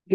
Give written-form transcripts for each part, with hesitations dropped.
Hi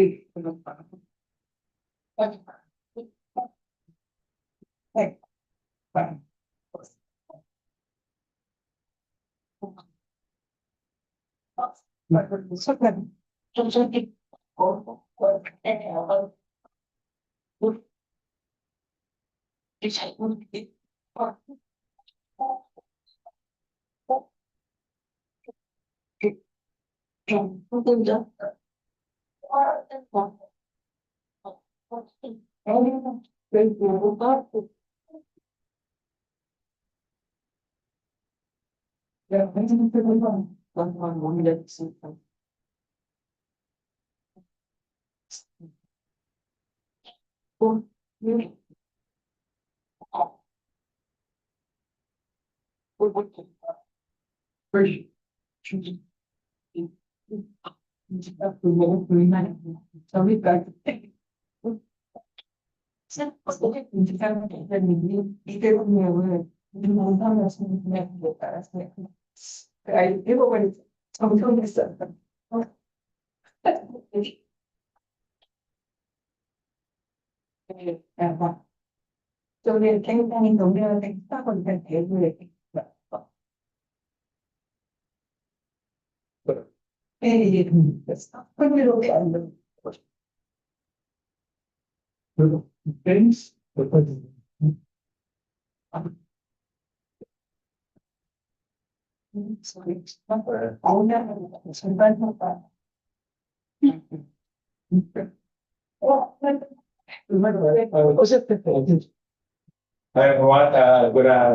everyone,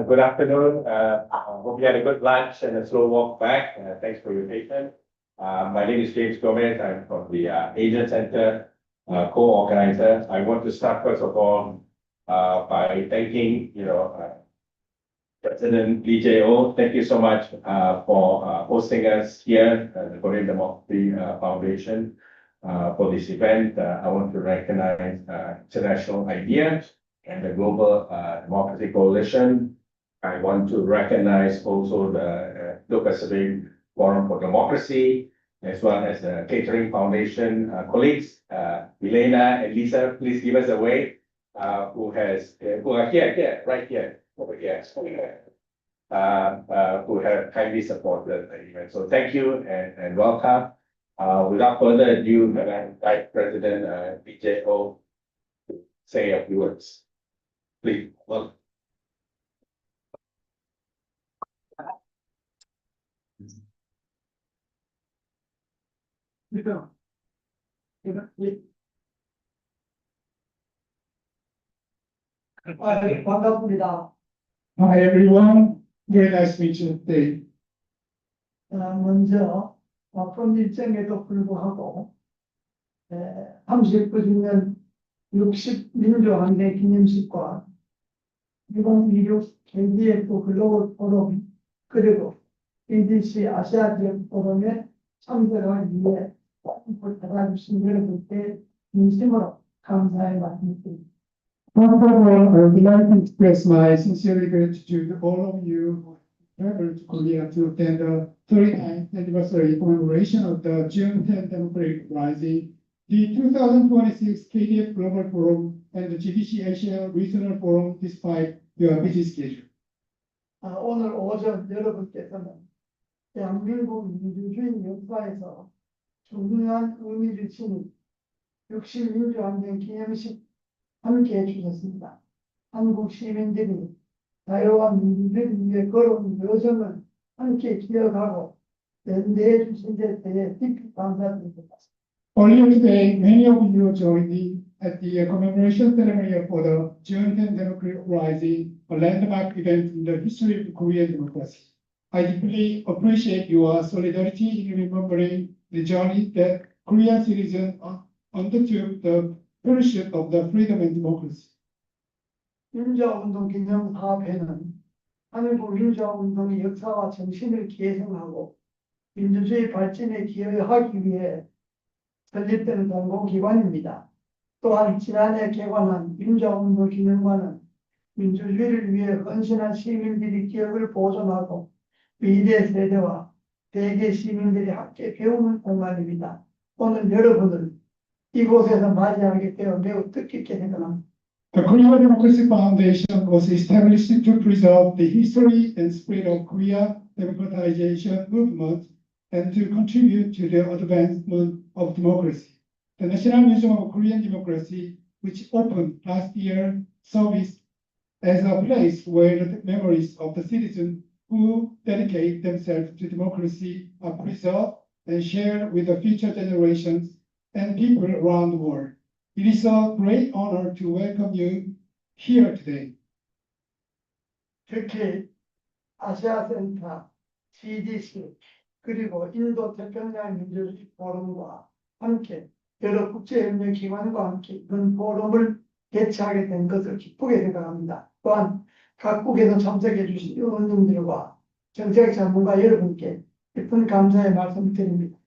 good afternoon. Hope you had a good lunch and a slow walk back. Thanks for your patience. My name is James Gomez. I'm from the Asian Center co-organizer. I want to start first of all by thanking President Lee Jae-oh. Thank you so much for hosting us here at the Korean Democracy Foundation for this event. I want to recognize International Ideas and the Global Democracy Coalition. I want to recognize also the local civic Forum for Democracy, as well as the Catering Foundation colleagues, Milena and Lisa. Please give us a wave. Who are here, right here, over here, who have kindly supported the event. So thank you and welcome. Without further ado, I invite President Lee Jae-oh to say a few words. Please, welcome. 반갑습니다. Hi everyone, very nice to meet you today. 먼저 바쁜 일정에도 불구하고 39주년 60민주항쟁 기념식과 2026 KDF 글로벌 포럼 그리고 GDC 아시아 지역 포럼에 참석하기 위해 찾아주신 여러분께 진심으로 감사의 말씀드립니다. First of all, I would like to express my sincere gratitude to all of you who traveled to Korea to attend the 39th anniversary commemoration of the June 10th Democratic Rising, the 2026 KDF Global Forum, and the GDC Asia Regional Forum despite your busy schedule. 오늘 오전 여러분께서는 대한민국 민주주의 역사에서 중요한 의미를 지닌 60민주항쟁 기념식 함께 해주셨습니다. 한국 시민들이 자유와 민주주의를 위해 걸어온 여정을 함께 기억하고 연대해 주신 데 대해 깊이 감사드립니다. Earlier today, many of you joined me at the commemoration ceremony for the June 10th Democratic Rising, a landmark event in the history of Korean democracy. I deeply appreciate your solidarity in remembering the journey that Korean citizens undertook the pursuit of the freedom and democracy. 민주화운동 기념사업회는 한국 민주화운동의 역사와 정신을 계승하고 민주주의 발전에 기여하기 위해 설립된 공공기관입니다. 또한 지난해 개관한 민주화운동 기념관은 민주주의를 위해 헌신한 시민들의 기억을 보존하고 미래 세대와 대개 시민들이 함께 배우는 공간입니다. 오늘 여러분을 이곳에서 맞이하게 되어 매우 뜻깊게 생각합니다. The Korea Democracy Foundation was established to preserve the history and spirit of Korea democratization movement and to contribute to the advancement of democracy. The National Museum of Korean Democracy, which opened last year, serves as a place where the memories of the citizens who dedicate themselves to democracy are preserved and shared with the future generations and people around the world. It is a great honor to welcome you here today. 특히 아시아센터, GDC, 그리고 인도 태평양 민주주의 포럼과 함께 여러 국제협력기관과 함께 이런 포럼을 개최하게 된 것을 기쁘게 생각합니다. 또한 각국에서 참석해 주신 의원님들과 정책 전문가 여러분께 깊은 감사의 말씀을 드립니다.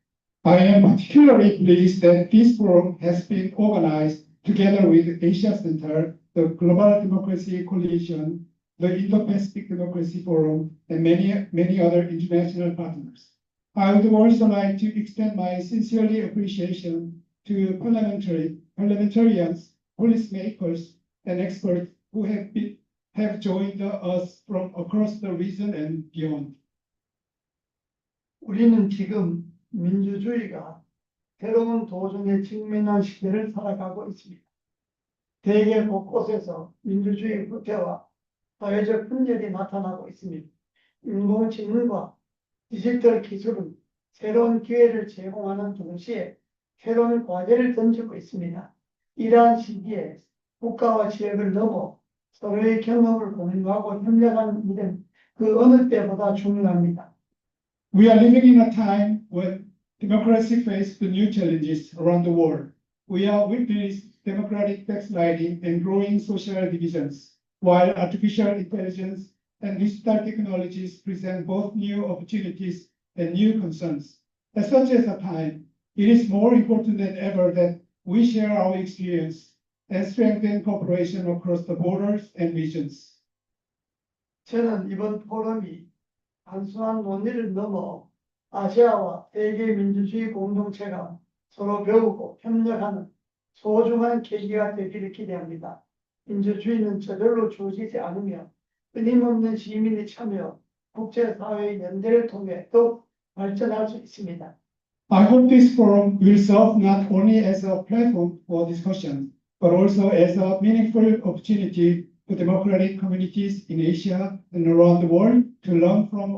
I am particularly pleased that this forum has been organized together with Asia Center, the Global Democracy Coalition, the Indo-Pacific Democracy Forum, and many other international partners. I would also like to extend my sincerely appreciation to parliamentarians, policymakers, and experts who have joined us from across the region and beyond. 우리는 지금 민주주의가 새로운 도전에 직면한 시대를 살아가고 있습니다. 대개 곳곳에서 민주주의 후퇴와 사회적 분열이 나타나고 있습니다. 인공지능과 디지털 기술은 새로운 기회를 제공하는 동시에 새로운 과제를 던지고 있습니다. 이러한 시기에 국가와 지역을 넘어 서로의 경험을 공유하고 협력하는 일은 그 어느 때보다 중요합니다. We are living in a time when democracy faces new challenges around the world. We are witnessing democratic backsliding and growing social divisions, while artificial intelligence and digital technologies present both new opportunities and new concerns. At such a time, it is more important than ever that we share our experience and strengthen cooperation across the borders and regions. 저는 이번 포럼이 단순한 논의를 넘어 아시아와 세계 민주주의 공동체가 서로 배우고 협력하는 소중한 계기가 되기를 기대합니다. 민주주의는 저절로 주어지지 않으며 끊임없는 시민의 참여, 국제사회의 연대를 통해 더 발전할 수 있습니다. I hope this forum will serve not only as a platform for discussion, but also as a meaningful opportunity for democratic communities in Asia and around the world to learn from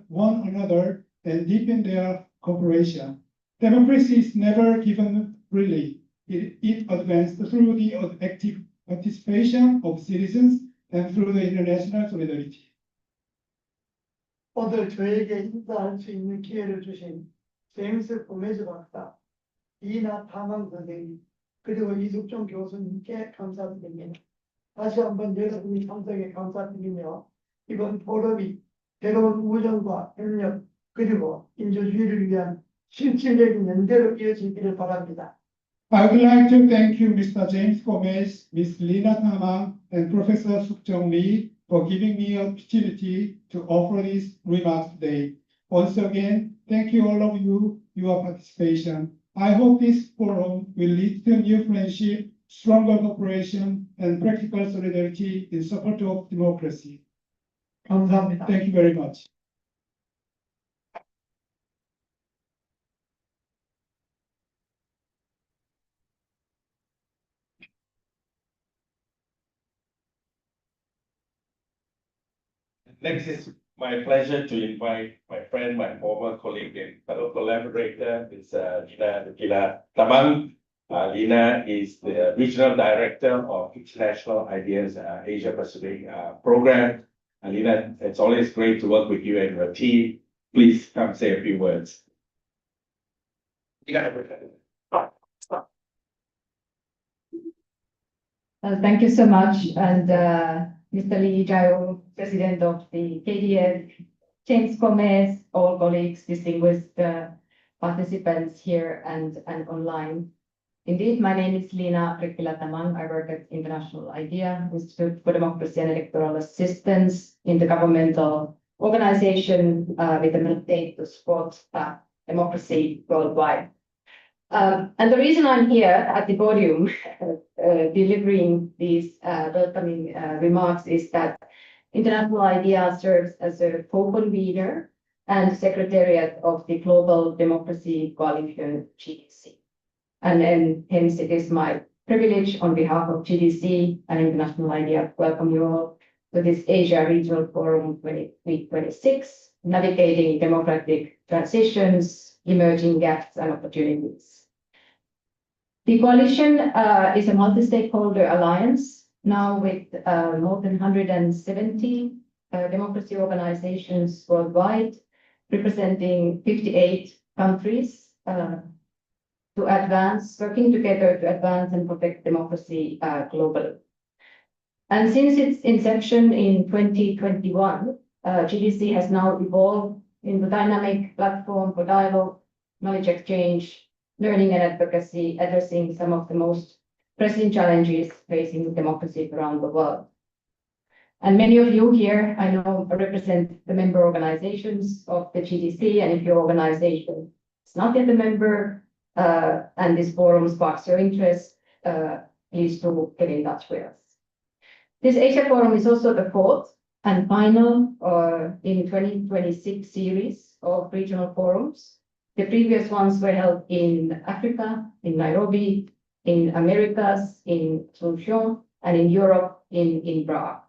one another and deepen their cooperation. Democracy is never given freely. It advanced through the active participation of citizens and through the international solidarity. 오늘 저에게 인사할 수 있는 기회를 주신 제임스 고메즈 박사, 리나 타망 선생님, 그리고 이숙종 교수님께 감사드립니다. 다시 한번 여러분이 참석에 감사드리며 이번 포럼이 새로운 우정과 협력 그리고 민주주의를 위한 실질적인 연대로 이어지기를 바랍니다. I would like to thank you, Mr. James Gomez, Ms. Lina Tamang, and Professor Suk-Jung Lee for giving me an opportunity to offer these remarks today. Once again, thank you all of you, your participation. I hope this forum will lead to new friendship, stronger cooperation, and practical solidarity in support of democracy. 감사합니다. Thank you very much. Next, it's my pleasure to invite my friend, my former colleague and fellow collaborator, Ms. Lina Tamang. Lina is the Regional Director of International Ideas Asia Pacific Program. Lina, it's always great to work with you and your team. Please come say a few words. Thank you so much. And Mr. Lee Jae-woong, President of the KDF, James Gomez, all colleagues, distinguished participants here and online. Indeed, my name is Lina Tamang. I work at International IDEA, Institute for Democracy and Electoral Assistance, intergovernmental organization with a mandate to support democracy worldwide. And the reason I'm here at the podium delivering these welcoming remarks is that International IDEA serves as a co-convener and secretariat of the Global Democracy Coalition GDC. And hence it is my privilege on behalf of GDC and International IDEA to welcome you all to this Asia Regional Forum 2026, Navigating Democratic Transitions, Emerging Gaps and Opportunities. The coalition is a multi-stakeholder alliance now with more than 170 democracy organizations worldwide, representing 58 countries working together to advance and protect democracy globally. And since its inception in 2021, GDC has now evolved into a dynamic platform for dialogue, knowledge exchange, learning and advocacy, addressing some of the most pressing challenges facing democracy around the world. And many of you here, I know, represent the member organizations of the GDC, and if your organization is not yet a member, and this forum sparks your interest, please do get in touch with us. This Asia Forum is also the fourth and final in 2026 series of regional forums. The previous ones were held in Africa, in Nairobi, in Americas, in Asunción, and in Europe, in Prague.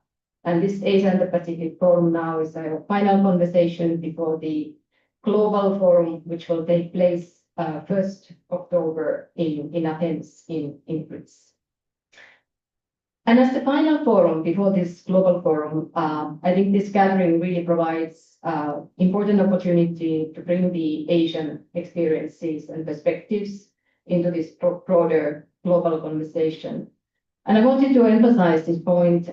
And this Asia and the Pacific Forum now is our final conversation before the global forum, which will take place 1st October in Athens, in Greece. And as the final forum before this global forum, I think this gathering really provides important opportunity to bring the Asian experiences and perspectives into this broader global conversation. And I wanted to emphasize this point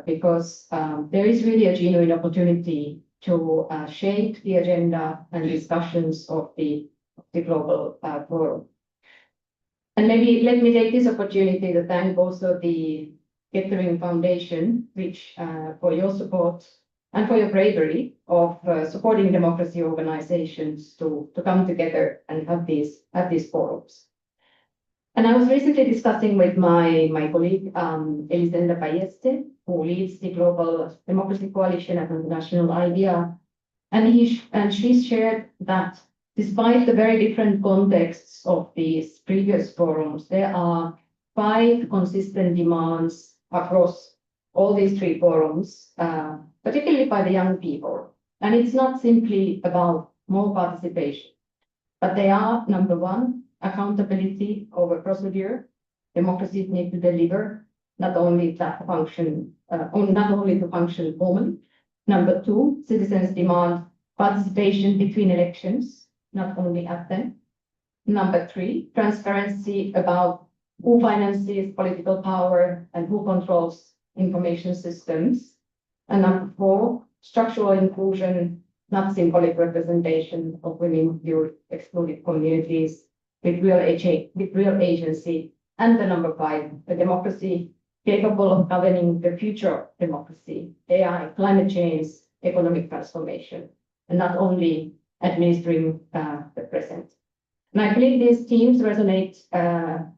because there is really a genuine opportunity to shape the agenda and discussions of the global forum. And maybe let me take this opportunity to thank also the Kettering Foundation, which for your support and for your bravery of supporting democracy organizations to come together and have these forums. And I was recently discussing with my colleague, Elisenda Balleste, who leads the Global Democracy Coalition at International IDEA, and she shared that despite the very different contexts of these previous forums, there are 5 consistent demands across all these 3 forums, particularly by the young people. And it's not simply about more participation, but they are, number 1, accountability over procedure. Democracies need to deliver, not only to function formally. Number 2, citizens demand participation between elections, not only at them. Number 3, transparency about who finances political power and who controls information systems. And number 4, structural inclusion, not symbolic representation of women, youth, excluded communities with real agency. And the number 5, a democracy capable of governing the future of democracy, AI, climate change, economic transformation, and not only administering the present. And I believe these themes resonate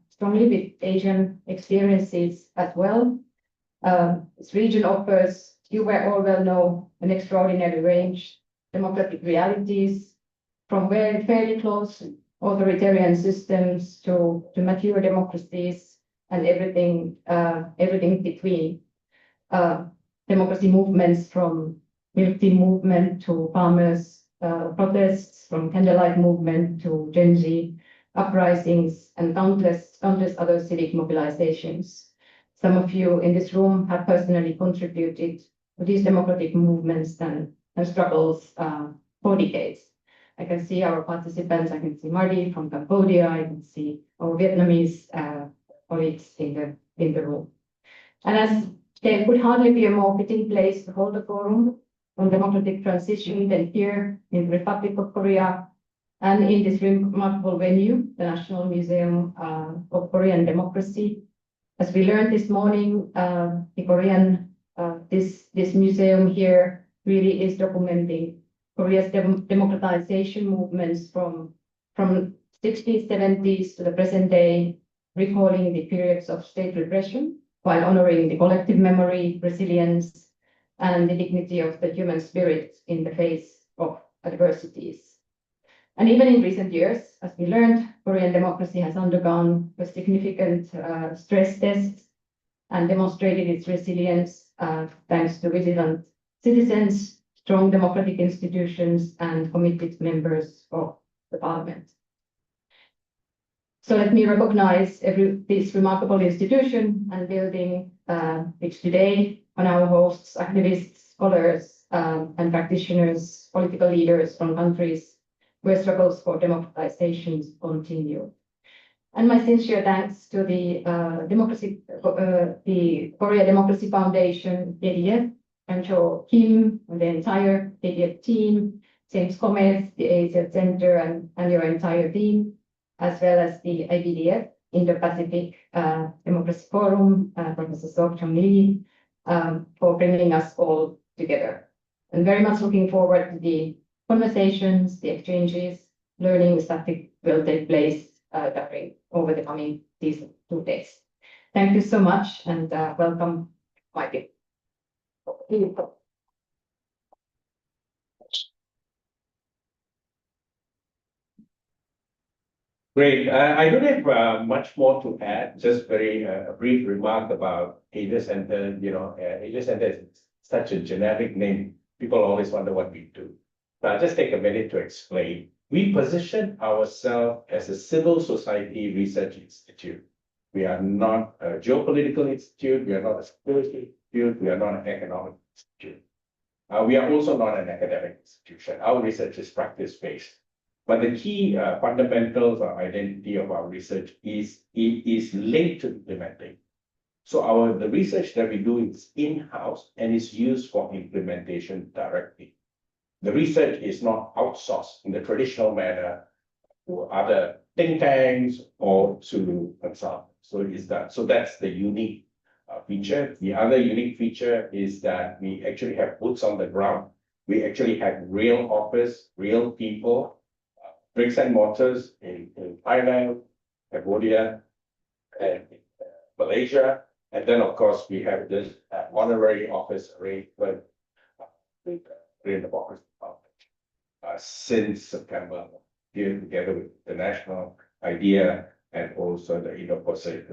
strongly with Asian experiences as well. This region offers, you all well know, an extraordinary range of democratic realities, from very fairly close authoritarian systems to mature democracies and everything between. Democracy movements from milk tea movement to farmers' protests, from candlelight movement to Gen Z uprisings, and countless other civic mobilizations. Some of you in this room have personally contributed to these democratic movements and struggles for decades. I can see our participants. I can see Marty from Cambodia. I can see our Vietnamese colleagues in the room. And as there could hardly be a more fitting place to hold a forum on democratic transition than here in the Republic of Korea, and in this remarkable venue, the National Museum of Korean Democracy. As we learned this morning, this museum here really is documenting Korea's democratization movements from 60s, 70s to the present day, recalling the periods of state repression while honoring the collective memory, resilience, and the dignity of the human spirit in the face of adversities. And even in recent years, as we learned, Korean democracy has undergone a significant stress test and demonstrated its resilience thanks to vigilant citizens, strong democratic institutions, and committed members of the parliament. So let me recognize this remarkable institution and building, which today on our hosts, activists, scholars, and practitioners, political leaders from countries where struggles for democratization continue. And my sincere thanks to the Korea Democracy Foundation, KDF, and to Kim and the entire KDF team, James Gomez, the Asia Center, and your entire team, as well as the IBDF, Indo-Pacific Democracy Forum, Professor Sok Chung Lee, for bringing us all together. And very much looking forward to the conversations, the exchanges, learnings that will take place over the coming these 2 days. Thank you so much, and welcome, Michael. Great. I don't have much more to add. Just very a brief remark about Asia Center. Asia Center is such a generic name. People always wonder what we do. But I'll just take a minute to explain. We position ourselves as a civil society research institute. We are not a geopolitical institute. We are not a security institute. We are not an economic institute. We are also not an academic institution. Our research is practice-based. But the key fundamentals or identity of our research is it is linked to implementing. So the research that we do is in-house and is used for implementation directly. The research is not outsourced in the traditional manner to other think tanks or to consultants. So it is that. So that's the unique feature. The other unique feature is that we actually have boots on the ground. We actually have real office, real people, bricks and mortars in Thailand, Cambodia, and Malaysia. And then, of course, we have this honorary office arrangement with Korean Democracy Foundation since September, here together with the National Idea and also the Indo-Pacific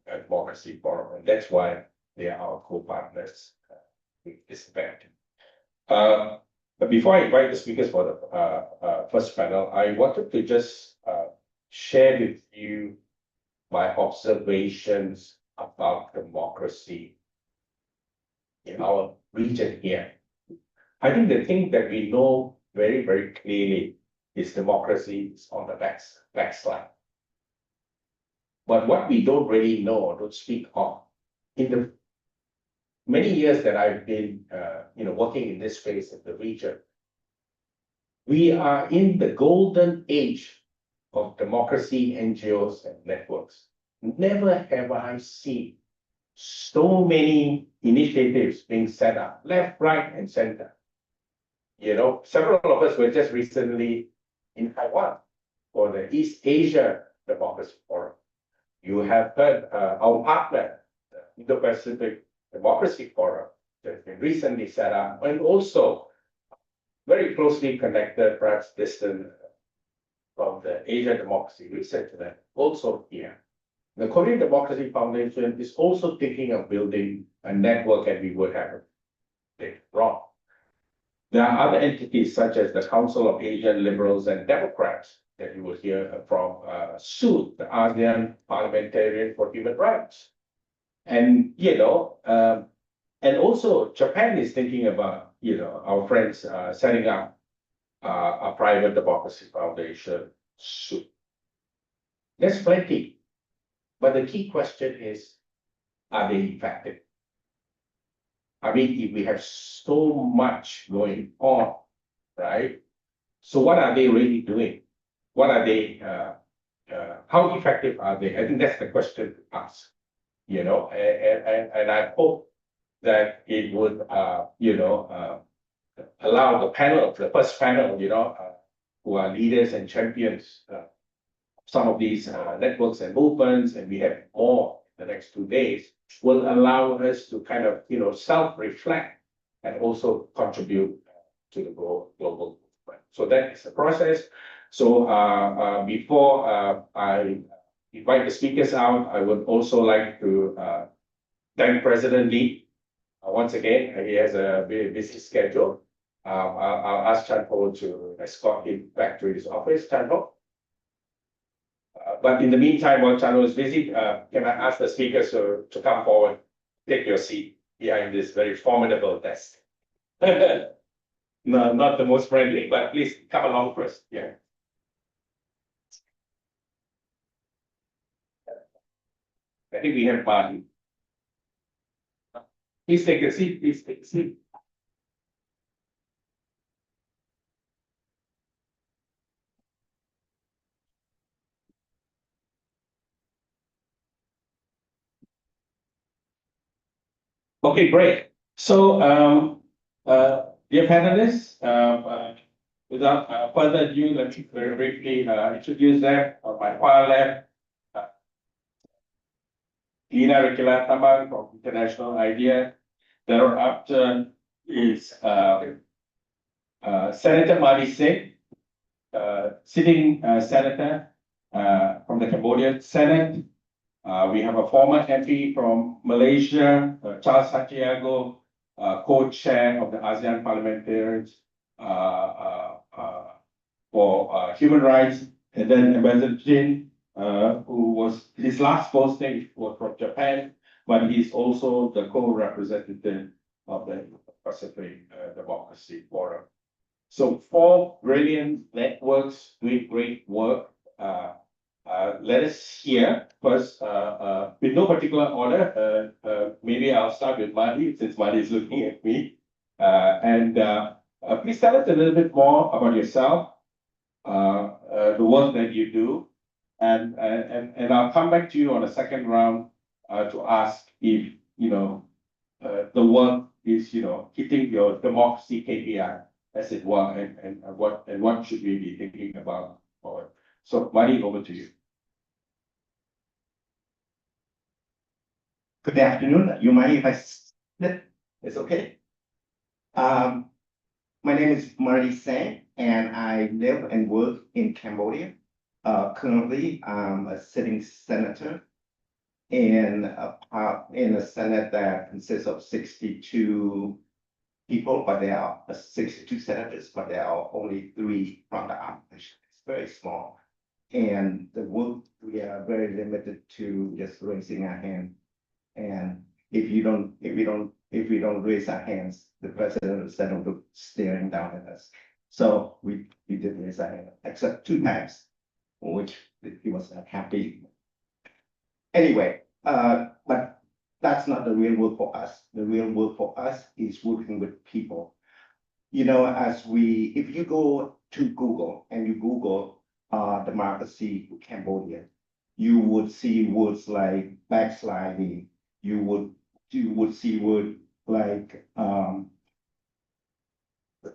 Democracy Forum. And that's why they are our co-partners in this event. But before I invite the speakers for the first panel, I wanted to just share with you my observations about democracy in our region here. I think the thing that we know very, very clearly is democracy is on the backslide. But what we don't really know or don't speak of, in the many years that I've been working in this space in the region, we are in the golden age of democracy, NGOs, and networks. Never have I seen so many initiatives being set up, left, right, and center. Several of us were just recently in Taiwan for the East Asia Democracy Forum. You have heard our partner, the Indo-Pacific Democracy Forum, that has been recently set up, and also very closely connected, perhaps distant from the Asia Democracy Research Lab, also here. The Korean Democracy Foundation is also thinking of building a network, and we would have it wrong. There are other entities such as the Council of Asian Liberals and Democrats that you will hear from soon, the ASEAN Parliamentarian for Human Rights. And, and also Japan is thinking about, our friends setting up a private democracy foundation soon. There's plenty. But the key question is, are they effective? I mean, if we have so much going on, right? So what are they really doing? What are they, how effective are they? I think that's the question to ask, and I hope that it would, allow the panel, the first panel, who are leaders and champions some of these networks and movements, and we have more the next 2 days, will allow us to kind of, self-reflect and also contribute to the global movement. So that is the process. So before I invite the speakers out, I would also like to thank President Lee once again. He has a very busy schedule. I'll ask Chan Ho to escort him back to his office. Chan Ho. But in the meantime, while Chan Ho is busy, can I ask the speakers to come forward, take your seat behind this very formidable desk? No, not the most friendly, but please come along first. Yeah. I think we have Marty. Please take a seat. Please take a seat. Okay, great. So, dear panelists, without further ado, let me very briefly introduce them. On my far left, Lina Rekila Tamang from International Idea. Thereafter is Senator Marty Singh, sitting senator from the Cambodian Senate. We have a former MP from Malaysia, Charles Santiago, co-chair of the ASEAN Parliamentarians for Human Rights, and then Ambassador Jin, who was his last posting was from Japan, but he's also the co-representative of the Pacific Democracy Forum. So 4 brilliant networks doing great work. Let us hear first, with no particular order. Maybe I'll start with Marty, since Marty is looking at me. Please tell us a little bit more about yourself, the work that you do, and I'll come back to you on a second round to ask if the work is hitting your democracy KPI, as it were, and what should we be thinking about forward. So, Marty, over to you. Good afternoon. You mind if I sit? It's okay. My name is Marty Singh, and I live and work in Cambodia. Currently, I'm a sitting senator in a Senate that consists of 62 people, but there are 62 senators, but there are only 3 from the opposition. It's very small. And the work, we are very limited to just raising our hand. And if we don't raise our hands, the president of the Senate will be staring down at us. So we did raise our hand, except 2 times, which he was not happy. Anyway, but that's not the real work for us. The real work for us is working with people. If you go to Google and you Google democracy in Cambodia, you would see words like backsliding. You would see words like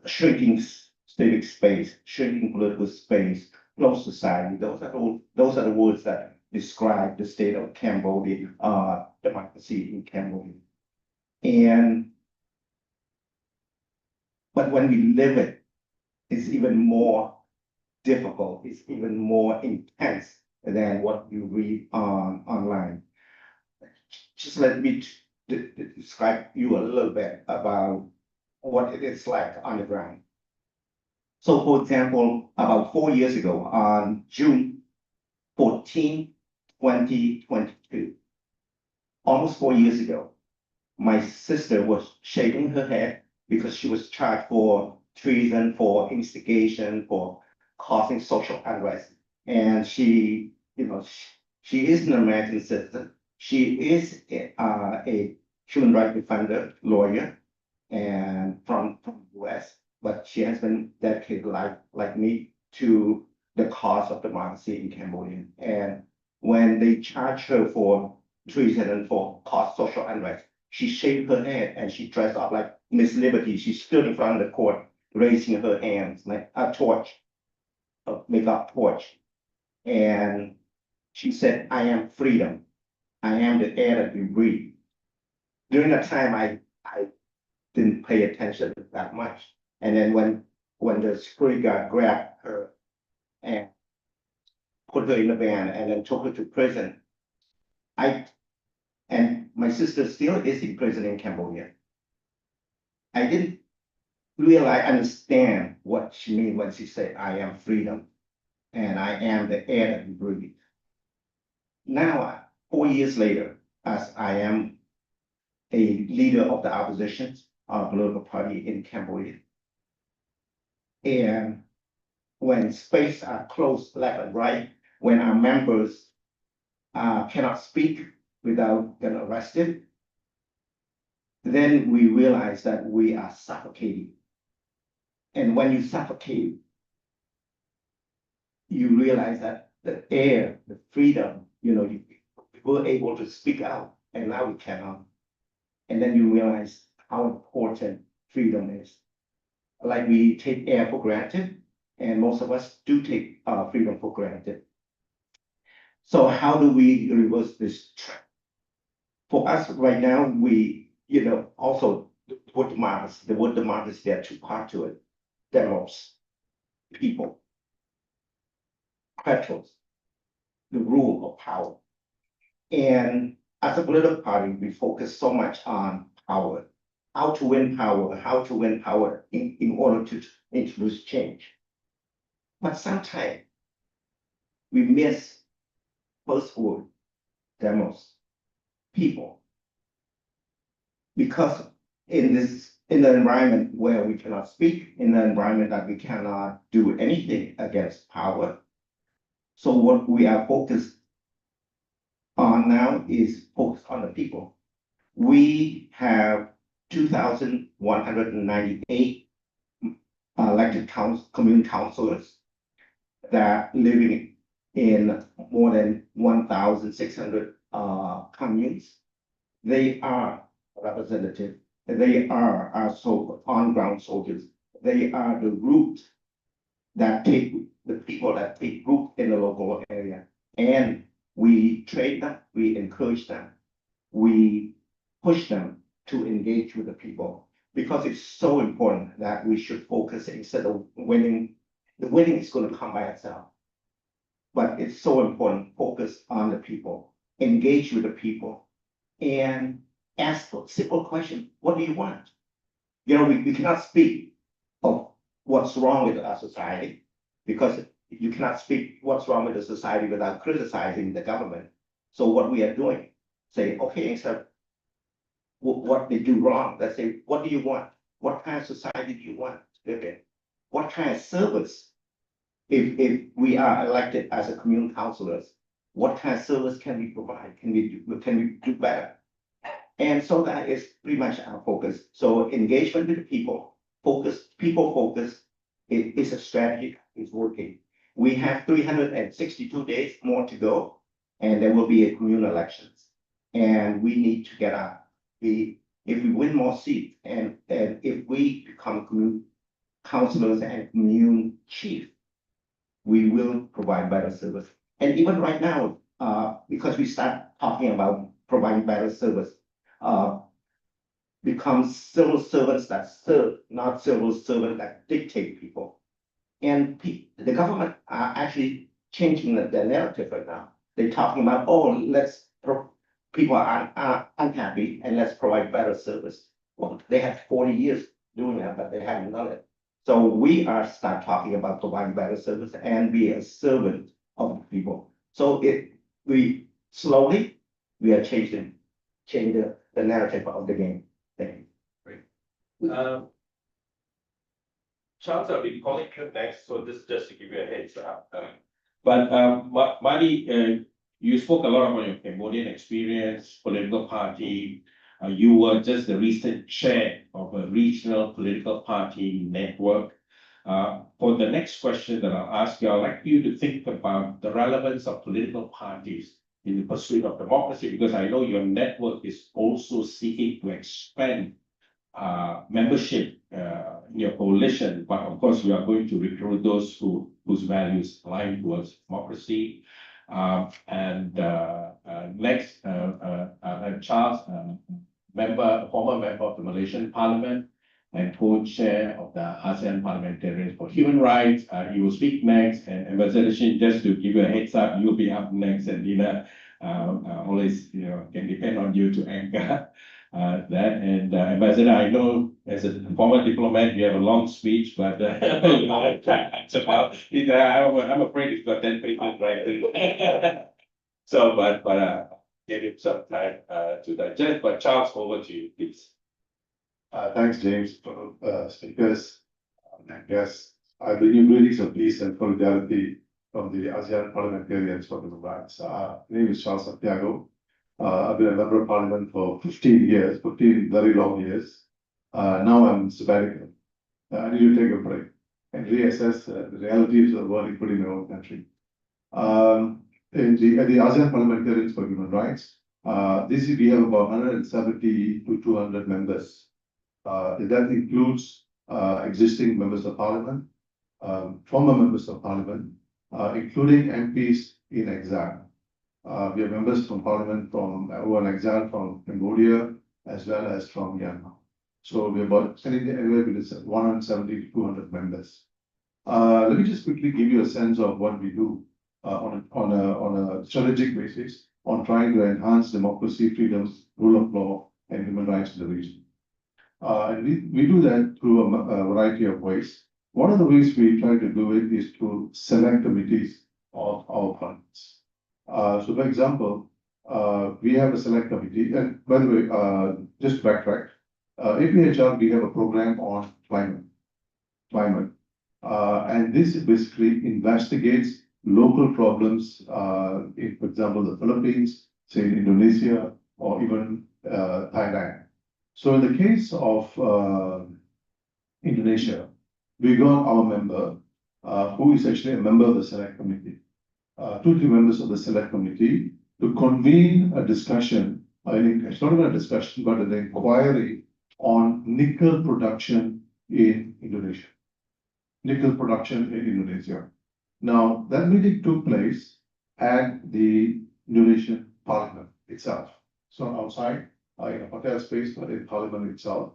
shrinking civic space, shrinking political space, closed society. Those are the words that describe the state of Cambodia, democracy in Cambodia. But when we live it, it's even more difficult. It's even more intense than what you read online. Just let me describe you a little bit about what it is like on the ground. So, for example, about 4 years ago, on June 14, 2022, almost 4 years ago, my sister was shaking her head because she was charged for treason, for instigation, for causing social unrest. And she is an American citizen. She is a human rights defender, lawyer, and from the US, but she has been dedicated like me to the cause of democracy in Cambodia. And when they charged her for treason and for cause social unrest, she shaved her head and she dressed up like Miss Liberty. She stood in front of the court, raising her hands like a torch, a makeup torch. And she said, I am freedom. I am the air that we breathe. During that time, I didn't pay attention that much. And then when the security guard grabbed her and put her in the van and then took her to prison, and my sister still is in prison in Cambodia. I didn't understand what she meant when she said, I am freedom and I am the air that we breathe. Now, 4 years later, as I am a leader of the opposition political party in Cambodia, and when spaces are closed left and right, when our members cannot speak without getting arrested, then we realize that we are suffocating. And when you suffocate, you realize that the air, the freedom, you were able to speak out, and now we cannot. And then you realize how important freedom is. Like we take air for granted, and most of us do take freedom for granted. So how do we reverse this trend? For us right now, we, also the word democracy, there are two parts to it. Demos, people, patrols, the rule of power. And as a political party, we focus so much on power, how to win power in order to introduce change. But sometimes we miss first word, demos, people. Because in the environment where we cannot speak, in the environment that we cannot do anything against power. So what we are focused on now is focused on the people. We have 2,198 elected community councillors that living in more than 1,600 communes. They are representative. They are our on-ground soldiers. They are the root that take the people that take root in the local area. And we train them, we encourage them, we push them to engage with the people, because it's so important that we should focus instead of winning. The winning is going to come by itself. But it's so important, focus on the people, engage with the people, and ask a simple question: what do you want? We cannot speak of what's wrong with our society, because you cannot speak what's wrong with the society without criticizing the government. So what we are doing, say, okay, instead of what they do wrong, let's say, what do you want? What kind of society do you want to live in? What kind of service? If we are elected as a community councillors, what kind of service can we provide? Can we do better? And so that is pretty much our focus. So engagement with the people focus, it is a strategy, it's working. We have 362 days more to go, and there will be a communal elections. And we need to get up. If we win more seats, and if we become community councillors and commune chief, we will provide better service. And even right now, because we start talking about providing better service, become civil servants that serve, not civil servants that dictate people. And the government are actually changing the narrative right now. They're talking about, people are unhappy and let's provide better service. Well, they have 40 years doing that, but they haven't done it. So we are start talking about providing better service and be a servant of the people. So we are changing the narrative of the game. Thank you. Great. Charles, I'll be calling you next, so this just to give you a heads up. But Mali, you spoke a lot about your Cambodian experience, political party. You were just the recent chair of a regional political party network. For the next question that I'll ask you, I'd like you to think about the relevance of political parties in the pursuit of democracy, because I know your network is also seeking to expand membership in your coalition, but of course you are going to recruit those who whose values align towards democracy. Next, Charles, former member of the Malaysian Parliament and co-chair of the ASEAN Parliamentarians for Human Rights. He will speak next. And Ambassador Shin, just to give you a heads up, you'll be up next, and Dina always can depend on you to anchor that. And Ambassador, I know as a former diplomat, you have a long speech, but I'm afraid it's got 10 pages, right? So, give him some time to digest. But Charles, over to you, please. Thanks, James, for speakers. I guess I bring you greetings of peace and solidarity from the ASEAN Parliamentarians for Human Rights. My name is Charles Santiago. I've been a member of parliament for 15 years, 15 very long years. Now I'm sabbatical. I need to take a break and reassess the realities of the world, including my own country. At the ASEAN Parliamentarians for Human Rights, we have about 170 to 200 members. That includes existing members of parliament, former members of parliament, including MPs in exile. We have members from parliament who are in exile from Cambodia as well as from Myanmar. So we're about anywhere between 170 to 200 members. Let me just quickly give you a sense of what we do on a strategic basis on trying to enhance democracy, freedoms, rule of law, and human rights in the region. And we do that through a variety of ways. One of the ways we try to do it is to select committees of our parliaments. So, for example, we have a select committee, and by the way, just to backtrack, APHR, we have a program on climate, and this basically investigates local problems in, for example, the Philippines, say in Indonesia, or even Thailand. So in the case of Indonesia, we got our member, who is actually a member of the select committee, 2-3 members of the select committee, to convene a discussion. It's not even a discussion, but an inquiry on nickel production in Indonesia. Nickel production in Indonesia. Now, that meeting took place at the Indonesian parliament itself. So outside, in a hotel space, but in parliament itself.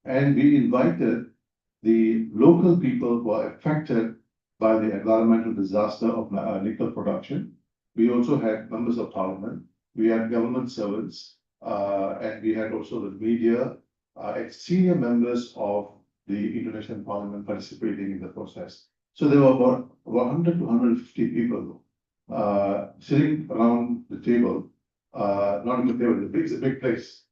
And we invited the local people who are affected by the environmental disaster of nickel production. We also had members of parliament, we had government servants, and we had also the media and senior members of the Indonesian parliament participating in the process. So there were about 100 to 150 people sitting around the table, not in the table, it's a big place,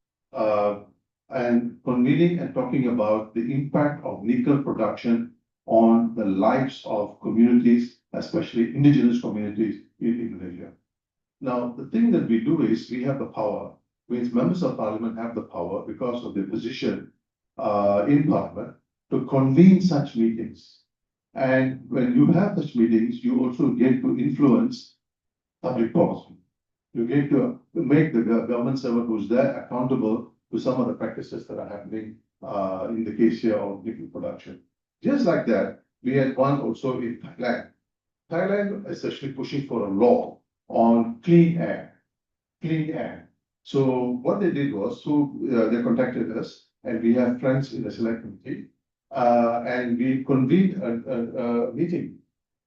and convening and talking about the impact of nickel production on the lives of communities, especially indigenous communities in Indonesia. Now, the thing that we do is we have the power, means members of parliament have the power because of their position in parliament to convene such meetings. And when you have such meetings, you also get to influence public policy. You get to make the government servant who's there accountable to some of the practices that are happening in the case here of nickel production. Just like that, we had one also in Thailand. Thailand is actually pushing for a law on clean air. Clean air. So what they did was, they contacted us, and we have friends in the select committee, and we convened a meeting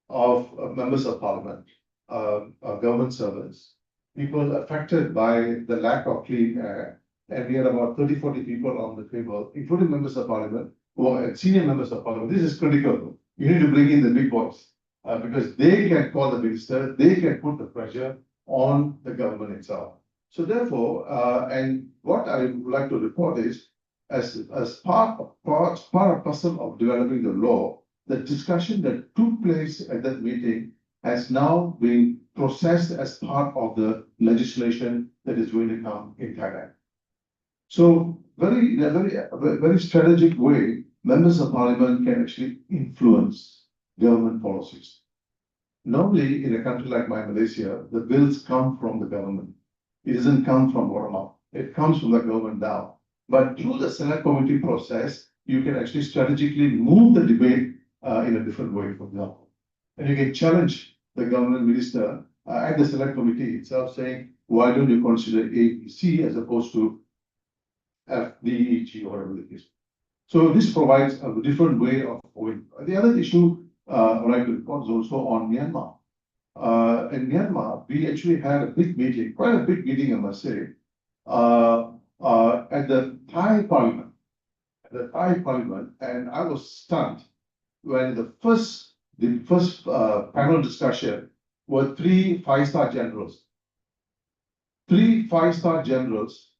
of members of parliament, government servants, people affected by the lack of clean air. And we had about 30-40 people on the table, including members of parliament, who are senior members of parliament. This is critical. You need to bring in the big boys, because they can call the minister, they can put the pressure on the government itself. So therefore, and what I would like to report is, as part and parcel of developing the law, the discussion that took place at that meeting has now been processed as part of the legislation that is going to come in Thailand. So in a very strategic way, members of parliament can actually influence government policies. Normally, in a country like Malaysia, the bills come from the government. It doesn't come from bottom up. It comes from the government down. But through the select committee process, you can actually strategically move the debate in a different way, for example. And you can challenge the government minister at the select committee itself saying, why don't you consider A, B, C as opposed to F, D, E, G, or whatever it is. So this provides a different way of going. The other issue I'd like to report is also on Myanmar. In Myanmar, we actually had a big meeting, quite a big meeting, I must say, at the Thai Parliament. And I was stunned when the first panel discussion were 3 5-star generals. 3 5-star generals,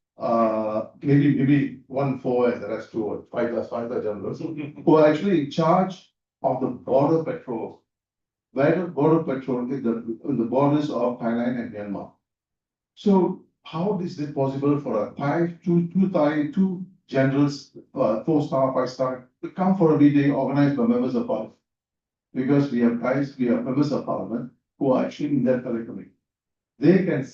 maybe 1 4 and the rest 2 or 5-star generals, who are actually in charge of the border patrol. Border patrol is on the borders of Thailand and Myanmar. So how is it possible for a two generals, 4-star, 5-star, to come for a meeting organized by members of parliament? Because we have members of parliament who are actually in that committee. They can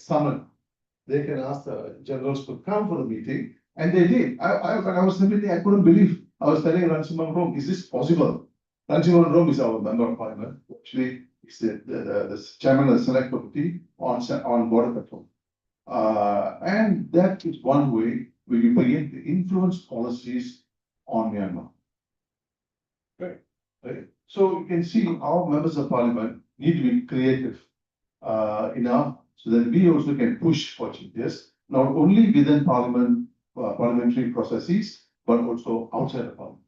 ask the generals to come for the meeting, and they did. When I was in the meeting, I couldn't believe. I was telling Ransimang Rom, is this possible? Ransimang Rom is our member of parliament, actually is the chairman of the select committee on border patrol. And that is one way where you begin to influence policies on Myanmar. Right. So you can see how members of parliament need to be creative enough so that we also can push for changes, not only within parliamentary processes, but also outside of parliament.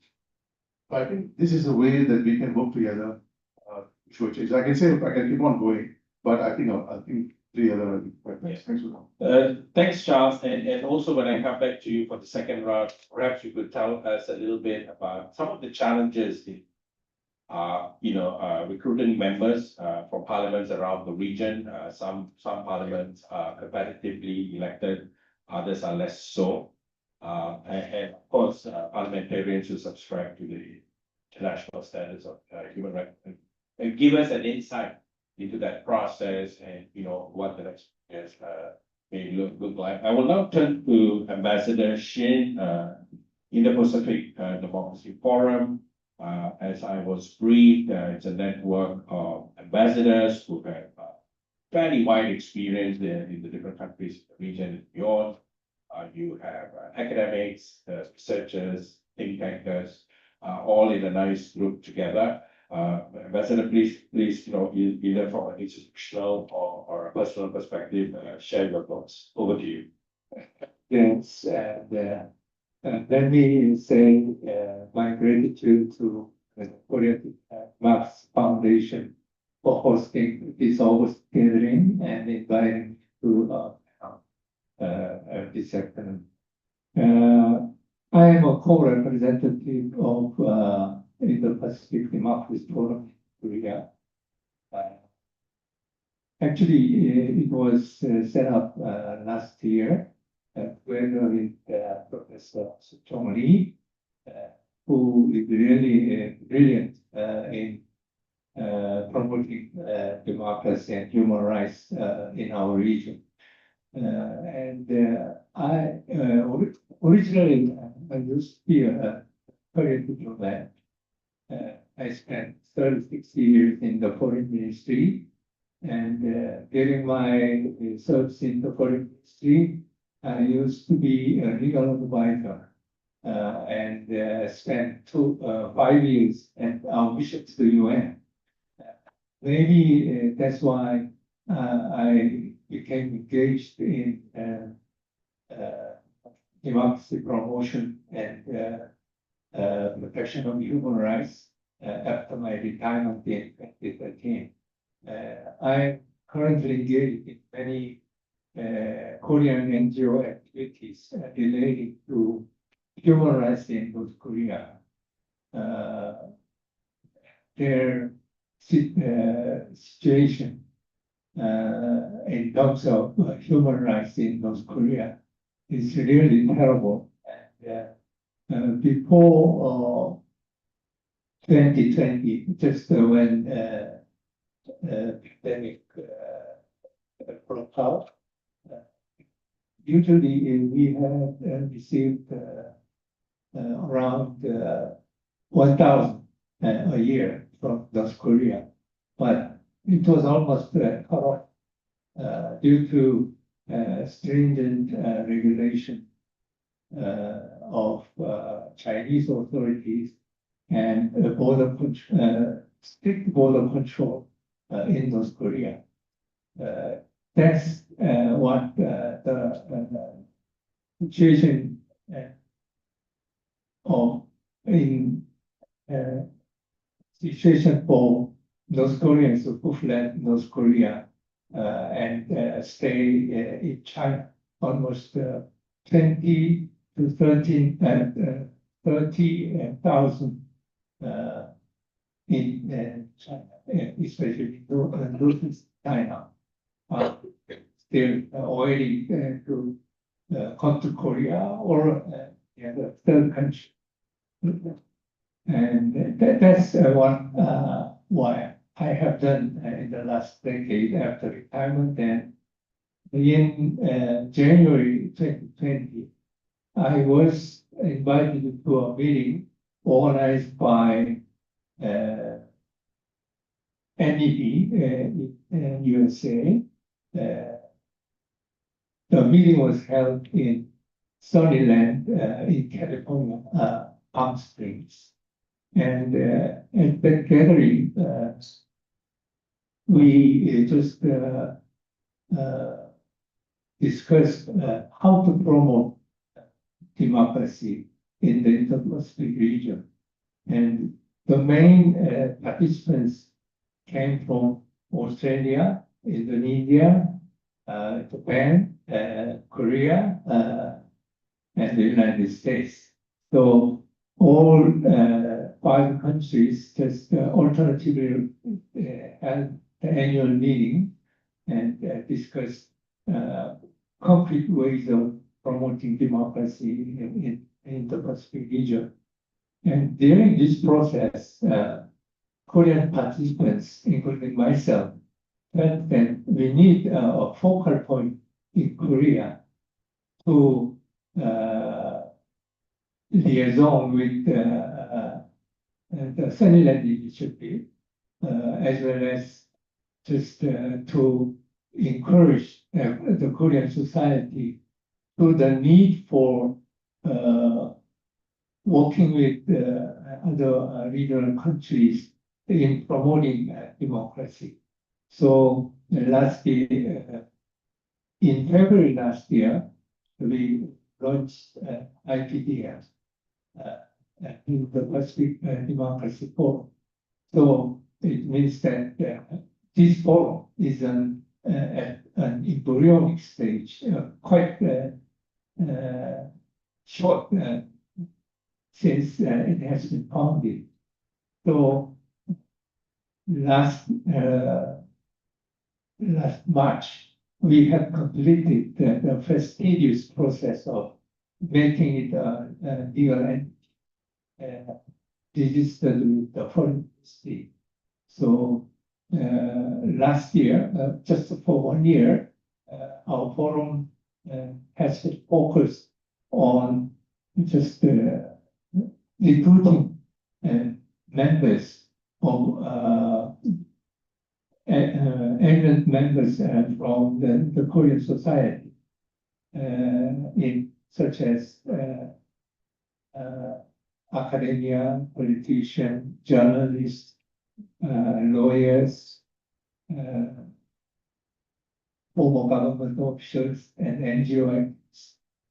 So I think this is a way that we can work together to show change. I can keep on going, but I think 3 other questions. Thanks for that. Thanks, Charles. And also when I come back to you for the second round, perhaps you could tell us a little bit about some of the challenges in recruiting members from parliaments around the region. Some parliaments are competitively elected, others are less so. And of course, parliamentarians who subscribe to the international standards of human rights. And give us an insight into that process and what the next years may look like. I will now turn to Ambassador Shin, Indo-Pacific Democracy Forum. As I was briefed, it's a network of ambassadors who have fairly wide experience in the different countries in the region and beyond. You have academics, researchers, think tankers, all in a nice group together. Ambassador, please, either from an institutional or a personal perspective, share your thoughts. Over to you. Yes, and let me say my gratitude to the Korean Marx Foundation for hosting this August gathering and inviting me to this afternoon. I am a co-representative of Indo-Pacific Democracy Forum in Korea. Actually, it was set up last year together with Professor Chong Lee, who is really brilliant in promoting democracy and human rights in our region. I originally I used to be a Korean diplomat. I spent 36 years in the foreign ministry, and during my service in the foreign ministry, I used to be a legal advisor and spent 5 years at our mission to the UN. Maybe that's why I became engaged in democracy promotion and protection of human rights after my retirement in 2013. I'm currently engaged in many Korean NGO activities relating to human rights in North Korea. Their situation in terms of human rights in North Korea is really terrible. And before 2020, just when pandemic broke out, usually we had received around 1,000 a year from North Korea. but it was almost cut off due to stringent regulation of Chinese authorities and strict border control in North Korea. That's what the situation situation for North Koreans who fled North Korea and stay in China, almost 20 to 30,000 in China, especially Northeast China, still already to come to Korea or the third country. And that's what I have done in the last decade after retirement. And in January 2020, I was invited to a meeting organized by NED in USA. The meeting was held in Sunnyland in California, Palm Springs. And at that gathering, we just discussed how to promote democracy in the Indo-Pacific region. And the main participants came from Australia, Indonesia, Japan, Korea, and the United States. So all 5 countries just alternatively held the annual meeting and discussed concrete ways of promoting democracy in the Pacific region. And during this process, Korean participants, including myself, felt that we need a focal point in Korea to liaison with the Sunnyland Initiative, as well as just to encourage the Korean society to the need for working with other regional countries in promoting democracy. So last year, in February last year, we launched IPDF in the Pacific Democracy Forum. So it means that this forum is at an embryonic stage, quite short since it has been founded. So last March, we have completed the fastidious process of making it a legal entity, registered with the foreign ministry. So last year, just for 1 year, our forum has been focused on just recruiting members of eminent members from the Korean society, in such as academia, politicians, journalists, lawyers, former government officials, and NGOs.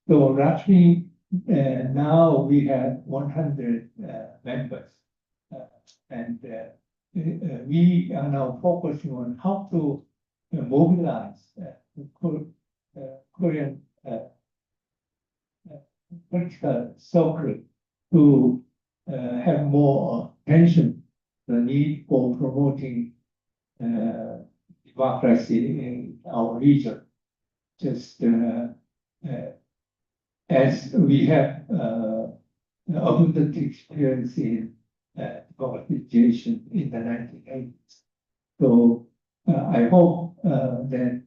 So roughly now we have 100 members, and we are now focusing on how to mobilize Korean political circle to have more attention the need for promoting democracy in our region. Just as we have abundant experience in democratization in the 1980s. So I hope that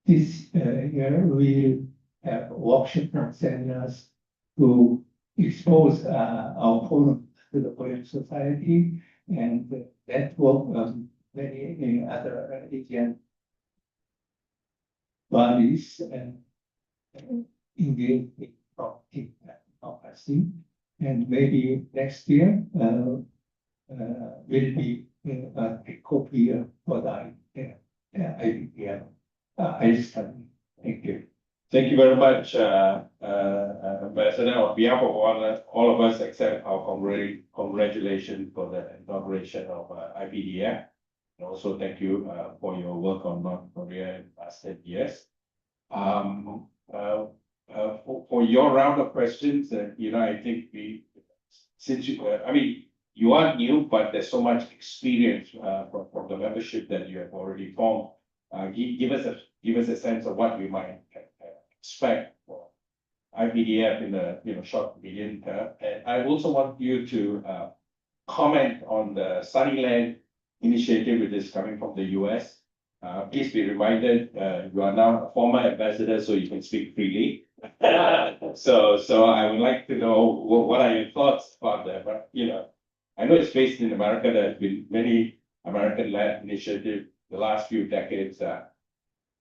this year we'll have workshops and seminars to expose our forum to the Korean society, and that work many other Asian bodies and engage in democracy. And maybe next year will be a copy of what I IBM. I study. Thank you. Thank you very much, Ambassador. On behalf of all of us, accept our congratulations for the inauguration of IPDF. And also thank you for your work on North Korea in the last 10 years. For your round of questions, I think since you are new, but there's so much experience from the membership that you have already formed. Give us a sense of what we might expect for IPDF in the short medium term. And I also want you to comment on the Sunnyland initiative, which is coming from the US. Please be reminded, you are now a former ambassador, so you can speak freely. So I would like to know what are your thoughts about that. But I know it's based in America. There have been many American-led initiatives the last few decades.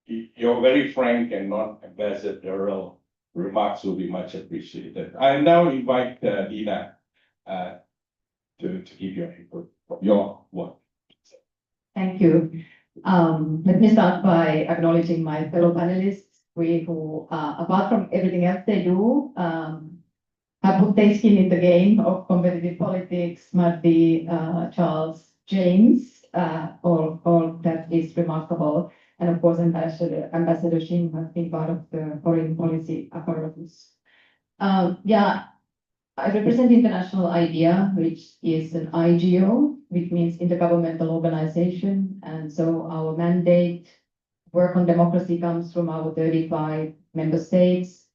Your very frank and non-ambassadorial remarks will be much appreciated. I now invite Dina to give your input from your work. Thank you. Let me start by acknowledging my fellow panelists, who, apart from everything else they do, have put their skin in the game of competitive politics. Marty, Charles, James, all that is remarkable. And of course, Ambassador Shin has been part of the foreign policy apparatus. I represent the international IDEA, which is an IGO, which means intergovernmental organization. And so our mandate, work on democracy, comes from our 35 member states,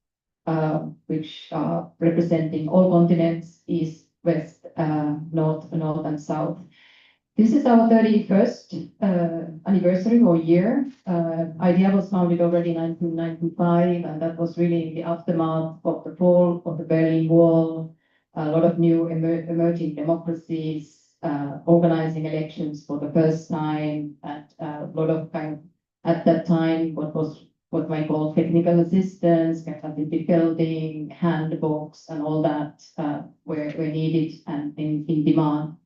which are representing all continents, east, west, north, and south. This is our 31st anniversary or year. IDEA was founded already in 1995, and that was really in the aftermath of the fall of the Berlin Wall, a lot of new emerging democracies, organizing elections for the first time, and a lot of at that time, what might call technical assistance, capacity building, handbooks, and all that were needed and in demand.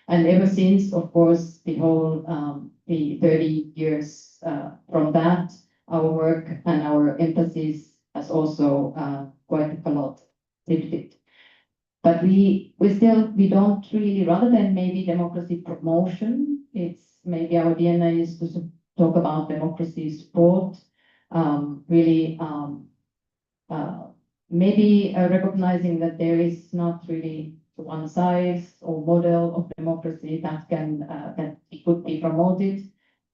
And ever since, of course, the 30 years from that, our work and our emphasis has also quite a lot shifted. But we don't really, rather than maybe democracy promotion, it's maybe our DNA is to talk about democracy support, maybe recognizing that there is not really one size or model of democracy that could be promoted.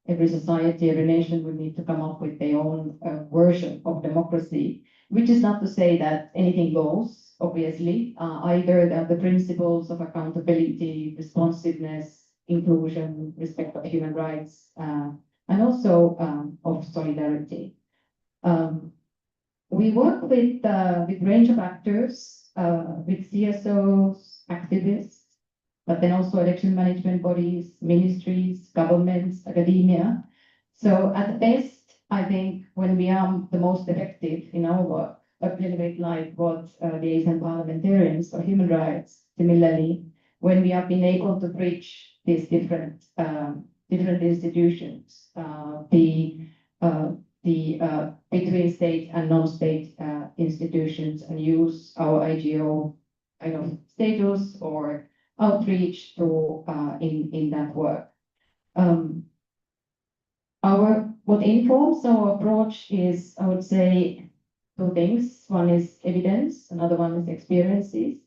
Every society, every nation would need to come up with their own version of democracy, which is not to say that anything goes, obviously. Either the principles of accountability, responsiveness, inclusion, respect of human rights, and also of solidarity. We work with range of actors, with CSOs, activists, but then also election management bodies, ministries, governments, academia. So at best, I think when we are the most effective in our work, a little bit like what the Asian parliamentarians for human rights, similarly, when we have been able to bridge these different institutions, between state and non-state institutions, and use our IGO status or outreach to in that work. What informs our approach is, I would say, two things. One is evidence, another one is experiences.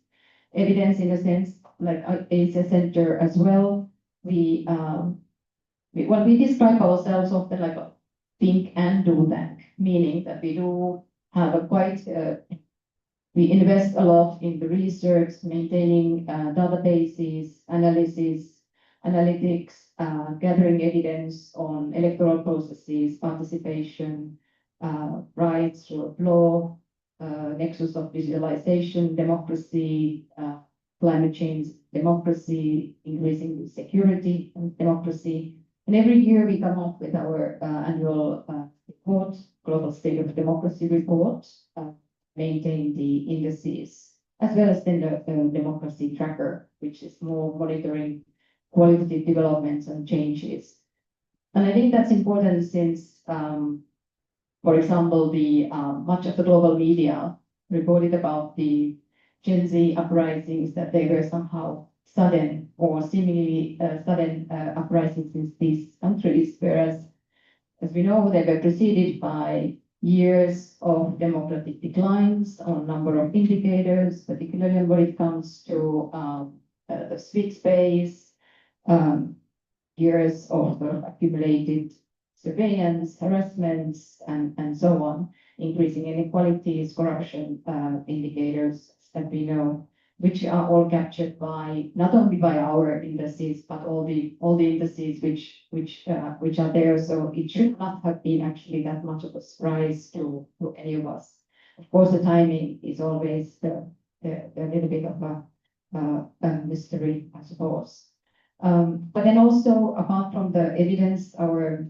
Evidence in a sense, like Asia Center as well. We describe ourselves often like a think and do tank, meaning that we do have we invest a lot in the research, maintaining databases, analytics, gathering evidence on electoral processes, participation, rights, rule of law, nexus of visualization, democracy, climate change, democracy, increasing security and democracy, And every year we come up with our annual report, Global State of Democracy report, maintain the indices, as well as then the democracy tracker, which is more monitoring qualitative developments and changes. And I think that's important since, for example, the much of the global media reported about the Gen Z uprisings, that they were somehow sudden or seemingly sudden uprisings in these countries, whereas, as we know, they were preceded by years of democratic declines on a number of indicators, particularly when it comes to the civic space, years of accumulated surveillance, harassments, and so on, increasing inequalities, corruption indicators that we know, which are all captured by not only by our indices, but all the indices which are there. So it should not have been actually that much of a surprise to any of us. Of course, the timing is always the little bit of a mystery, I suppose. But then also, apart from the evidence, our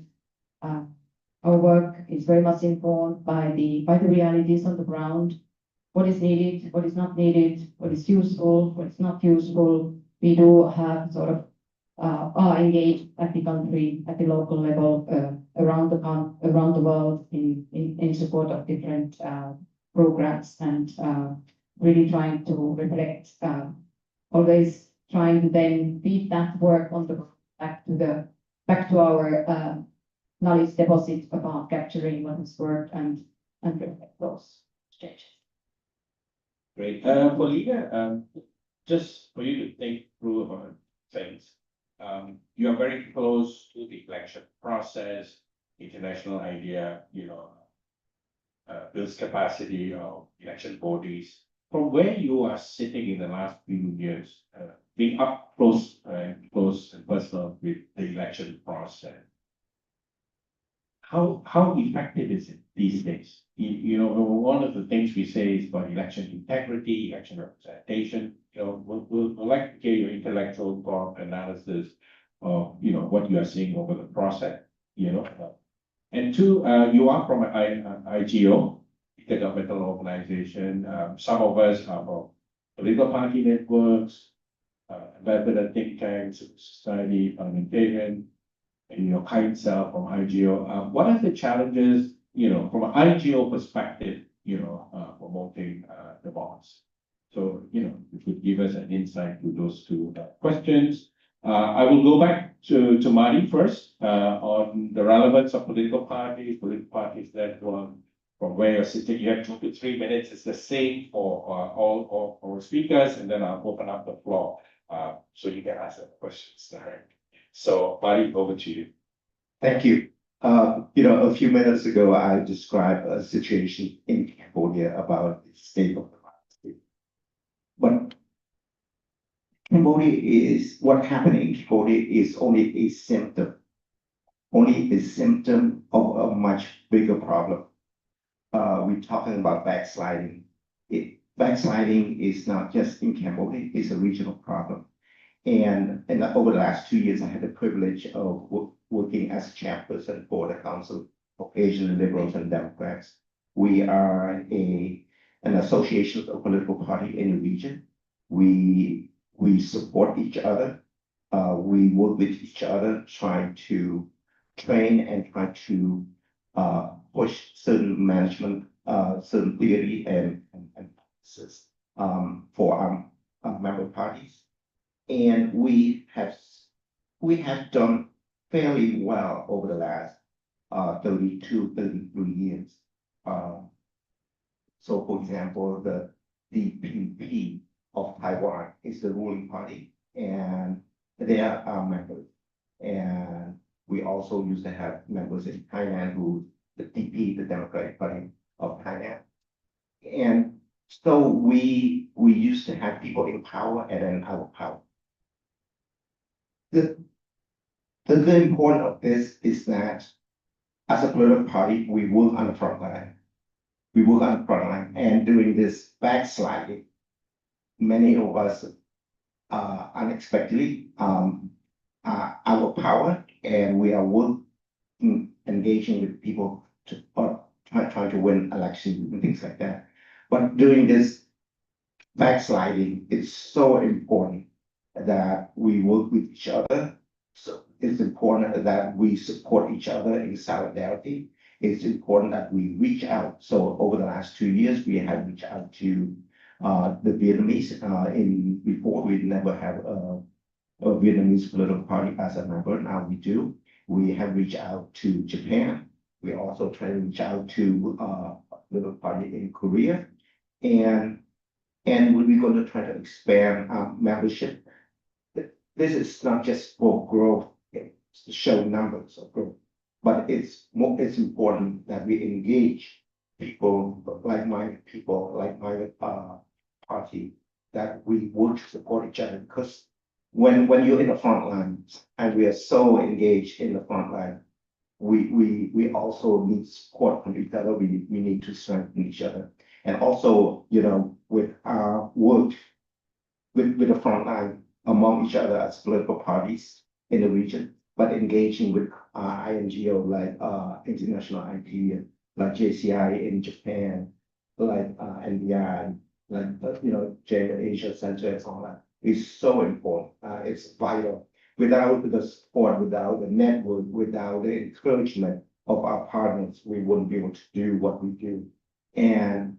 work is very much informed by the realities on the ground. What is needed, what is not needed, what is useful, what is not useful. We do have sort of are engaged at the country, at the local level, around the world in support of different programs, and really trying to reflect, always trying to then feed that work on the back to our knowledge deposit about capturing what has worked and reflect those changes. Great. For Lina, just for you to think through things, you are very close to the election process, international idea, builds capacity of election bodies. From where you are sitting in the last few years, being up close and personal with the election process, how effective is it these days? One of the things we say is about election integrity, election representation. We'll like to hear your intellectual thought analysis of what you are seeing over the process. And two, you are from an IGO, intergovernmental organization. Some of us are from political party networks, independent think tanks, society, parliamentarian, and your kind self from IGO. What are the challenges, from an IGO perspective, promoting democracy? So, you could give us an insight to those two questions. I will go back to Marty first on the relevance of political parties that from where you're sitting. You have 2 to 3 minutes. It's the same for all our speakers, and then I'll open up the floor so you can ask the questions directly. So, Marty, over to you. Thank you. A few minutes ago, I described a situation in Cambodia about the state of democracy. But what happened in Cambodia is only a symptom of a much bigger problem. We're talking about backsliding. Backsliding is not just in Cambodia, it's a regional problem. And over the last 2 years, I had the privilege of working as a chairperson for the Council of Asian Liberals and Democrats. We are an association of political parties in the region. We support each other. We work with each other, trying to train and try to push certain management, certain theory and practices for our member parties. And we have done fairly well over the last 32, 33 years. So, for example, the DPP of Taiwan is the ruling party, and they are our members. And we also used to have members in Thailand who the DP, the Democratic Party of Thailand. And so we used to have people in power and then out of power. The important of this is that as a political party, we work on the front line. And during this backsliding, many of us unexpectedly, our power and we are engaging with people to try to win elections and things like that. But during this backsliding, it's so important that we work with each other. So it's important that we support each other in solidarity. It's important that we reach out. So over the last 2 years, we have reached out to the Vietnamese. Before we never have a Vietnamese political party as a member. Now we do. We have reached out to Japan. We also try to reach out to a political party in Korea, and we're going to try to expand our membership. This is not just for growth, it's to show numbers of growth, but it's important that we engage people, like-minded people, like-minded party, that we work to support each other. Because when you're in the front line, and we are so engaged in the front line, we also need support from each other. We need to strengthen each other. And also, with our work with the front line among each other as political parties in the region, but engaging with INGO like International IT, like JCI in Japan, like NBI, like GDC Asia Center and all that is so important. It's vital. Without the support, without the network, without the encouragement of our partners, we wouldn't be able to do what we do. And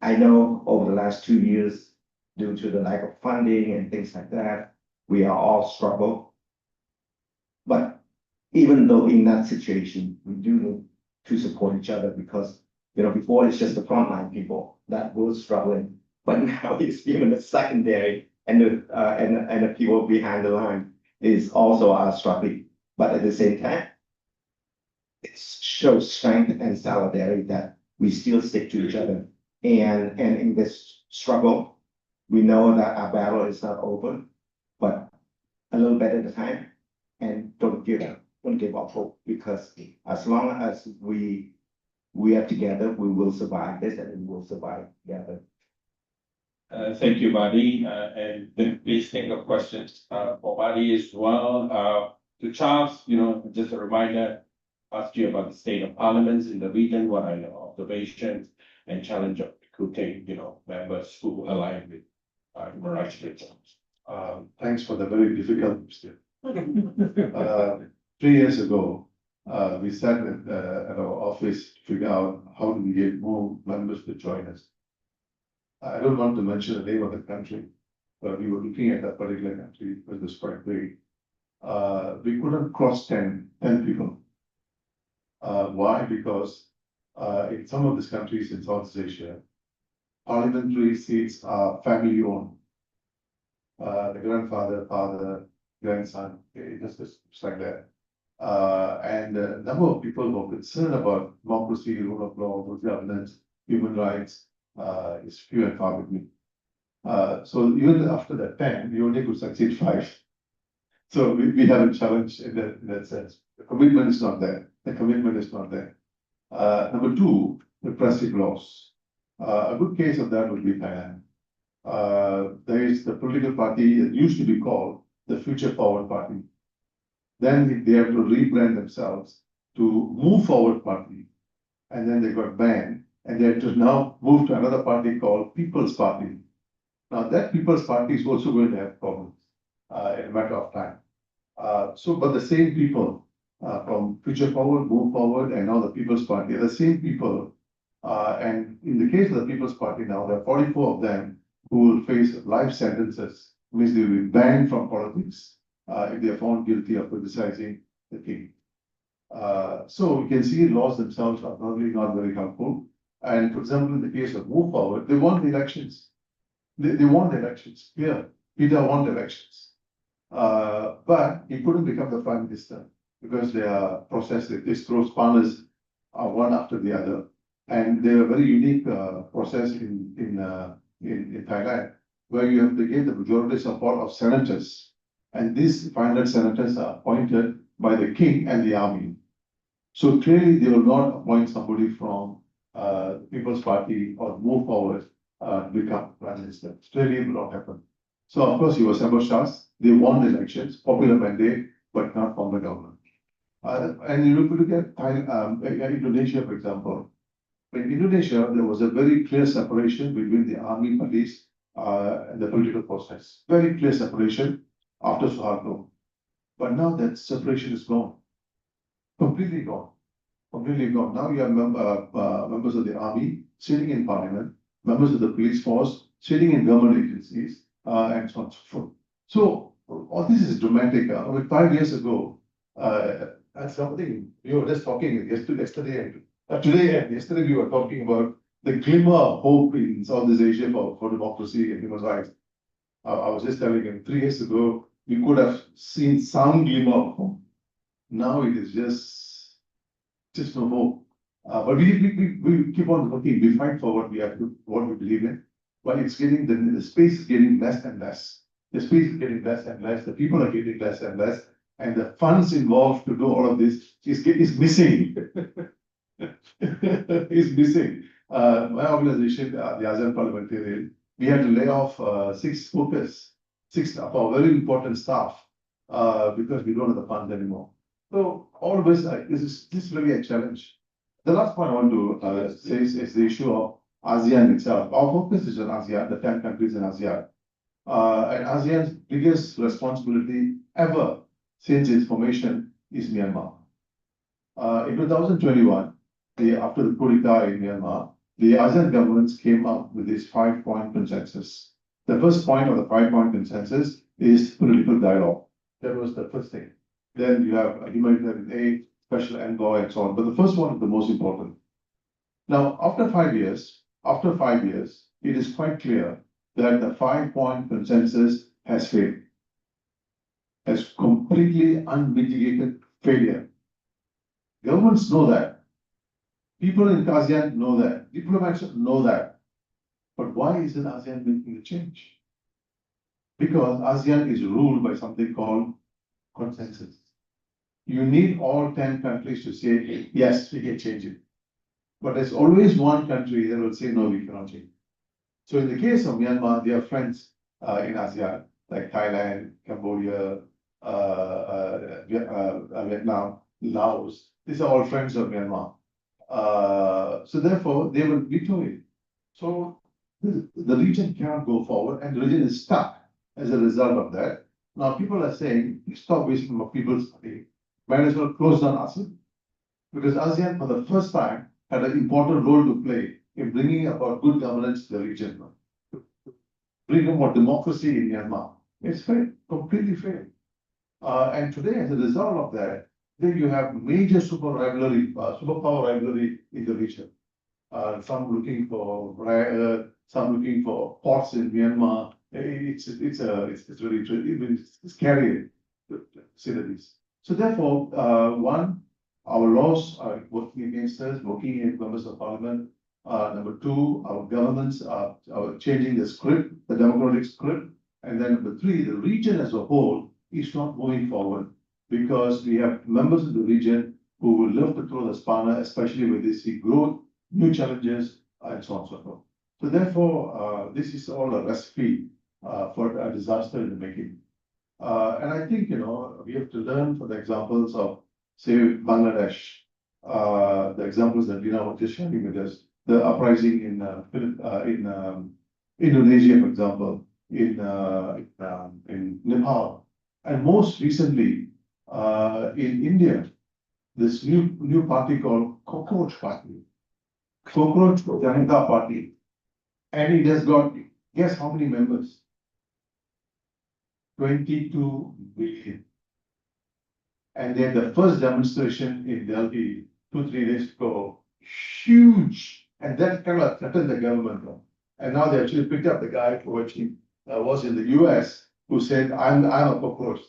I know over the last 2 years, due to the lack of funding and things like that, we are all struggle. But even though in that situation, we do need to support each other, because before it's just the frontline people that were struggling, but now it's even the secondary and the people behind the line is also struggling. But at the same time, it shows strength and solidarity that we still stick to each other. And in this struggle, we know that our battle is not over, but a little bit at a time, and don't give up hope, because as long as we are together, we will survive this, and we will survive together. Thank you, Buddy. And then please think of questions for Buddy as well. To Charles, just a reminder, asked you about the state of parliaments in the region. What are your observations and challenge of recruiting, members who align with human rights principles? Thanks for the very difficult question. 3 years ago, we sat at our office to figure out how do we get more members to join us. I don't want to mention the name of the country, but we were looking at that particular country because it was quite big. We couldn't cross 10 people. Why? Because in some of these countries in Southeast Asia, parliamentary seats are family owned. The grandfather, father, grandson, just like that. And a number of people who are concerned about democracy, rule of law, good governance, human rights, is few and far between. So even after that 10, we only could succeed 5. So we have a challenge in that sense. The commitment is not there. Number 2, repressive laws. A good case of that would be Thailand. There is the political party that used to be called the Future Forward Party. Then they have to rebrand themselves to Move Forward Party. And then they got banned. And they had to now move to another party called People's Party. Now that People's Party is also going to have problems in a matter of time. But the same people from Future Forward, Move Forward, and now the People's Party are the same people. And in the case of the People's Party now, there are 44 of them who will face life sentences, means they will be banned from politics if they are found guilty of criticizing the king. So we can see laws themselves are probably not very helpful. And for example, in the case of Move Forward, they won the elections. They won the elections. Yeah, Peter won the elections. But he couldn't become the prime minister because they are processed. They throw spanners one after the other. And they are a very unique process in Thailand, where you have to give the majority support of senators. And these 500 senators are appointed by the king and the army. So clearly they will not appoint somebody from People's Party or Move Forward to become prime minister. Clearly it will not happen. So of course he was ambushed. They won the elections, popular mandate, but not form a government. And you look at Indonesia, for example. In Indonesia, there was a very clear separation between the army, police, and the political process. Very clear separation after Suharto. But now that separation is gone. Completely gone. Completely gone. Now you have members of the army sitting in parliament, members of the police force sitting in government agencies, and so on and so forth. So all this is dramatic. 5 years ago, that's something we were just talking yesterday and today and yesterday we were talking about the glimmer of hope in Southeast Asia for democracy and human rights. I was just telling him 3 years ago, we could have seen some glimmer of hope. Now it is just no hope. But we keep on working. We fight for what we believe in. But it's getting the space is getting less and less. The space is getting less and less. The people are getting less and less, and the funds involved to do all of this is missing. Is missing. My organization, the ASEAN Parliamentarian, we had to lay off 6 of our very important staff because we don't have the funds anymore. So all of this, this is really a challenge. The last point I want to say is the issue of ASEAN itself. Our focus is on ASEAN, the 10 countries in ASEAN. And ASEAN's biggest responsibility ever since its formation is Myanmar. In 2021, after the coup d'etat in Myanmar, the ASEAN governments came up with this 5-point consensus. The first point of the 5-point consensus is political dialogue. That was the first thing. Then you have humanitarian aid, special envoy, and so on. But the first one is the most important. Now, after 5 years, it is quite clear that the 5-point consensus has failed. Has completely unmitigated failure. Governments know that. People in ASEAN know that. Diplomats know that. But why isn't ASEAN making the change? Because ASEAN is ruled by something called consensus. You need all 10 countries to say, yes, we can change it. But there's always one country that will say, no, we cannot change it. So in the case of Myanmar, they are friends in ASEAN, like Thailand, Cambodia, Vietnam, Laos. These are all friends of Myanmar. So therefore, they will veto it. So the region cannot go forward, and the region is stuck as a result of that. Now people are saying, stop wasting people's money. Might as well close down ASEAN. Because ASEAN, for the first time, had an important role to play in bringing about good governance to the region. Bring about democracy in Myanmar. It's failed, completely failed. And today, as a result of that, then you have major superpower rivalry in the region. Some looking for rare earth, some looking for ports in Myanmar. It's really scary to say the least. So therefore, one, our laws are working against us, working in members of parliament. Number two, our governments are changing the script, the democratic script. And then number three, the region as a whole is not moving forward because we have members of the region who will love to throw the spanner, especially when they see growth, new challenges, and so on and so forth. So therefore, this is all a recipe for a disaster in the making. And I think, we have to learn from the examples of, say, Bangladesh, the examples that Lina was just sharing with us, the uprising in Indonesia, for example, in Nepal, and most recently in India, this new party called Cockroach Party, Cockroach Janata Party, and it has got, guess how many members? 22 million. And they had the first demonstration in Delhi 2-3 days ago, huge, and that kind of threatened the government. And now they actually picked up the guy who actually was in the US, who said, I'm a cockroach.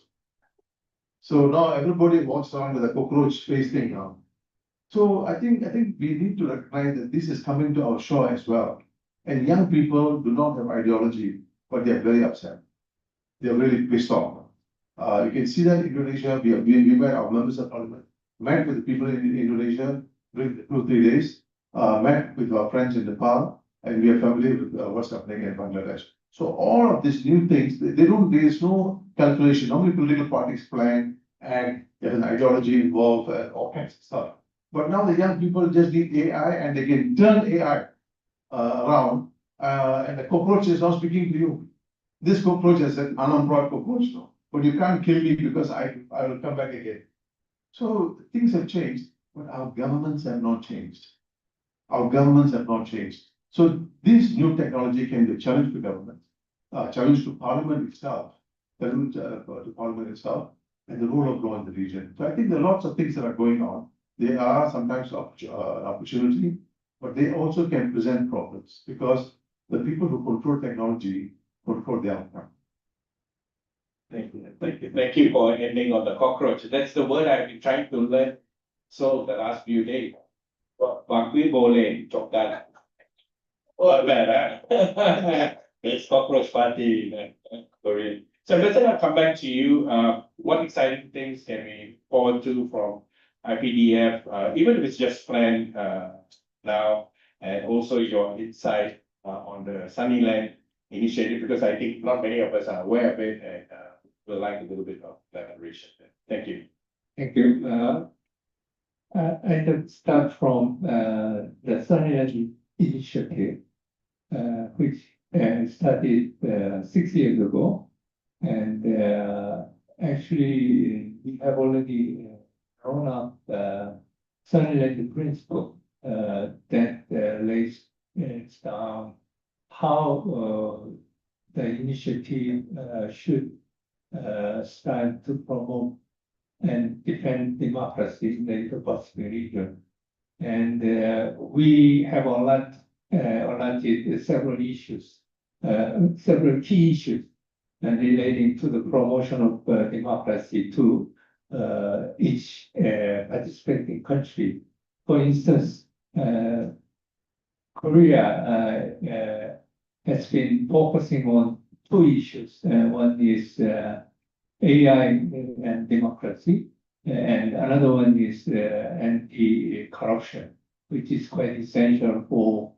So now everybody walks around with a cockroach face thing now. So I think we need to recognize that this is coming to our shore as well. And young people do not have ideology, but they are very upset. They are really pissed off. You can see that in Indonesia, we met our members of parliament, met with the people in Indonesia during 2-3 days, met with our friends in Nepal, and we are familiar with what's happening in Bangladesh. So all of these new things, there is no calculation. Normally political parties plan, and there's an ideology involved and all kinds of stuff. But now the young people just need AI and they can turn AI around, and the cockroach is not speaking to you. This cockroach is an unemployed cockroach now, but you can't kill me because I will come back again. So things have changed, but our governments have not changed. Our governments have not changed. So this new technology can be a challenge to government, challenge to parliament itself, challenge to parliament itself, and the rule of law in the region. So I think there are lots of things that are going on. They are sometimes an opportunity, but they also can present problems because the people who control technology control the outcome. Thank you for ending on the cockroach. That's the word I've been trying to learn so the last few days. Bakwi Bole, Chokdan. Oh, bad, huh? It's cockroach party in Korean. So, Ambassador, I'll come back to you. What exciting things can we forward to from IPDF, even if it's just planned now, and also your insight on the Sunnyland initiative, because I think not many of us are aware of it and would like a little bit of elaboration. Thank you. Thank you. I could start from the Sunnyland initiative, which started 6 years ago. And actually, we have already drawn up Sunnyland principle that lays down how the initiative should strive to promote and defend democracy in the Indo-Pacific region. And we have allotted several issues, several key issues relating to the promotion of democracy to each participating country. For instance, Korea has been focusing on two issues. One is AI and democracy, and another one is anti-corruption, which is quite essential for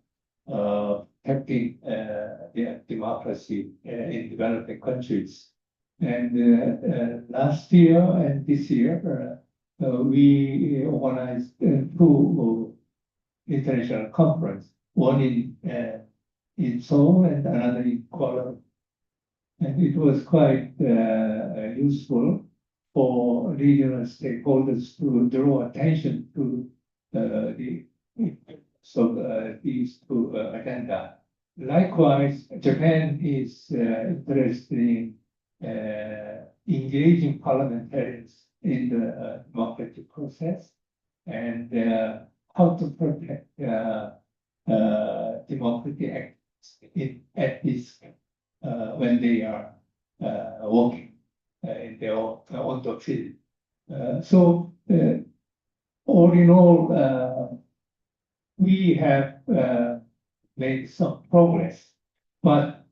protecting the democracy in developing countries. And last year and this year, we organized two international conferences, one in Seoul and another in Kuala Lumpur. And it was quite useful for regional stakeholders to draw attention to these two agendas. Likewise, Japan is interested in engaging parliamentarians in the democratic process and how to protect democratic actors at this when they are working in their own field. So all in all, we have made some progress, but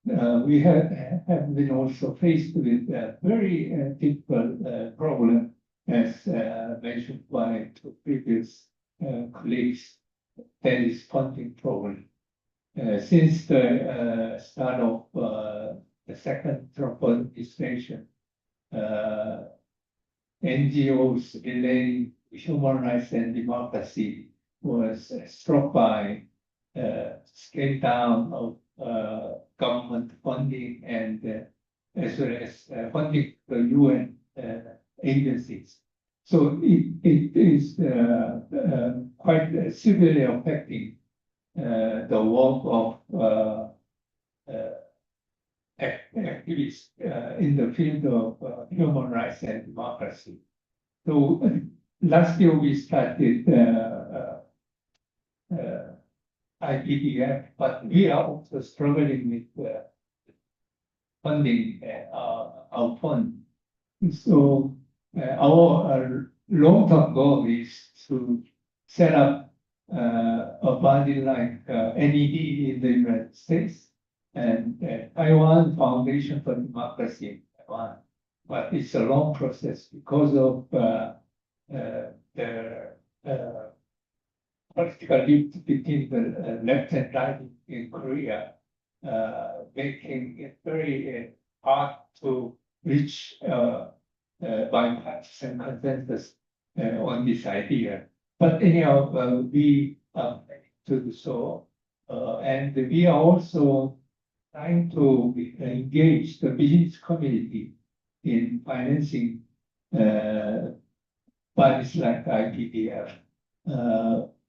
we have been also faced with a very difficult problem, as mentioned by two previous colleagues, that is funding problem. Since the start of the second Trump administration, NGOs relating to human rights and democracy was struck by scale down of government funding and as well as funding the UN agencies. So it is quite severely affecting the work of activists in the field of human rights and democracy. So last year we started IPDF, but we are also struggling with funding our fund. So our long-term goal is to set up a body like NED in the United States and Taiwan Foundation for Democracy in Taiwan. But it's a long process because of the political lift between the left and right in Korea, making it very hard to reach bipartisan consensus on this idea. But anyhow, we are to do so, and we are also trying to engage the business community in financing bodies like IPDF.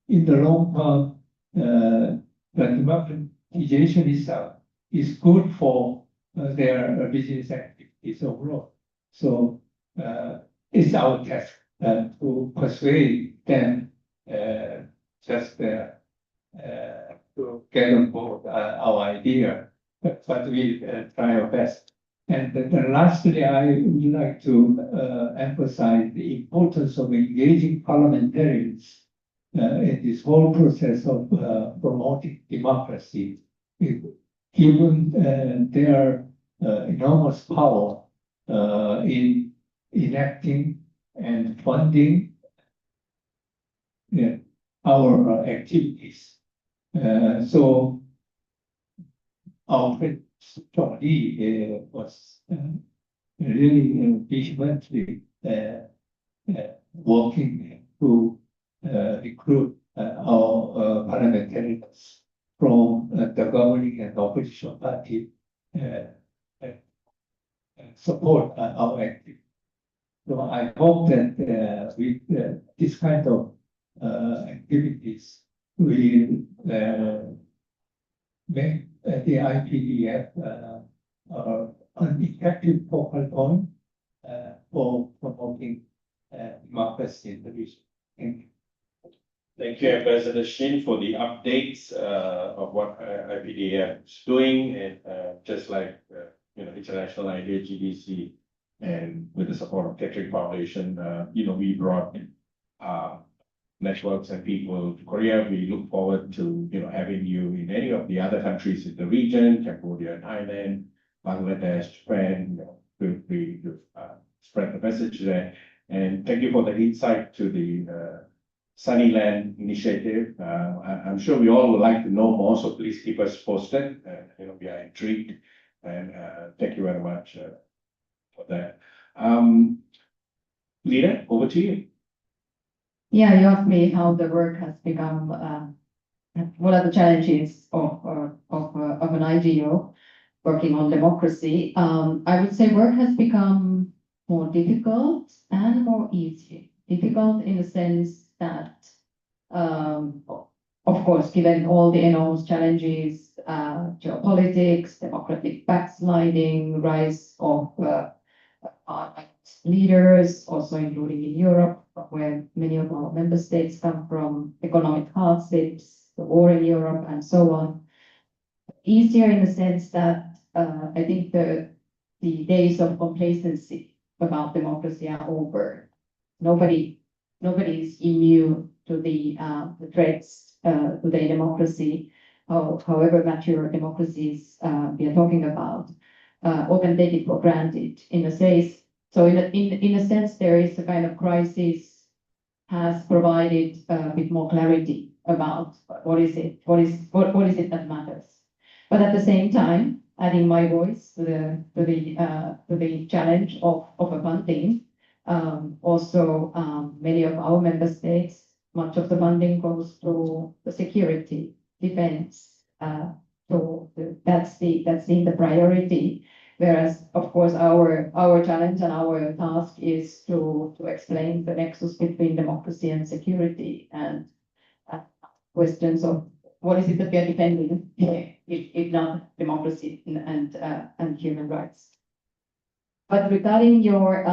In the long term, the democratization itself is good for their business activities overall. So it's our task to persuade them to get on board our idea, but we try our best. And then lastly, I would like to emphasize the importance of engaging parliamentarians in this whole process of promoting democracy, given their enormous power in enacting and funding our activities. So our friend Lee was really vehemently working to recruit our parliamentarians from the governing and opposition party support our activity. So I hope that with this kind of activities, we make the IPDF an effective focal point for promoting democracy in the region. Thank you. Thank you, Ambassador Shin, for the updates of what IPDF is doing, and just like International Idea GDC, and with the support of Tetrick Foundation, we brought networks and people to Korea. We look forward to having you in any of the other countries in the region, Cambodia, Thailand, Bangladesh, Japan. Feel free to spread the message there. And thank you for the insight to the Sunnyland initiative. I'm sure we all would like to know more, so please keep us posted. We are intrigued, and thank you very much for that. Lina, over to you. Yeah, you asked me how the work has become, what are the challenges of an IGO working on democracy. I would say work has become more difficult and more easy. Difficult in the sense that, of course, given all the enormous challenges, geopolitics, democratic backsliding, rise of leaders, also including in Europe, where many of our member states come from, economic hardships, the war in Europe, and so on. Easier in the sense that I think the days of complacency about democracy are over. Nobody is immune to the threats to their democracy, however mature democracies we are talking about, or can take it for granted in a sense. So in a sense, there is a kind of crisis has provided a bit more clarity about what is it that matters. But at the same time, adding my voice to the challenge of a funding. Also, many of our member states, much of the funding goes to the security, defense. So that's the priority. Whereas, of course, our challenge and our task is to explain the nexus between democracy and security, and questions of what is it that we are defending, if not democracy and human rights. But regarding your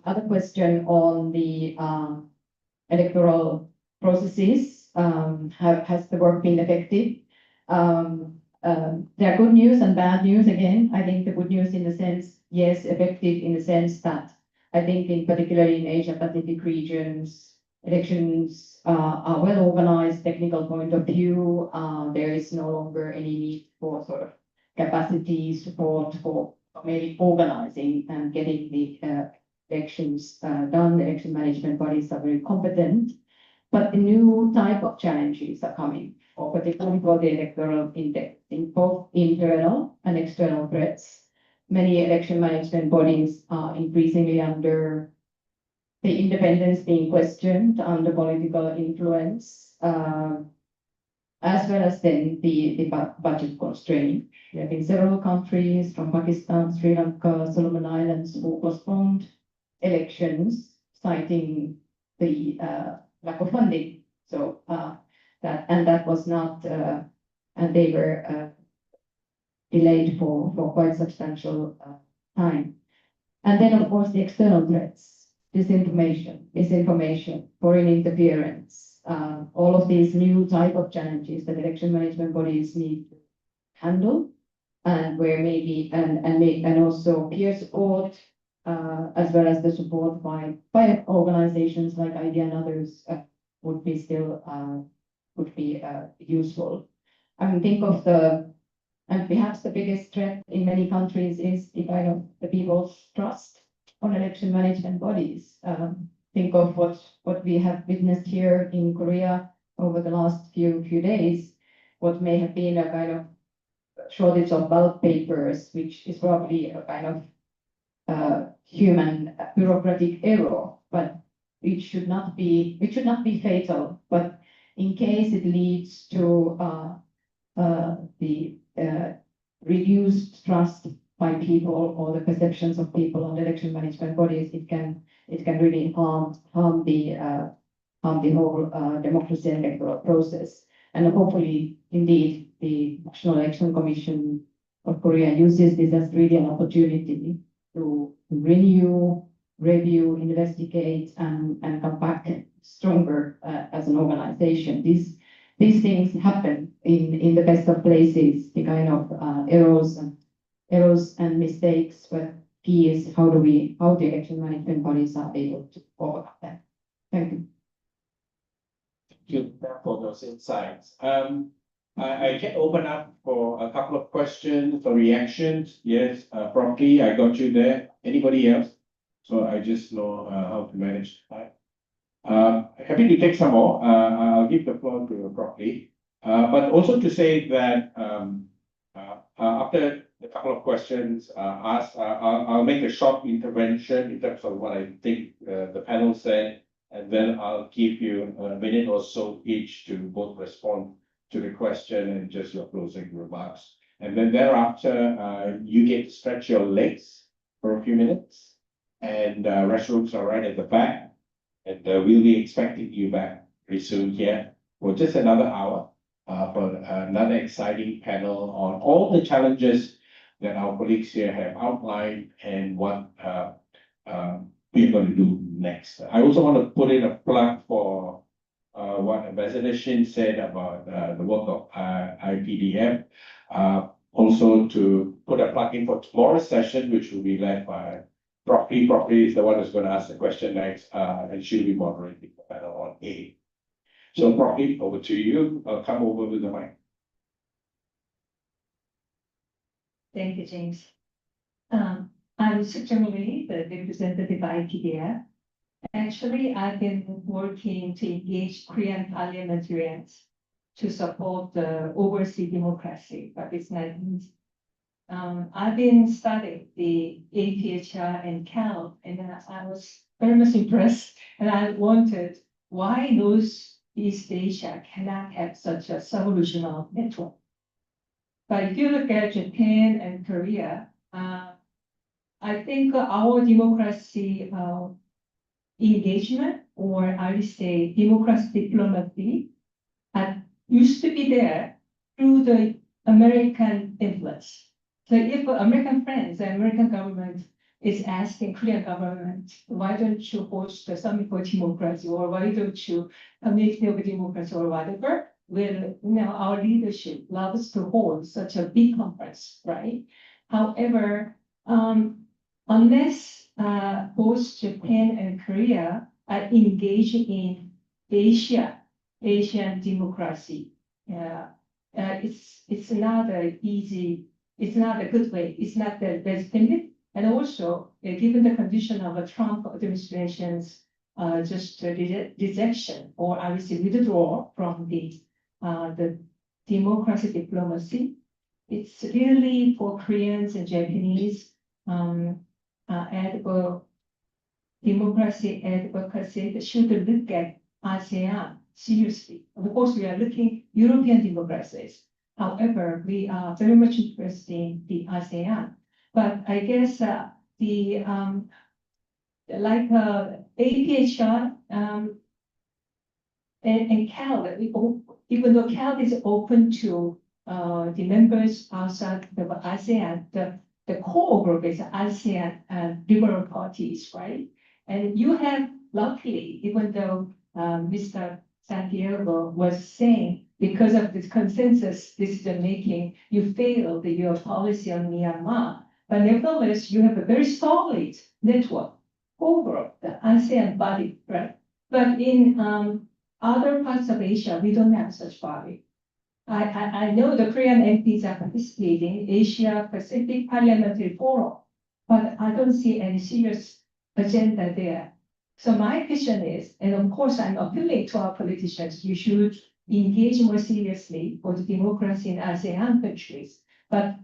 other question on the electoral processes, has the work been effective? There are good news and bad news. Again, I think the good news in the sense, yes, effective in the sense that I think in particularly in Asia Pacific regions, elections are well organized, technical point of view. There is no longer any need for sort of capacity support for maybe organizing and getting the elections done. The election management bodies are very competent, but the new type of challenges are coming, or particularly for the electoral index, in both internal and external threats, many election management bodies are increasingly under the independence being questioned under political influence, as well as then the budget constraint. There have been several countries from Pakistan, Sri Lanka, Solomon Islands who postponed elections, citing the lack of funding. So that was not, and they were delayed for quite substantial time. And then, of course, the external threats, misinformation, foreign interference, all of these new type of challenges that election management bodies need to handle, and where maybe and also peer support, as well as the support by organizations like IDEA and others would be useful. I mean, think of and perhaps the biggest threat in many countries is the kind of the people's trust on election management bodies. Think of what we have witnessed here in Korea over the last few days, what may have been a kind of shortage of ballot papers, which is probably a kind of human bureaucratic error, but it should not be fatal. But in case it leads to the reduced trust by people or the perceptions of people on election management bodies, it can really harm the whole democracy and electoral process. And hopefully, indeed, the National Election Commission of Korea uses this as really an opportunity to renew, review, investigate, and come back stronger as an organization. These things happen in the best of places, the kind of errors and mistakes, but key is how the election management bodies are able to overcome them. Thank you. Thank you for those insights. I can open up for a couple of questions or reactions. Yes, properly, I got you there. Anybody else? So I just know how to manage time. Happy to take some more. I'll give the floor to properly. But also to say that after a couple of questions asked, I'll make a short intervention in terms of what I think the panel said, and then I'll give you a minute or so each to both respond to the question and just your closing remarks. And then thereafter, you get to stretch your legs for a few minutes, and restrooms are right at the back. And we'll be expecting you back pretty soon here for just another hour for another exciting panel on all the challenges that our colleagues here have outlined and what we're going to do next. I also want to put in a plug for what Ambassador Shin said about the work of IPDF. Also to put a plug in for tomorrow's session, which will be led by Properly. Properly is the one who's going to ask the question next, and she'll be moderating the panel on A. So Properly, over to you. I'll come over with the mic. Thank you, James. I'm certainly the representative by IPDF. Actually, I've been working to engage Korean parliamentarians to support the overseas democracy, but it's not easy. I've been studying the APHR and CAL, and I was very much impressed, and I wondered why those East Asia cannot have such a sub-regional network. But if you look at Japan and Korea, I think our democracy engagement, or I would say democracy diplomacy, used to be there through the American influence. So if American friends, the American government is asking Korean government, why don't you host the summit for democracy, or why don't you make of democracy, or whatever? Well, our leadership loves to hold such a big conference, right? However, unless both Japan and Korea are engaging in Asian democracy, it's not an easy. It's not a good way. It's not the best thing. And also, given the condition of a Trump administration's just rejection, or I would say withdrawal from the democracy diplomacy, it's really for Koreans and Japanese democracy advocacy should look at ASEAN seriously. Of course, we are looking European democracies. However, we are very much interested in the ASEAN. But I guess like APHR and CAL, even though CAL is open to the members outside of ASEAN, the core group is ASEAN liberal parties, right? And you have, luckily, even though Mr. Santiago was saying, because of this consensus decision making, you failed your policy on Myanmar. But nevertheless, you have a very solid network over the ASEAN body, right? But in other parts of Asia, we don't have such body. I know the Korean MPs are participating in Asia Pacific Parliamentary Forum, but I don't see any serious agenda there. So my question is, and of course I'm appealing to our politicians, you should engage more seriously for the democracy in ASEAN countries. But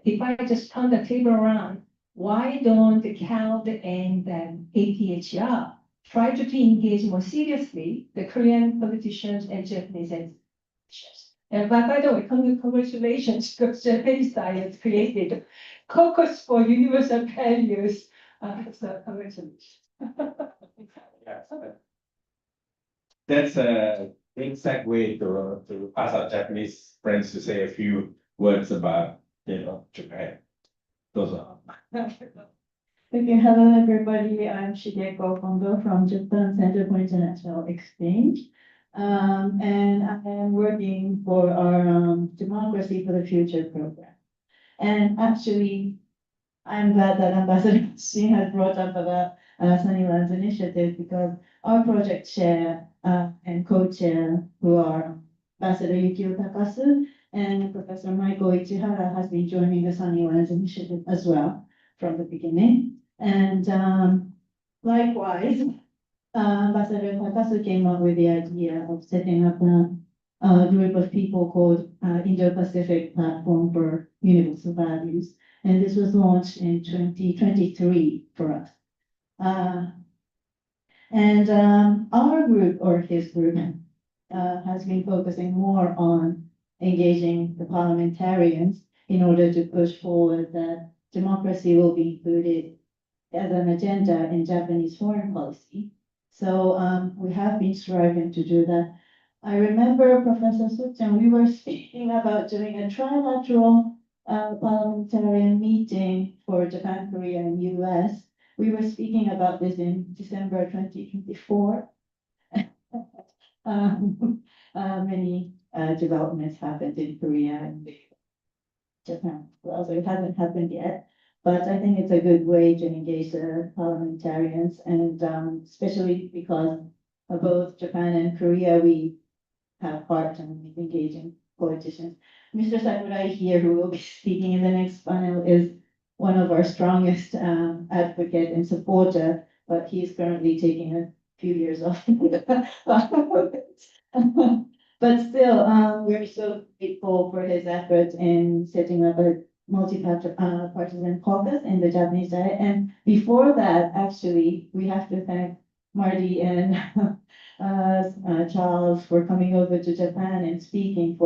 if I just turn the table around, why don't the CALD and then APHR try to engage more seriously the Korean politicians and Japanese politicians? And by the way, congratulations, because Japanese science created caucus for universal values. So congratulations. Yes, that's a great segue to ask our Japanese friends to say a few words about, Japan. Those are. Okay, hello everybody. I'm Shigeko Kondo from Japan Center for International Exchange. And I am working for our Democracy for the Future program. And actually, I'm glad that Ambassador Shi has brought up about Sunnyland's initiative, because our project chair and co-chair, who are Ambassador Yukio Takasu and Professor Michael Ichihara, has been joining the Sunnyland's initiative as well from the beginning. And likewise, Ambassador Takasu came up with the idea of setting up a group of people called Indo-Pacific Platform for Universal Values. And this was launched in 2023 for us. Our group, or his group, has been focusing more on engaging the parliamentarians in order to push forward that democracy will be included as an agenda in Japanese foreign policy. So we have been striving to do that. I remember Professor Sutjan, we were speaking about doing a trilateral parliamentarian meeting for Japan, Korea, and US. We were speaking about this in December 2024. Many developments happened in Korea and Japan. Well, so it hasn't happened yet, but I think it's a good way to engage the parliamentarians, and especially because both Japan and Korea, we have part in engaging politicians. Mr. Sakurai here, who will be speaking in the next panel, is one of our strongest advocate and supporter, but he's currently taking a few years off. But still, we're so grateful for his efforts in setting up a multi-partisan caucus in the Japanese Diet. And before that, actually, we have to thank Marty and Charles for coming over to Japan and speaking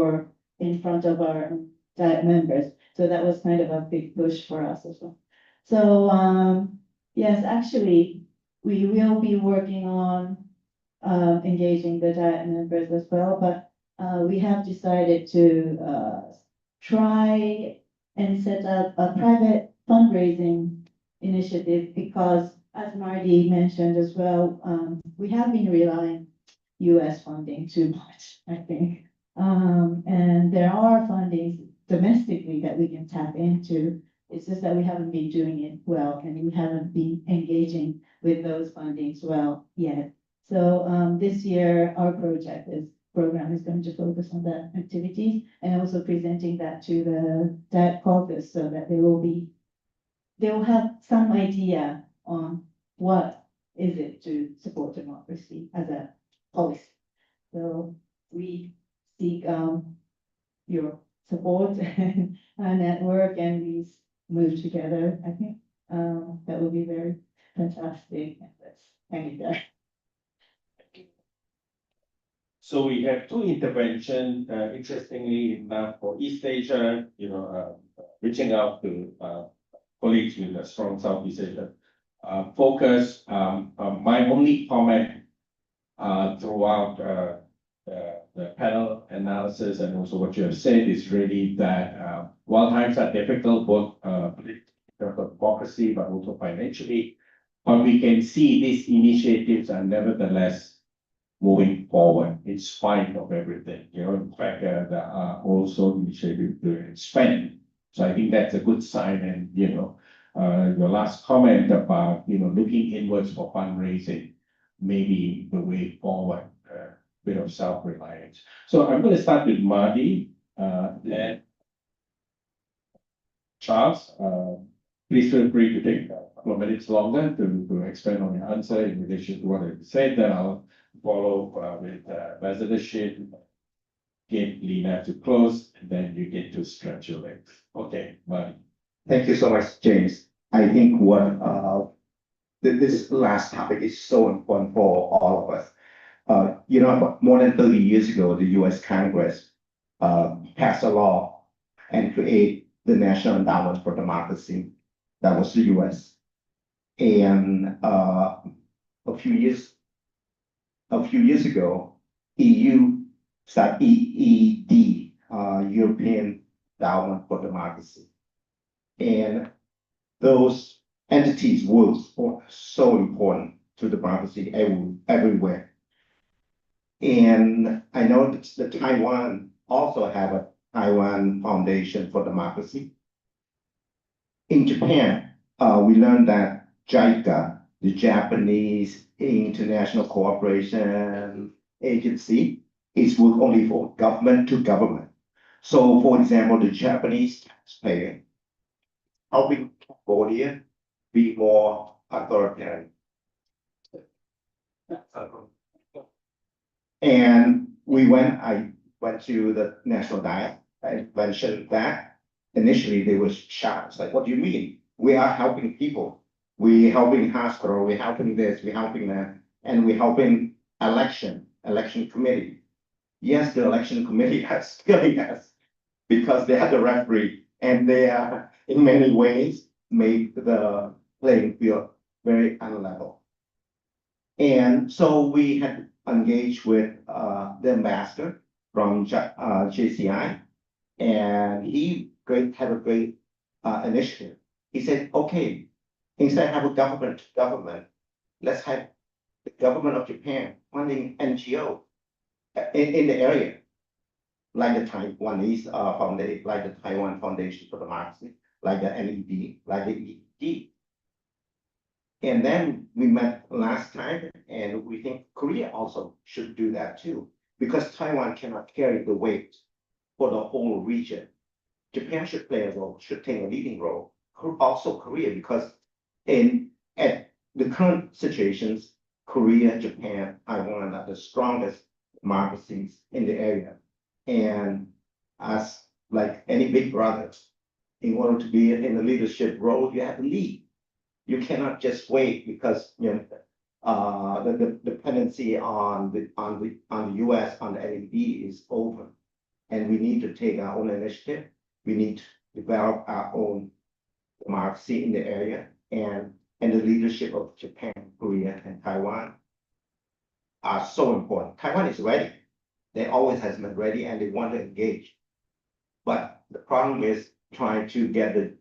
in front of our Diet members. So that was kind of a big push for us as well. So yes, actually, we will be working on engaging the Diet members as well, but we have decided to try and set up a private fundraising initiative, because as Marty mentioned as well, we have been relying US funding too much, I think. And there are fundings domestically that we can tap into. It's just that we haven't been doing it well, and we haven't been engaging with those fundings well yet. So this year, our program is going to focus on that activities, and also presenting that to the Diet caucus, so that they will have some idea on what is it to support democracy as a policy. So we seek your support and network, and we move together. I think That would be very fantastic. Thank you, guys. So we have two interventions, interestingly enough, for East Asia, reaching out to colleagues with a strong Southeast Asia focus. My only comment throughout the panel analysis and also what you have said is really that while times are difficult, both politically, in terms of democracy, but also financially, but we can see these initiatives are nevertheless moving forward in spite of everything. In fact, there are also initiatives to expand. So I think that's a good sign. And your last comment about looking inwards for fundraising, maybe the way forward, bit of self-reliance. So I'm going to start with Marty and Charles. Please feel free to take a couple of minutes longer to expand on your answer in relation to what I said. Then I'll follow with Ambassador Shin, get Lena to close, and then you get to stretch your legs. Okay, Marty. Thank you so much, James. I think this last topic is so important for all of us. More than 30 years ago, the US Congress passed a law and create the National Endowment for Democracy. That was the US. And a few years ago, EU started EED, European Endowment for Democracy. And those entities were so important to democracy everywhere. And I know that Taiwan also have a Taiwan Foundation for Democracy. In Japan, we learned that JICA, the Japanese International Cooperation Agency, is work only for government to government. So, for example, the Japanese taxpayer helping Cambodia be more authoritarian. And I went to the National Diet. I mentioned that. Initially, they were shocked. It's like, what do you mean? We are helping people. We're helping hospital. We're helping this. We're helping that. And we're helping election committee. Yes, the election committee has killing us because they are the referee and they are, in many ways, make the playing field very unlevel. And so we had engaged with the ambassador from JCI, and he had a great initiative. He said, okay, instead of have a government, let's have the government of Japan funding NGO in the area, like the Taiwanese Foundation, like the Taiwan Foundation for Democracy, like the NED, like the ED. And then we met last time, and we think Korea also should do that too, because Taiwan cannot carry the weight for the whole region. Japan should play a role, should take a leading role. Also Korea, because at the current situations, Korea, Japan, Taiwan are the strongest democracies in the area. And as like any big brothers, in order to be in the leadership role, you have to lead. You cannot just wait because the dependency on the US on the NED is over, and we need to take our own initiative. We need to develop our own democracy in the area, and the leadership of Japan, Korea, and Taiwan are so important. Taiwan is ready. They always has been ready, and they want to engage. But the problem is trying to get the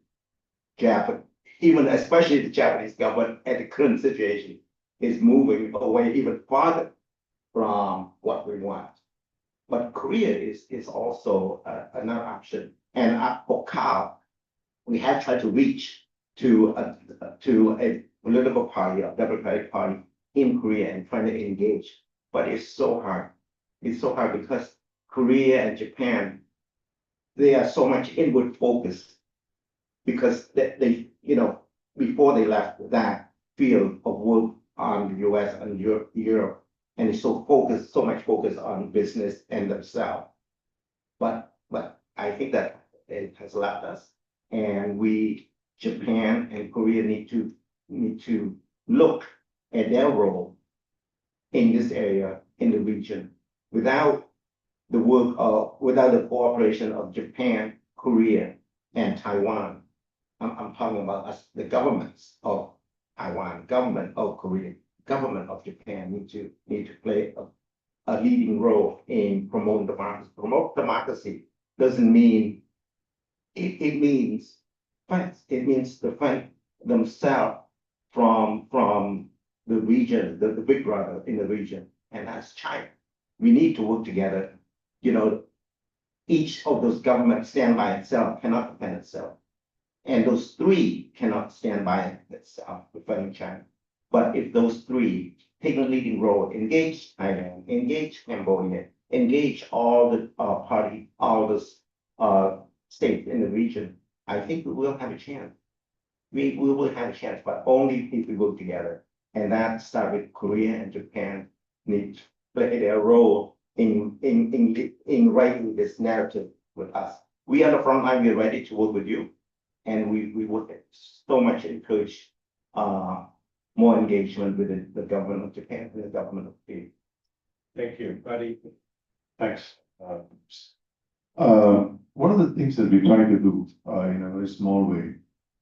Japanese, even especially the Japanese government at the current situation, is moving away even farther from what we want. But Korea is also another option. And for CAO, we have tried to reach to a political party, a democratic party in Korea and trying to engage. But it's so hard. It's so hard because Korea and Japan, they are so much inward focused because they before they left that field of work on the US and Europe, and it's so much focused on business and themselves. But I think that it has left us, and we Japan and Korea need to look at their role in this area, in the region, without without the cooperation of Japan, Korea, and Taiwan. I'm talking about us, the governments of Taiwan, government of Korea, government of Japan need to play a leading role in promoting democracy. Promote democracy doesn't mean it means fight. It means to fight themselves from the region, the big brother in the region, and that's China. We need to work together. You know, each of those governments stand by itself, cannot defend itself. And those three cannot stand by itself defending China. But if those three take a leading role, engage Thailand, engage Cambodia, engage all the all the states in the region, I think we will have a chance. We will have a chance, but only if we work together. And that starts with Korea and Japan need to play their role in writing this narrative with us. We are the front line, we are ready to work with you. And we would so much encourage more engagement with the government of Japan and the government of Korea. Thank you, buddy. Thanks. One of the things that we try to do in a very small way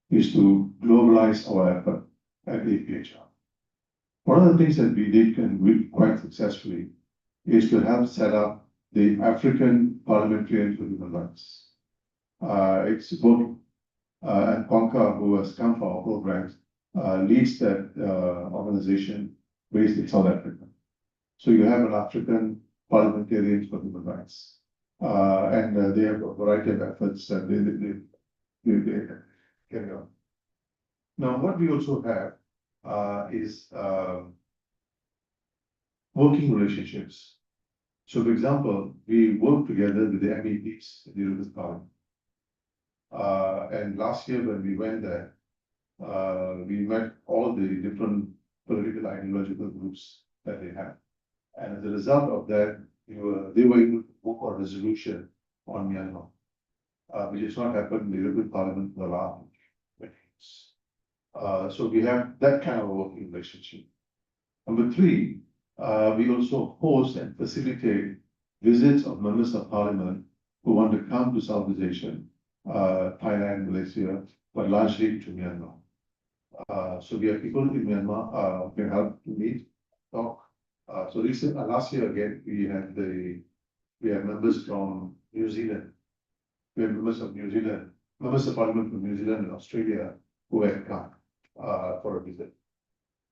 is to globalize our effort at APHR. One of the things that we did and we quite successfully is to help set up the African Parliamentarian for Human Rights. It's both and Ponka, who has come for our programs, leads that organization based in South Africa. So you have an African Parliamentarian for Human Rights. And they have a variety of efforts that they carry on. Now, what we also have is working relationships. So, for example, we work together with the MEPs in the European Parliament. And last year when we went there, we met all the different political ideological groups that they have. And as a result of that, they were able to vote for a resolution on Myanmar, which has not happened in the European Parliament for the last 20 years. So we have that kind of a working relationship. Number three, we also host and facilitate visits of members of parliament who want to come to Southeast Asia, Thailand, Malaysia, but largely to Myanmar. So we have people in Myanmar who can help to meet, talk. So last year again, we have members from New Zealand. We have members of New Zealand, members of parliament from New Zealand and Australia who have come for a visit.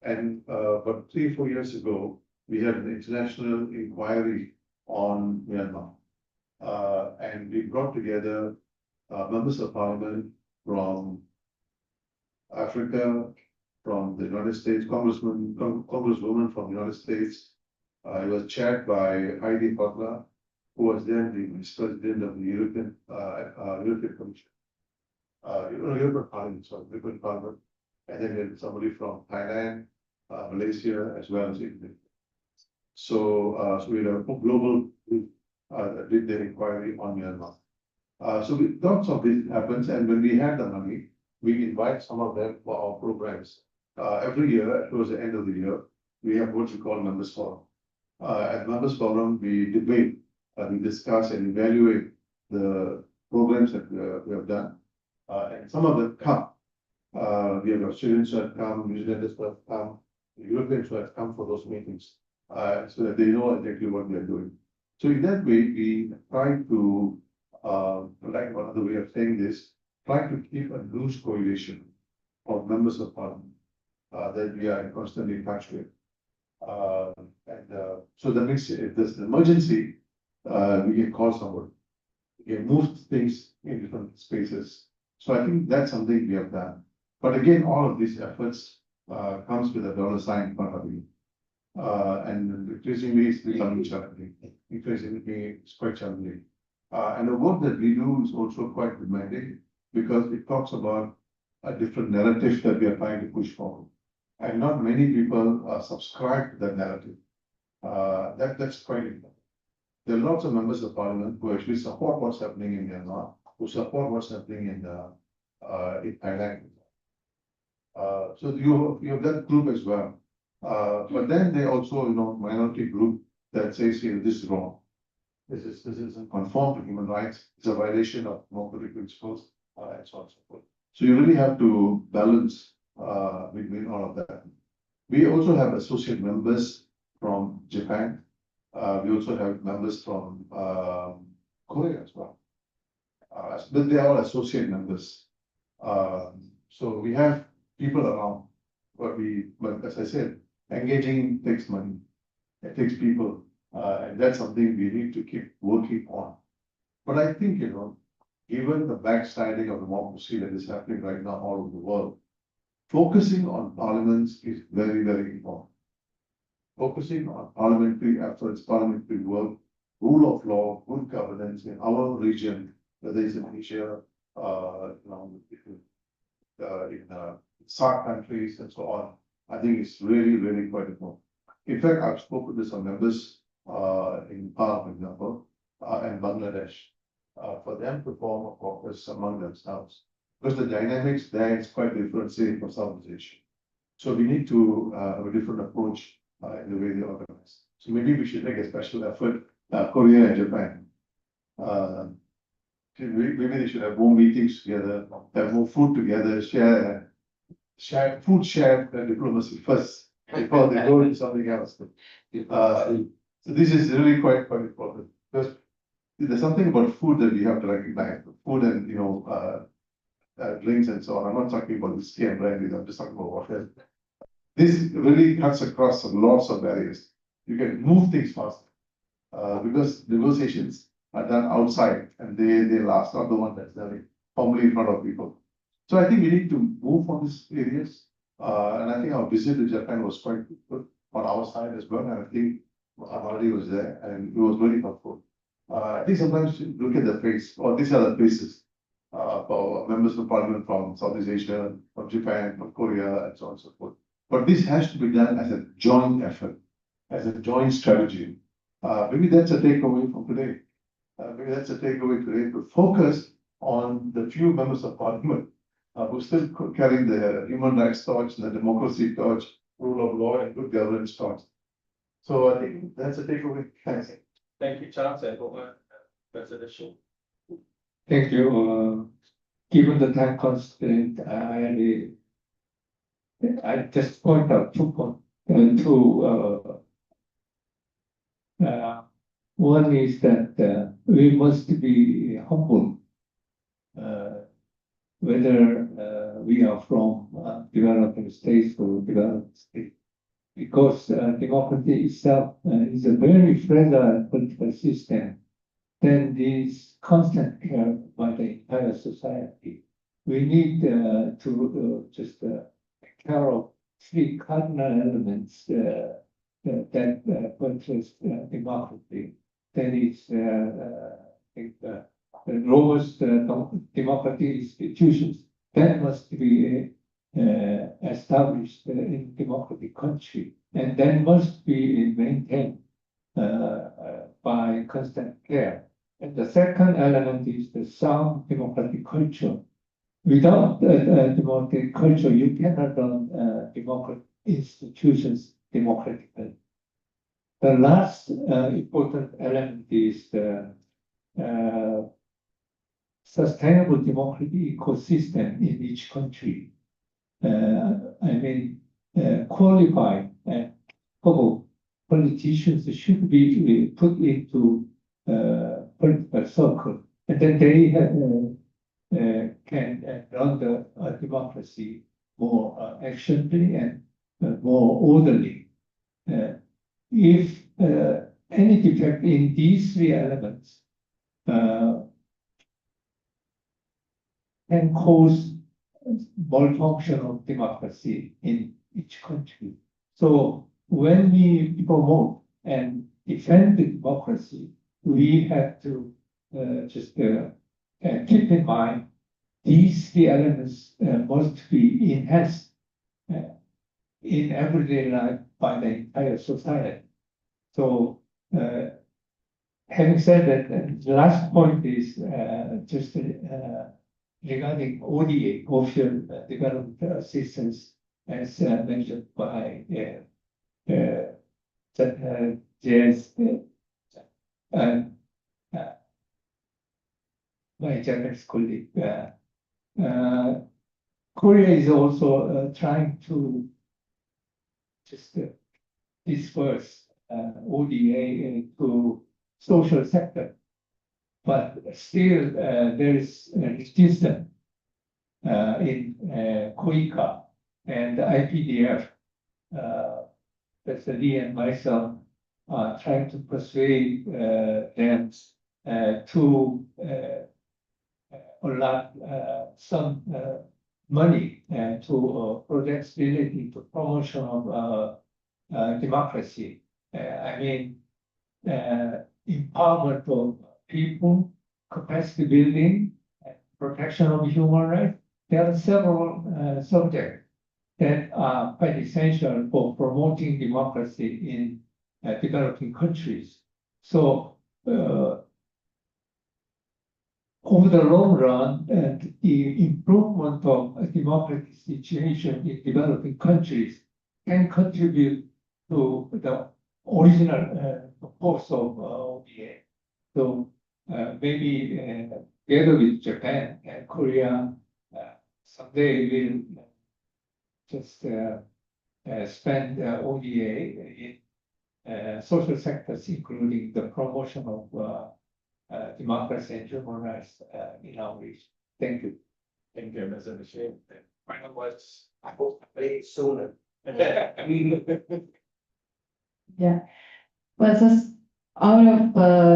And but 3-4 years ago, we had an international inquiry on Myanmar. And we brought together members of parliament from Africa, from the United States, congresswoman from the United States. It was chaired by Heidi Butler, who was then the vice president of the European Commission, European Parliament, European Parliament. And then there's somebody from Thailand, Malaysia, as well as India. So we had a global group that did the inquiry on Myanmar. So lots of this happens, and when we had the money, we invite some of them for our programs. Every year, towards the end of the year, we have what we call Members Forum. At Members Forum, we debate, we discuss and evaluate the programs that we have done. And some of them come. We have Australians who have come, New Zealanders who have come, Europeans who have come for those meetings, so that they know exactly what we are doing. So in that way, we try to, like one other way of saying this, try to keep a loose coalition of members of parliament that we are constantly in touch with. So that means if there's an emergency, we can call someone. We can move things in different spaces. So I think that's something we have done. But again, all of these efforts comes with a $ in front of you. And increasingly it's becoming challenging. Increasingly it's quite challenging. And the work that we do is also quite demanding because it talks about a different narrative that we are trying to push forward. And not many people subscribe to that narrative. That's quite important. There are lots of members of parliament who actually support what's happening in Myanmar, who support what's happening in Thailand. So you have that group as well. But then they also, minority group that says, this is wrong. This isn't conform to human rights. It's a violation of democratic principles, and so on and so forth. So you really have to balance between all of that. We also have associate members from Japan. We also have members from Korea as well. But they are all associate members. So we have people around, but as I said, engaging takes money. It takes people, and that's something we need to keep working on. But I think, given the backsliding of democracy that is happening right now all over the world, focusing on parliaments is very, very important. Focusing on parliamentary efforts, parliamentary work, rule of law, good governance in our region, whether it's in Asia, in SAARC countries and so on, I think it's really, really quite important. In fact, I've spoken to some members in Nepal, for example, and Bangladesh, for them to form a caucus among themselves. Because the dynamics there is quite different, say, from Southeast Asia. So we need to have a different approach in the way they organize. So maybe we should make a special effort, Korea and Japan. Maybe they should have more meetings together, have more food together, share food share diplomacy first before they go into something else. So this is really quite important because there's something about food that we have to recognize. Food and drinks and so on. I'm not talking about whiskey and brandy. I'm just talking about water. This really cuts across lots of barriers. You can move things faster because negotiations are done outside and they last, not the one that's done formally in front of people. So I think we need to move on these areas. And I think our visit to Japan was quite good on our side as well. And I think Amadi was there and it was very helpful. I think sometimes you look at the face, or these are the faces for members of parliament from Southeast Asia, from Japan, from Korea, and so on and so forth. But this has to be done as a joint effort, as a joint strategy. Maybe that's a takeaway from today. Maybe that's a takeaway today to focus on the few members of parliament who still carrying the human rights torch, the democracy torch, rule of law, and good governance torch. So I think that's a takeaway. Thanks. Thank you, Charles, and over presidential. Thank you. Given the time constraint, I just point out 2 points. One is that we must be humble, whether we are from developing states or developed states, because democracy itself is a very fragile political system. Then this constant care by the entire society. We need to just take care of 3 cardinal elements that buttress democracy. That is, the robust democratic institutions that must be established in democratic country, and then must be maintained by constant care. And the second element is the sound democratic culture. Without democratic culture, you cannot run democratic institutions democratically. The last important element is the sustainable democratic ecosystem in each country. Qualified and capable politicians should be put into political circle, and then they can run the democracy more actionably and more orderly. If any defect in these 3 elements can cause malfunction of democracy in each country. So when we promote and defend the democracy, we have to just keep in mind these 3 elements must be enhanced in everyday life by the entire society. So having said that, the last point is just regarding ODA, official development assistance, as mentioned by JS and my Japanese colleague. Korea is also trying to just disperse ODA to social sector, but still there is resistance in KOICA and IPDF. Professor Lee and myself are trying to persuade them to allot some money to projects related to promotion of democracy. I mean, empowerment of people, capacity building, protection of human rights. There are several subjects that are quite essential for promoting democracy in developing countries. So, over the long run, the improvement of democratic situation in developing countries can contribute to the original purpose of ODA. So maybe together with Japan and Korea, someday we'll just spend ODA in social sectors, including the promotion of democracy and human rights in our region. Thank you. Thank you, Mr. Bashir. Final words, I hope very sooner. Yeah. Well, just out of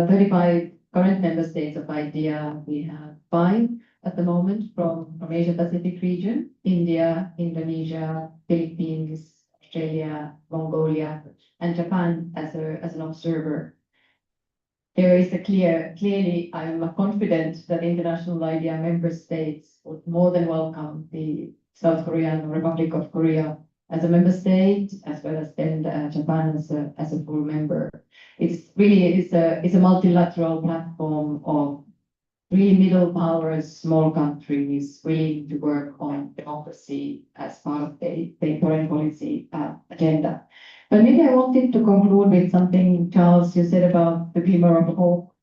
35 current member states of IDEA, we have 5 at the moment from Asia Pacific region: India, Indonesia, Philippines, Australia, Mongolia, and Japan as an observer. There is clearly, I am confident that international IDEA member states would more than welcome the South Korean Republic of Korea as a member state, as well as then Japan as a full member. It's a multilateral platform of really middle powers, small countries willing to work on democracy as part of their foreign policy agenda. But maybe I wanted to conclude with something, Charles, you said about the glimmer of hope,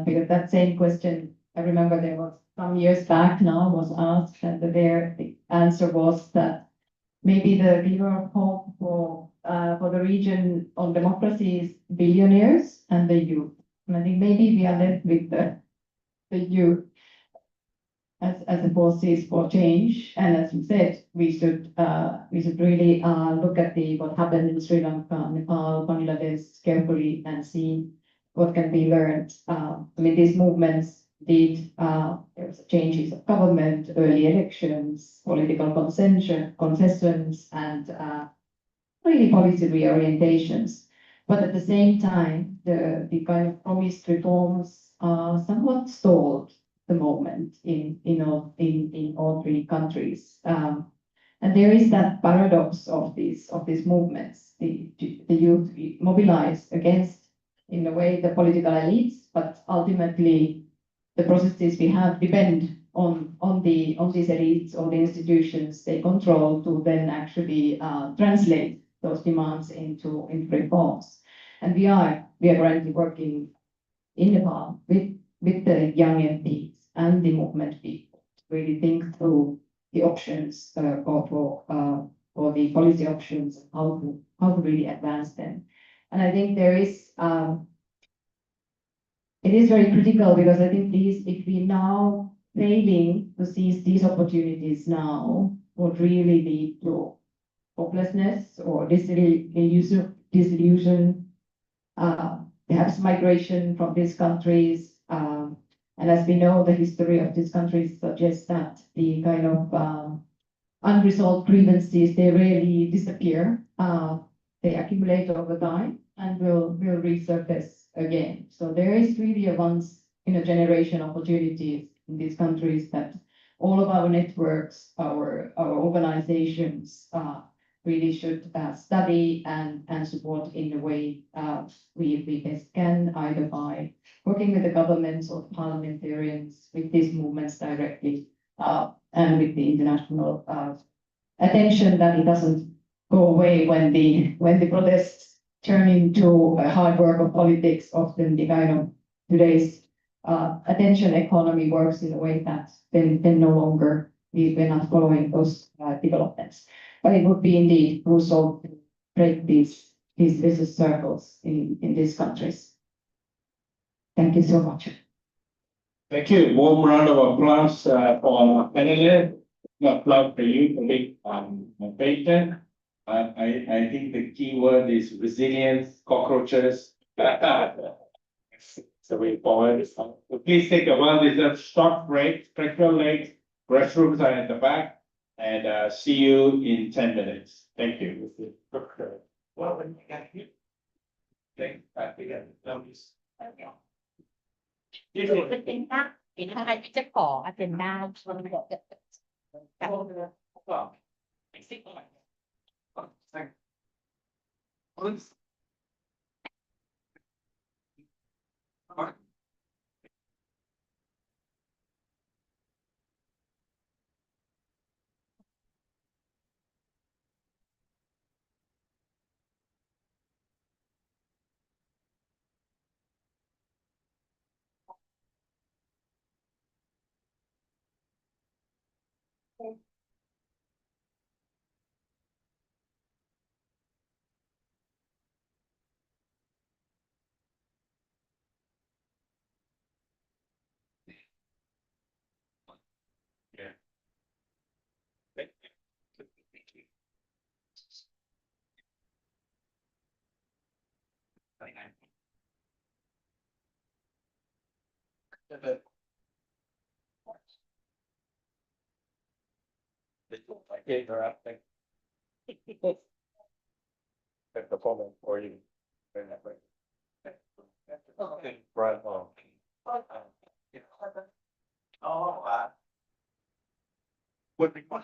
because that same question, I remember there was some years back now, was asked, and the answer was that maybe the glimmer of hope for the region on democracy is billionaires and the youth. And I think maybe we are left with the youth as a forces for change. And as you said, we should really look at what happened in Sri Lanka, Nepal, Bangladesh carefully and see what can be learned. I mean, these movements did, there was changes of government, early elections, political concessions, and really policy reorientations. But at the same time, the kind of promised reforms are somewhat stalled at the moment in all 3 countries. And there is that paradox of these movements. The youth mobilize against, in a way, the political elites, but ultimately the processes we have depend on these elites or the institutions they control to then actually translate those demands into reforms. And we are currently working in Nepal with the young MPs and the movement people to really think through the options or the policy options, how to really advance them. And I think there is it is very critical, because I think if we now failing to seize these opportunities now would really lead to hopelessness or disillusion, perhaps migration from these countries. And as we know, the history of these countries suggests that the kind of unresolved grievances, they rarely disappear. They accumulate over time and will resurface again. So there is really a once in a generation opportunities in these countries that all of our networks, our organizations really should study and support in the way we best can, either by working with the governments or parliamentarians with these movements directly, and with the international attention that it doesn't go away when the protests turn into a hard work of politics. Often the kind of today's attention economy works in a way that then no longer we're not following those developments. But it would be indeed crucial to break these vicious circles in these countries. Thank you so much. Thank you. Warm round of applause for panelists. Applaud for you for being patient. I think the key word is resilience, cockroaches. It's the way forward. So please take a well-deserved short break, stretch your legs, restrooms are at the back, and see you in 10 minutes. Thank you. Well, when you get here, thank you. Notice. เป็นหน้าเป็นอะไรที่จะขอเป็นหน้าชนบท Interrupting. The problem for you. Okay. Right on. Oh, would be fun.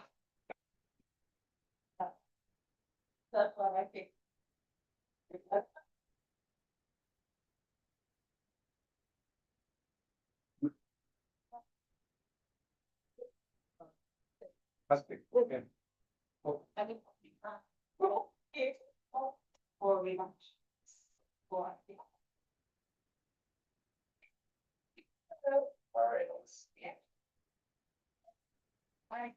That's what I think. Must be. Okay. I think. Okay. Or we much. Or. All right. Yeah. Bye.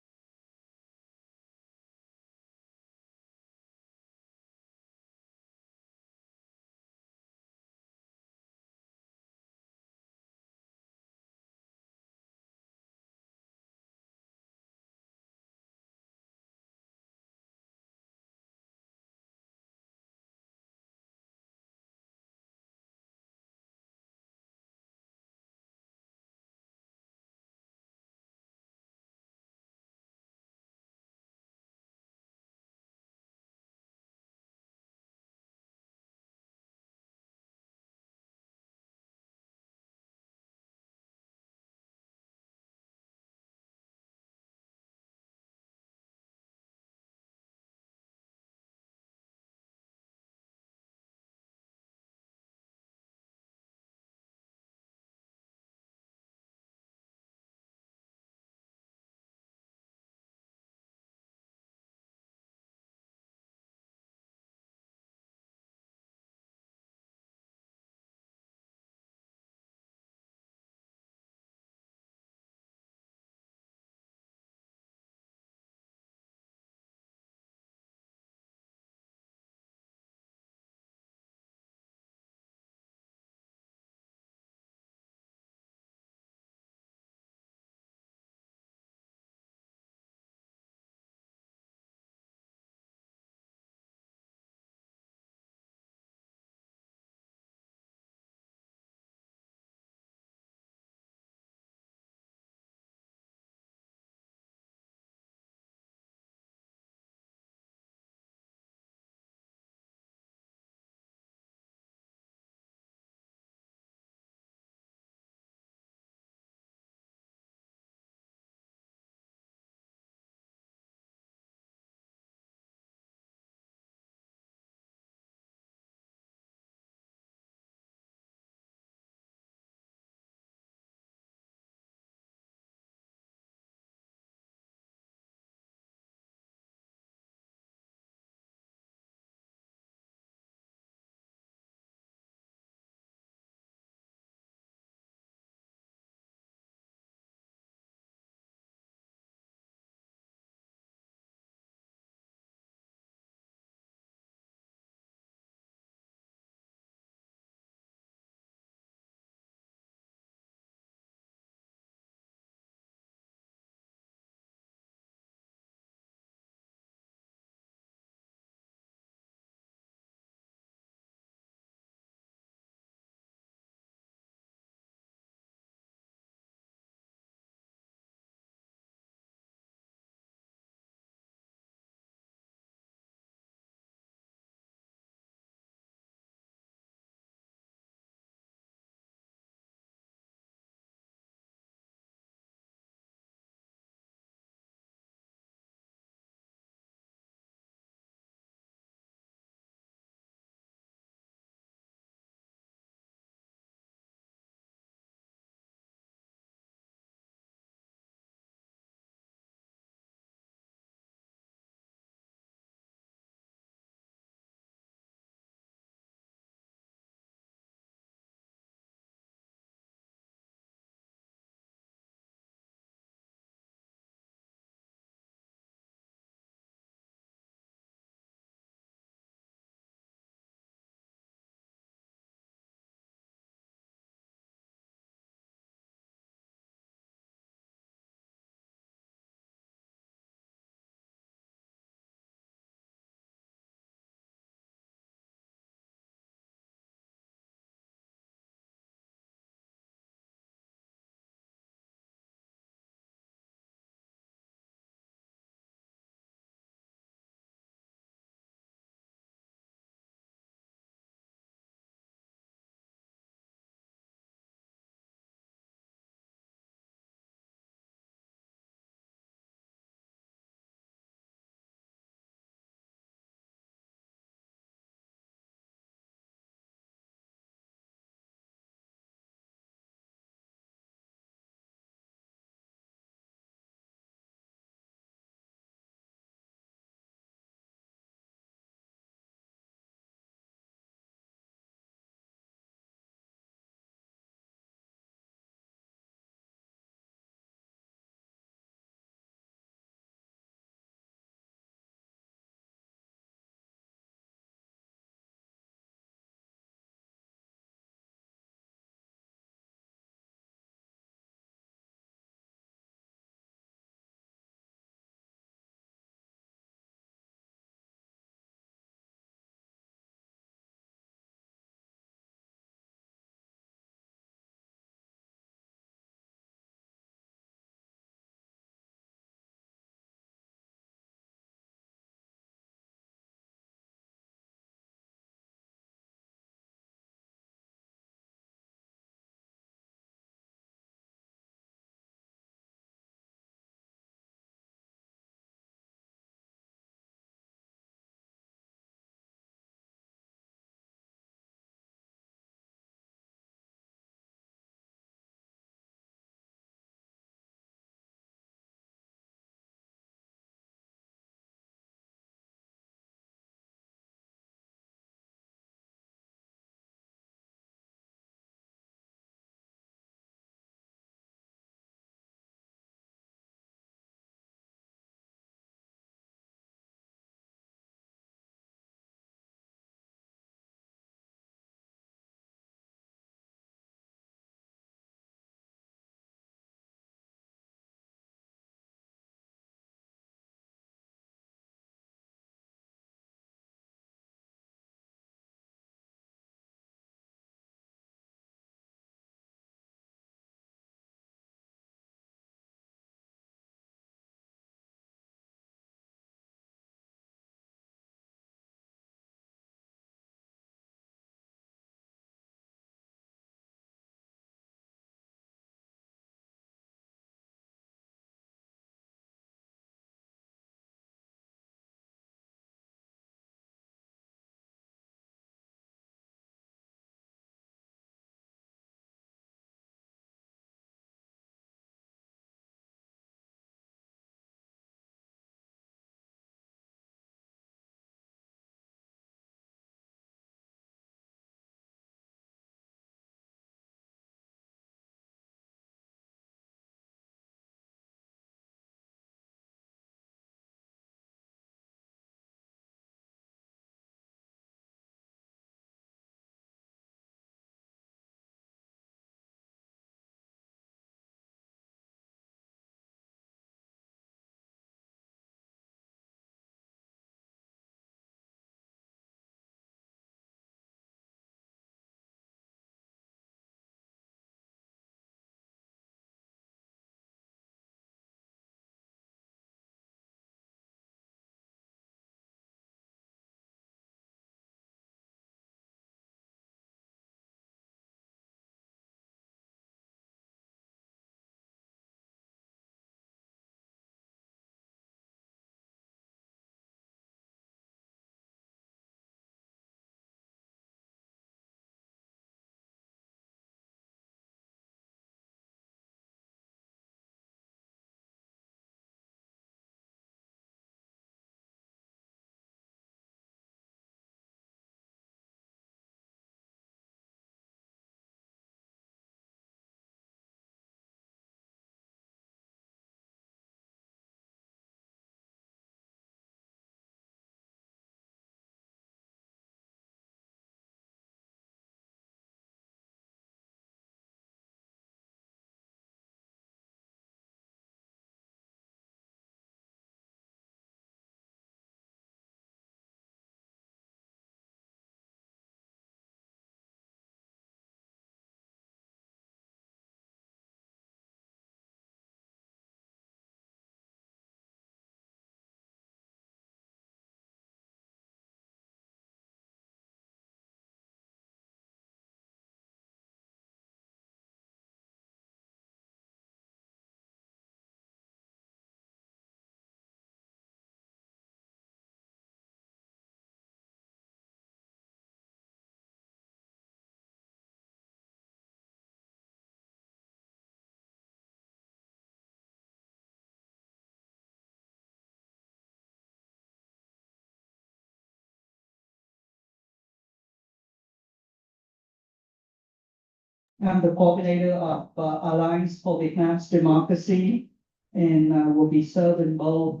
I'm the coordinator of Alliance for Vietnam's Democracy and will be serving both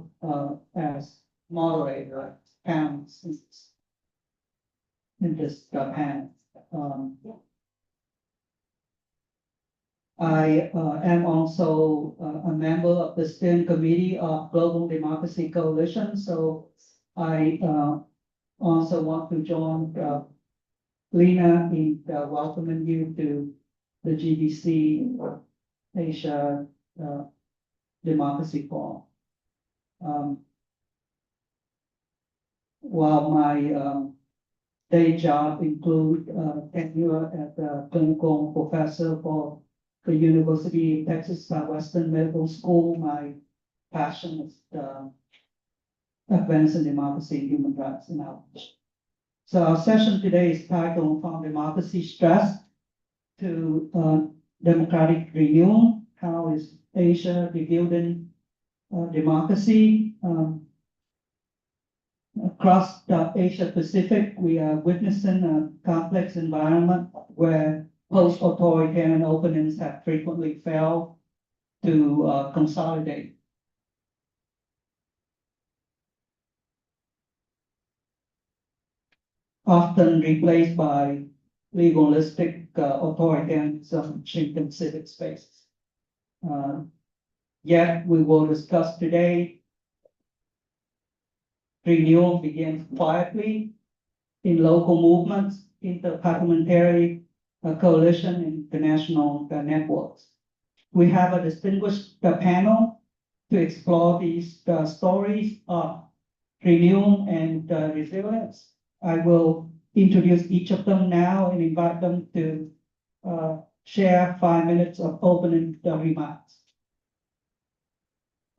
as moderator panels in this panel. I am also a member of the steering committee of Global Democracy Coalition, so I also want to join Lena in welcoming you to the GDC Asia Democracy Forum. While my day job include tenure as a clinical professor for the University of Texas Southwestern Medical School, my passion is advancing democracy and human rights in our nation. So our session today is titled From Democracy Stress to Democratic Renewal. How is Asia rebuilding democracy? Across the Asia Pacific, we are witnessing a complex environment where post-authoritarian openings have frequently failed to consolidate. Often replaced by legalistic authoritarianism shrinking civic spaces. Yet we will discuss today, renewal begins quietly in local movements, interparliamentary coalition, and international networks. We have a distinguished panel to explore these stories of renewal and resilience. I will introduce each of them now and invite them to share 5 minutes of opening remarks.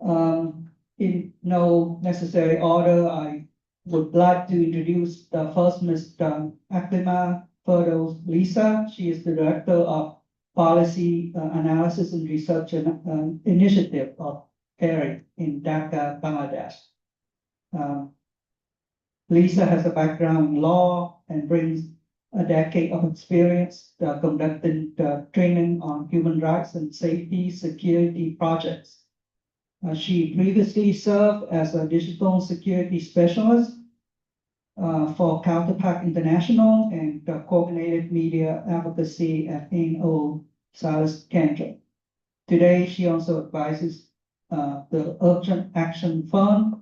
In no necessary order, I would like to introduce the first Ms. Aklima Ferdows Lisa. She is the Director of Policy Analysis and Research Initiative of PERI in Dhaka, Bangladesh. Lisa has a background in law and brings a decade of experience conducting training on human rights and safety security projects. She previously served as a digital security specialist for Counterpart International and coordinated media advocacy at NO Silas Kendra. Today, she also advises the Urgent Action Fund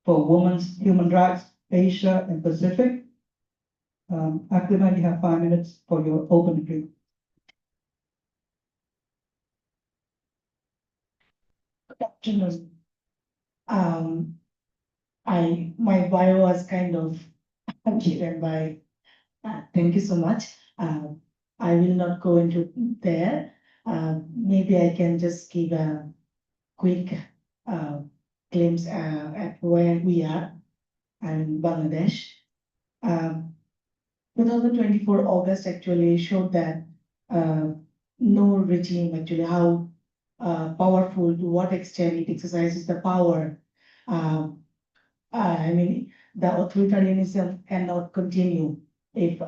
for Women's Human Rights, Asia and Pacific. Aklima, you have 5 minutes for your opening remarks. Good afternoon. My bio was kind of given by, thank you so much. I will not go into there. Maybe I can just give a quick glimpse at where we are in Bangladesh. 2024 August actually showed that no regime actually how powerful, to what extent it exercises the power. I mean, the authoritarianism cannot continue if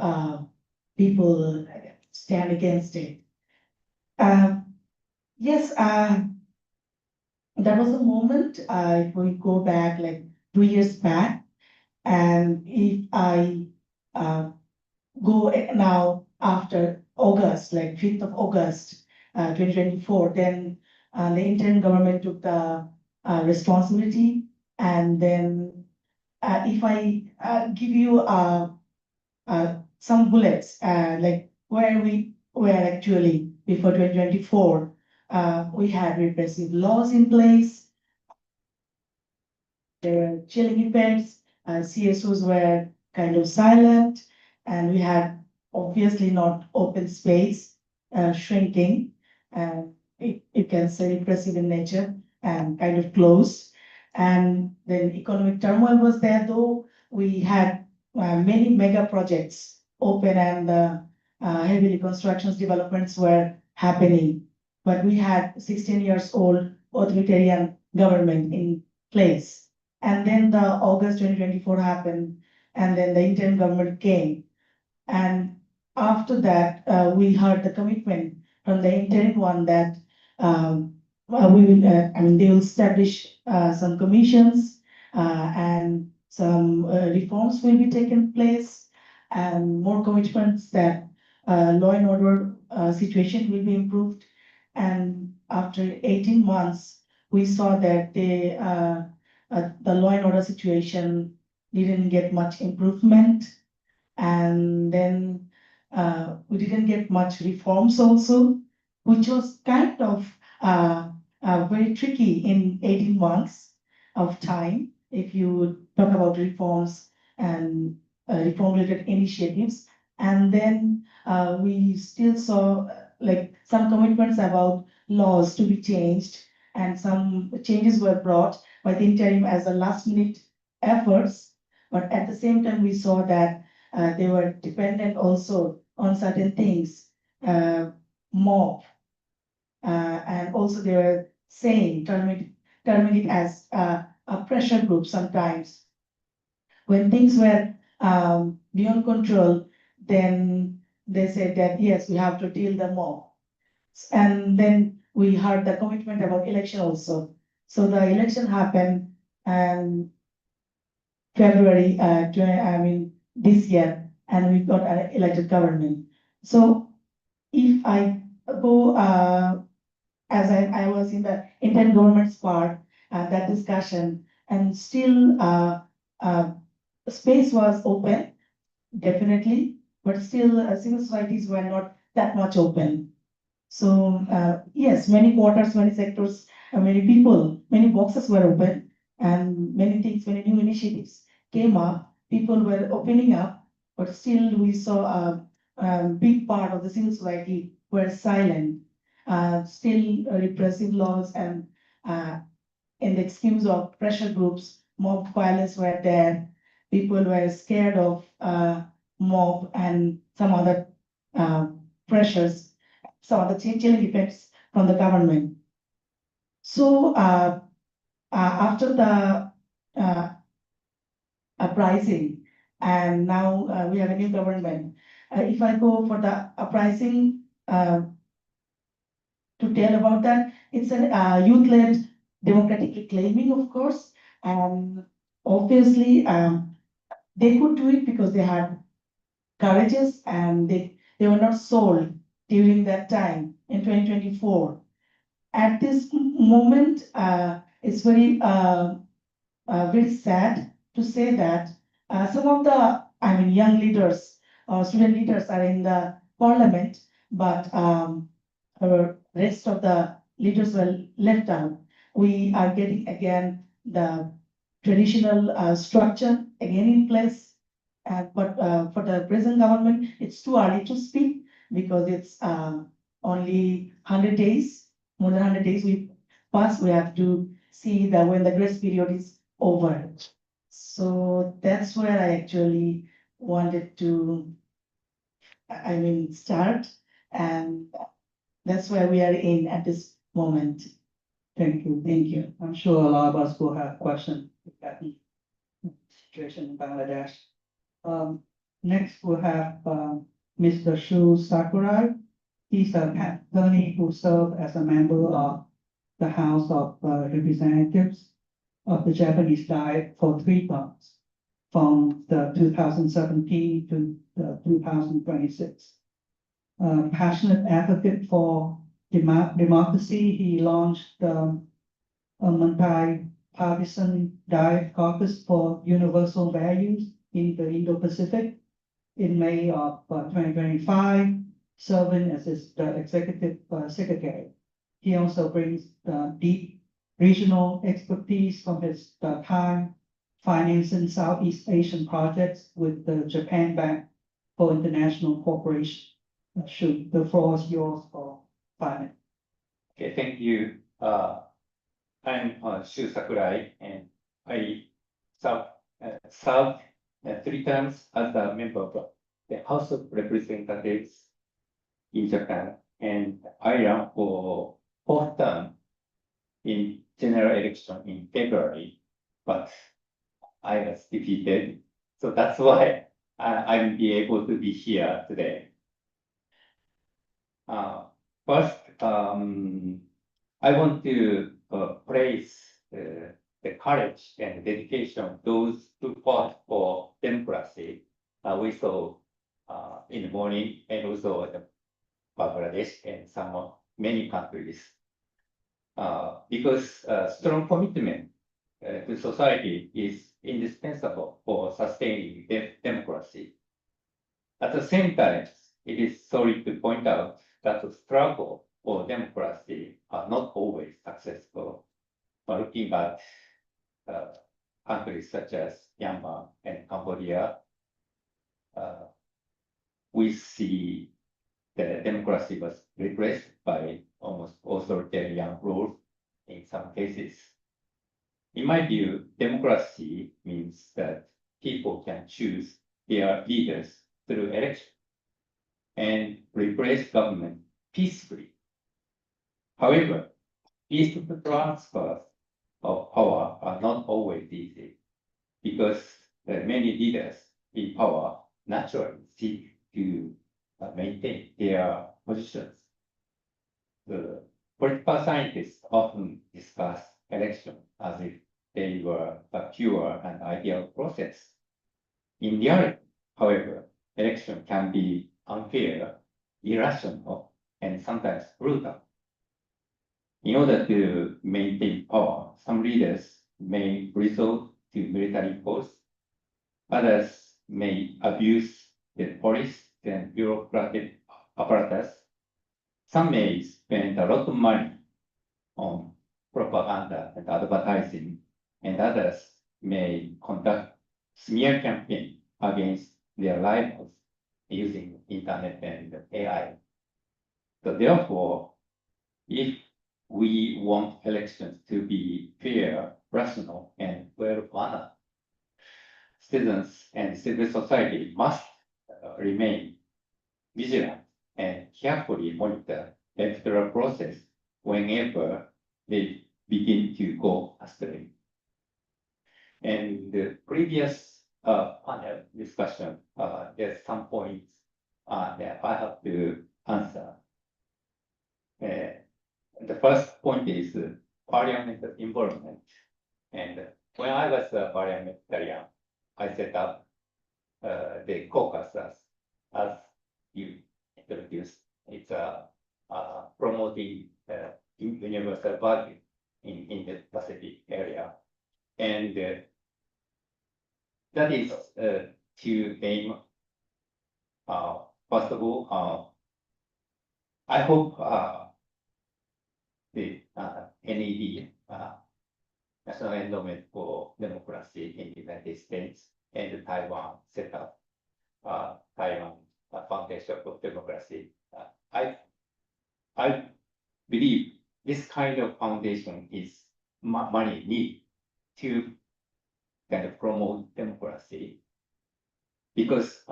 people stand against it. Yes, there was a moment, if we go back like 2 years back, and if I go now after August, like 5th of August, 2024, then the interim government took the responsibility. And then if I give you some bullets, like where we were actually before 2024, we had repressive laws in place. There were chilling events, CSOs were kind of silent, and we had obviously not open space, shrinking, you can say repressive in nature and kind of closed. And then economic turmoil was there, though we had many mega projects open and heavily constructions developments were happening. But we had 16 years old authoritarian government in place. And then the August 2024 happened, and then the interim government came. And after that, we heard the commitment from the interim one that we will, I mean, they will establish some commissions and some reforms will be taken place and more commitments that law and order situation will be improved. And after 18 months, we saw that the law and order situation didn't get much improvement. And then we didn't get much reforms also, which was kind of very tricky in 18 months of time. If you talk about reforms and reform-related initiatives, and then we still saw like some commitments about laws to be changed, and some changes were brought by the interim as a last-minute efforts. But at the same time, we saw that they were dependent also on certain things, mob, and also they were saying, terming it as a pressure group sometimes. When things were beyond control, then they said that, yes, we have to deal the mob. And then we heard the commitment about election also. So the election happened and February, this year, and we got an elected government. So if I go, as I was in the interim government's part, that discussion, and still space was open, definitely, but still civil societies were not that much open. So yes, many quarters, many sectors, many people, many boxes were open, and many things, many new initiatives came up. People were opening up, but still we saw a big part of the civil society were silent. Still repressive laws and in the excuse of pressure groups, mob violence were there. People were scared of mob and some other pressures, some other chilling effects from the government. So after the uprising, and now we have a new government. If I go for the uprising, to tell about that, it's a youth-led democratic reclaiming, of course, and obviously they could do it because they had courageous and they were not sold during that time in 2024. At this moment, it's very sad to say that some of the, young leaders or student leaders are in the parliament, but the rest of the leaders were left out. We are getting again the traditional structure again in place. But for the present government, it's too early to speak because it's only 100 days, more than 100 days we pass. We have to see that when the grace period is over. So that's where I actually wanted to, start, and that's where we are in at this moment. Thank you. Thank you. I'm sure a lot of us will have questions about the situation in Bangladesh. Next, we'll have Mr. Shu Sakurai. He's an attorney who served as a member of the House of Representatives of the Japanese Diet for 3 terms, from the 2017 to the 2026. Passionate advocate for democracy, he launched a multi-partisan Diet Caucus for Universal Values in the Indo-Pacific in May of 2025, serving as the executive secretary. He also brings deep regional expertise from his time financing Southeast Asian projects with the Japan Bank for International Cooperation. The floor is yours for 5 minutes. Okay, thank you. I'm Shu Sakurai, and I served 3 terms as a member of the House of Representatives in Japan, and I ran for 4th term in general election in February, but I was defeated. So that's why I'm be able to be here today. First, I want to praise the courage and dedication of those who fought for democracy. We saw in the morning, and also in Bangladesh and many countries. Because strong commitment to society is indispensable for sustaining democracy. At the same time, it is sorry to point out that the struggle for democracy are not always successful. Looking at countries such as Myanmar and Cambodia, we see the democracy was repressed by almost authoritarian rule in some cases. In my view, democracy means that people can choose their leaders through election and replace government peacefully. However, peaceful transfers of power are not always easy because many leaders in power naturally seek to maintain their positions. The political scientists often discuss election as if they were a pure and ideal process. In reality, however, election can be unfair, irrational, and sometimes brutal. In order to maintain power, some leaders may resort to military force, others may abuse the police and bureaucratic apparatus. Some may spend a lot of money on propaganda and advertising, and others may conduct smear campaign against their rivals using internet and AI. So therefore, if we want elections to be fair, rational, and well-mannered, citizens and civil society must remain vigilant and carefully monitor the electoral process whenever they begin to go astray. And the previous panel discussion, there's some points that I have to answer. The first point is parliamentary involvement. And when I was a parliamentarian, I set up the caucus as you introduced. It's promoting universal value in the Pacific area. And that is to aim, first of all, I hope the NED, National Endowment for Democracy in the United States, and Taiwan set up Taiwan Foundation for Democracy. I believe this kind of foundation is money needed to kind of promote democracy, because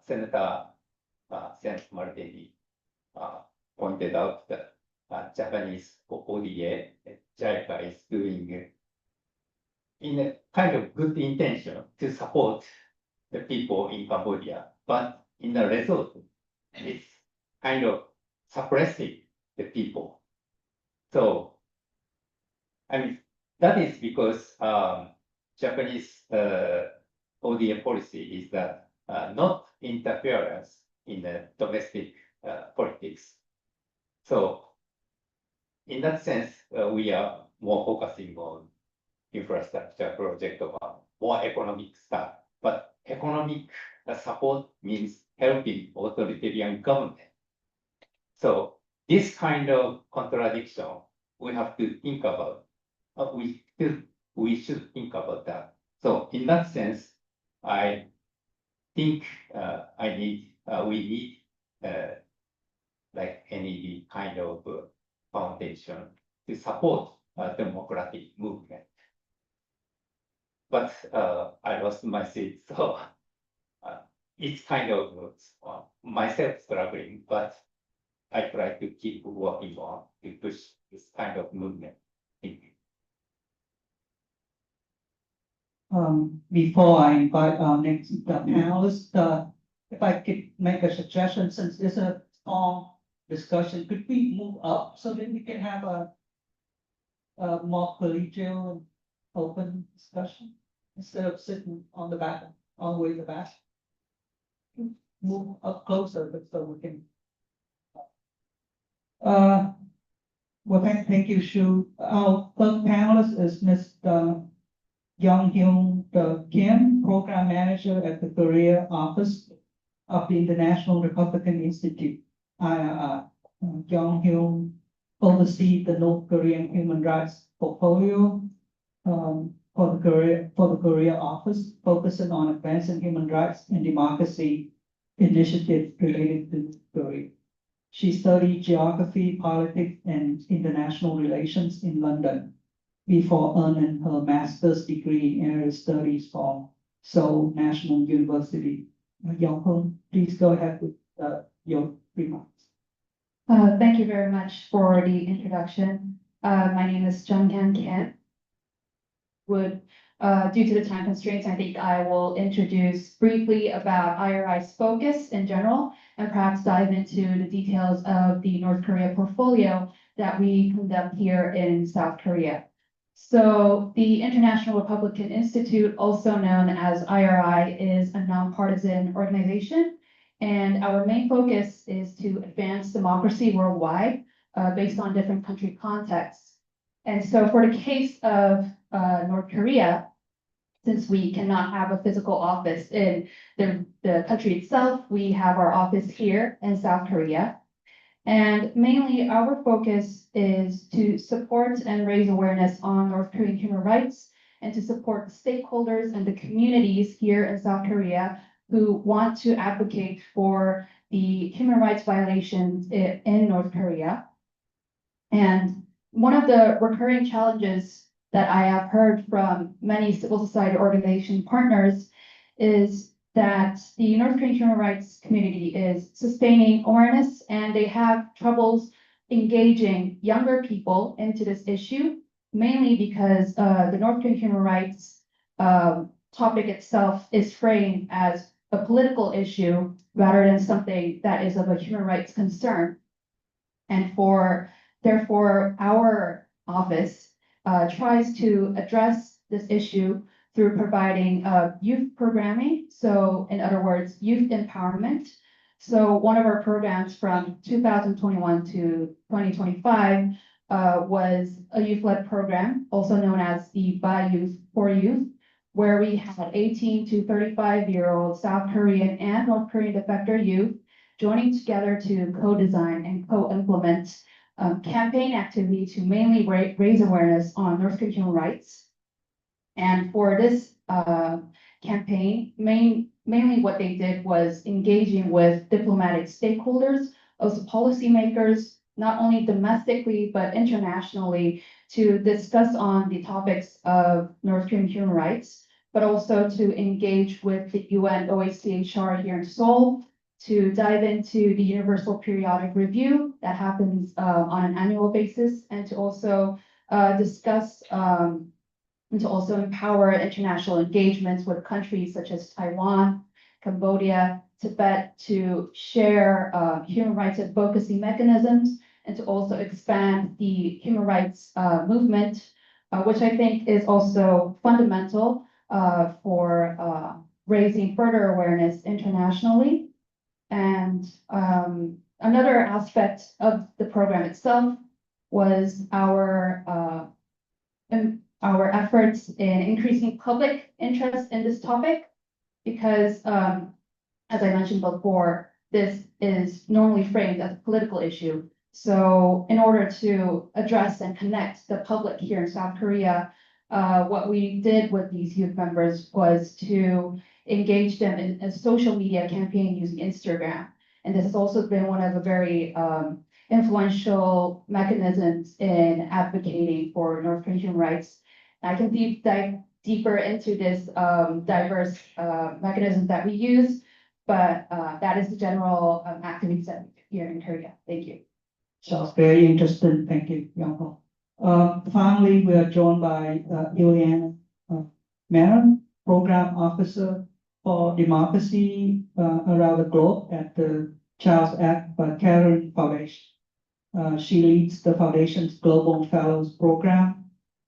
Senator Sen Martini pointed out that Japanese ODA, JICA, is doing in a kind of good intention to support the people in Cambodia, but in the result, it's kind of suppressing the people. So, I mean, that is because Japanese ODA policy is that not interference in the domestic politics. So, in that sense, we are more focusing on infrastructure project of more economic stuff. But economic support means helping authoritarian government. So this kind of contradiction, we have to think about. We should think about that. So in that sense, I think we need like any kind of foundation to support a democratic movement. But I lost my seat, so it's kind of myself struggling, but I try to keep working on to push this kind of movement. Thank you. Before I invite our next panelist, if I could make a suggestion, since there's a strong discussion. Could we move up so that we can have a more collegial and open discussion instead of sitting on the back, all the way to the back? Move up closer so we can. Well, thank you, Shu. Our third panelist is Mr. Young Hyun Kim, Program Manager at the Korea Office of the International Republican Institute, IRI. Young Hyun oversees the North Korean human rights portfolio for the Korea Office, focusing on advancing human rights and democracy initiatives related to Korea. She studied geography, politics, and international relations in London before earning her master's degree in area studies from Seoul National University. Young-hoon, please go ahead with your remarks. Thank you very much for the introduction. My name is Jung-Hyun Kim. Due to the time constraints, I think I will introduce briefly about IRI's focus in general, and perhaps dive into the details of the North Korea portfolio that we conduct here in South Korea. So the International Republican Institute, also known as IRI, is a nonpartisan organization, and our main focus is to advance democracy worldwide based on different country contexts. And so for the case of North Korea, since we cannot have a physical office in the country itself, we have our office here in South Korea. And mainly our focus is to support and raise awareness on North Korean human rights and to support the stakeholders and the communities here in South Korea who want to advocate for the human rights violations in North Korea. And one of the recurring challenges that I have heard from many civil society organization partners is that the North Korean human rights community is sustaining awareness and they have troubles engaging younger people into this issue, mainly because the North Korean human rights topic itself is framed as a political issue rather than something that is of a human rights concern. And therefore, our office tries to address this issue through providing youth programming. So in other words, youth empowerment. So one of our programs from 2021 to 2025 was a youth-led program, also known as the By Youth for Youth, where we had 18 to 35-year-old South Korean and North Korean defector youth joining together to co-design and co-implement campaign activity to mainly raise awareness on North Korean human rights. And for this campaign, mainly what they did was engaging with diplomatic stakeholders, also policymakers, not only domestically, but internationally, to discuss on the topics of North Korean human rights, but also to engage with the UN OHCHR here in Seoul, to dive into the Universal Periodic Review that happens on an annual basis, and to also discuss and to also empower international engagements with countries such as Taiwan, Cambodia, Tibet, to share human rights advocacy mechanisms, and to also expand the human rights movement, which I think is also fundamental for raising further awareness internationally. And another aspect of the program itself was our efforts in increasing public interest in this topic, because as I mentioned before, this is normally framed as a political issue. So in order to address and connect the public here in South Korea, what we did with these youth members was to engage them in a social media campaign using Instagram. And this has also been one of the very influential mechanisms in advocating for North Korean human rights. I can dive deeper into this diverse mechanisms that we use, but that is the general activities that we do here in Korea. Thank you. Sounds very interesting. Thank you, Young-ho. Finally, we are joined by Ileana Maron, Program Officer for Democracy around the globe at the Charles F. Karen Foundation. She leads the foundation's Global Fellows Program,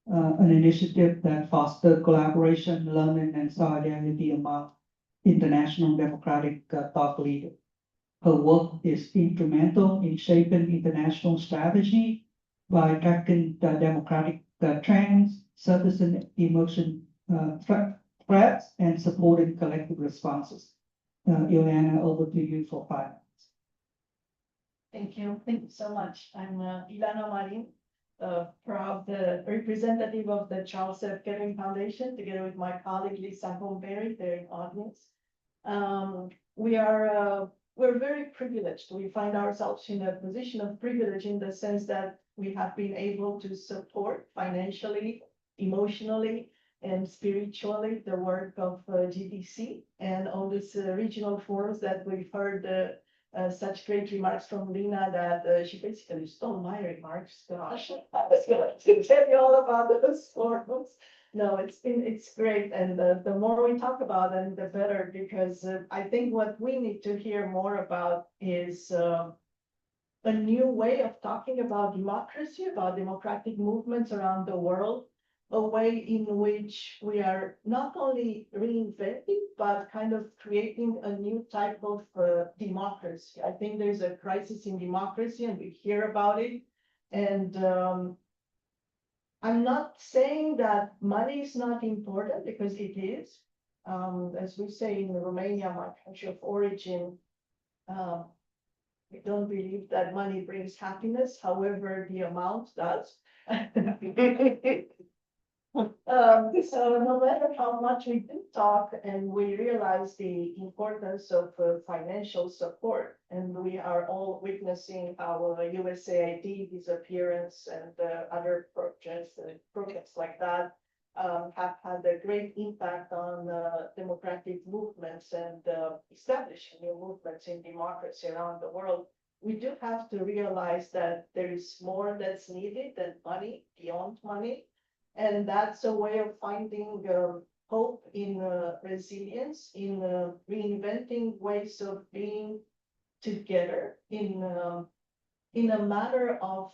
an initiative that fosters collaboration, learning, and solidarity among international democratic thought leaders. Her work is instrumental in shaping international strategy by tracking the democratic trends, surfacing emerging threats, and supporting collective responses. Ileana, over to you for 5 minutes. Thank you so much. I'm Ilana Marin, proud representative of the Charles F. Kettering Foundation, together with my colleague Lisa Berry, they're in audience. We're very privileged. We find ourselves in a position of privilege in the sense that we have been able to support financially, emotionally, and spiritually the work of GDC and all these regional forums that we've heard such great remarks from Lina that she basically stole my remarks. Gosh, I was going to tell you all about those forums. No, it's great, and the more we talk about them, the better, because I think what we need to hear more about is a new way of talking about democracy, about democratic movements around the world, a way in which we are not only reinventing, but kind of creating a new type of democracy. I think there's a crisis in democracy, and we hear about it, and I'm not saying that money is not important, because it is. As we say in Romania, my country of origin, we don't believe that money brings happiness. However, the amount does. So no matter how much we do talk and we realize the importance of financial support, and we are all witnessing how USAID disappearance and other projects like that have had a great impact on democratic movements and establishing new movements in democracy around the world. We do have to realize that there is more that's needed than money, beyond money. And that's a way of finding hope in resilience, in reinventing ways of being together in a matter of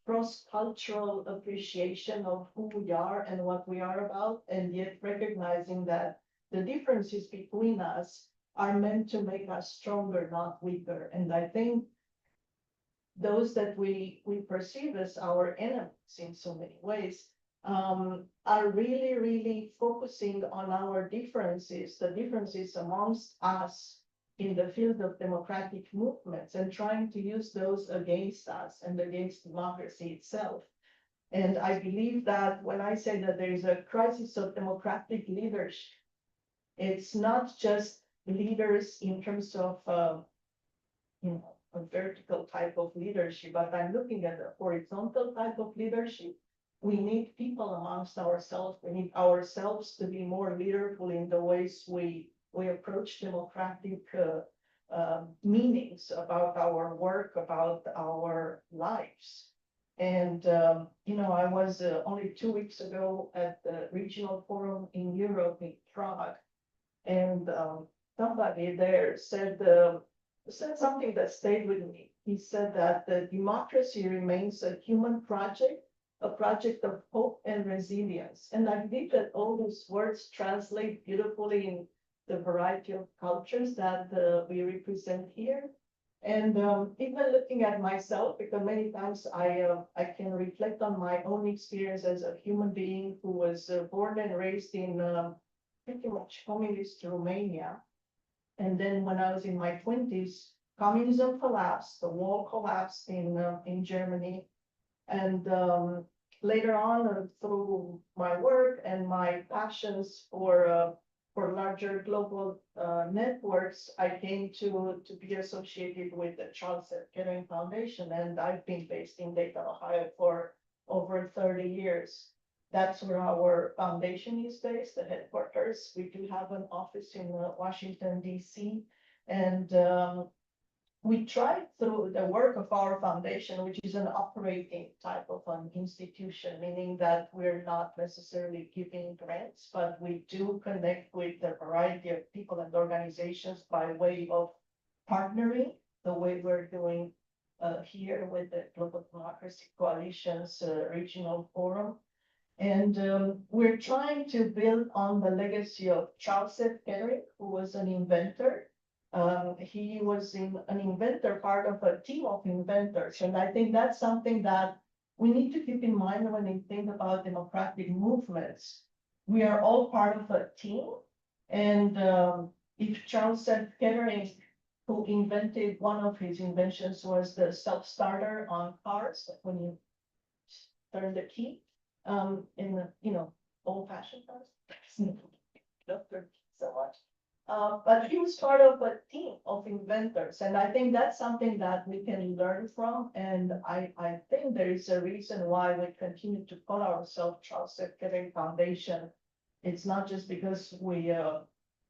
cross-cultural appreciation of who we are and what we are about, and yet recognizing that the differences between us are meant to make us stronger, not weaker. And I think those that we perceive as our enemies in so many ways are really, really focusing on our differences, the differences amongst us in the field of democratic movements, and trying to use those against us and against democracy itself. And I believe that when I say that there is a crisis of democratic leadership, it's not just leaders in terms of a vertical type of leadership, but I'm looking at a horizontal type of leadership. We need people amongst ourselves. We need ourselves to be more leaderful in the ways we approach democratic meanings about our work, about our lives. And, I was only 2 weeks ago at the regional forum in Europe in Prague, and somebody there said something that stayed with me. He said that the democracy remains a human project, a project of hope and resilience. And I believe that all those words translate beautifully in the variety of cultures that we represent here. And even looking at myself, because many times I can reflect on my own experience as a human being who was born and raised in pretty much communist Romania. And then when I was in my 20s, communism collapsed, the wall collapsed in Germany. And later on, through my work and my passions for larger global networks, I came to be associated with the Charles F. Kettering Foundation, and I've been based in Dayton, Ohio for over 30 years. That's where our foundation is based, the headquarters. We do have an office in Washington, D.C., and we tried through the work of our foundation, which is an operating type of an institution, meaning that we're not necessarily giving grants, but we do connect with a variety of people and organizations by way of partnering the way we're doing here with the Global Democracy Coalition's regional forum. And we're trying to build on the legacy of Charles F. Kettering, who was an inventor. He was an inventor, part of a team of inventors. And I think that's something that we need to keep in mind when we think about democratic movements. We are all part of a team. And if Charles F. Kettering, who invented one of his inventions was the self-starter on cars, like when you turn the key, in the, old-fashioned cars. Love turkey so much. But he was part of a team of inventors, and I think that's something that we can learn from. And I think there is a reason why we continue to call ourselves Charles F. Kettering Foundation. It's not just because we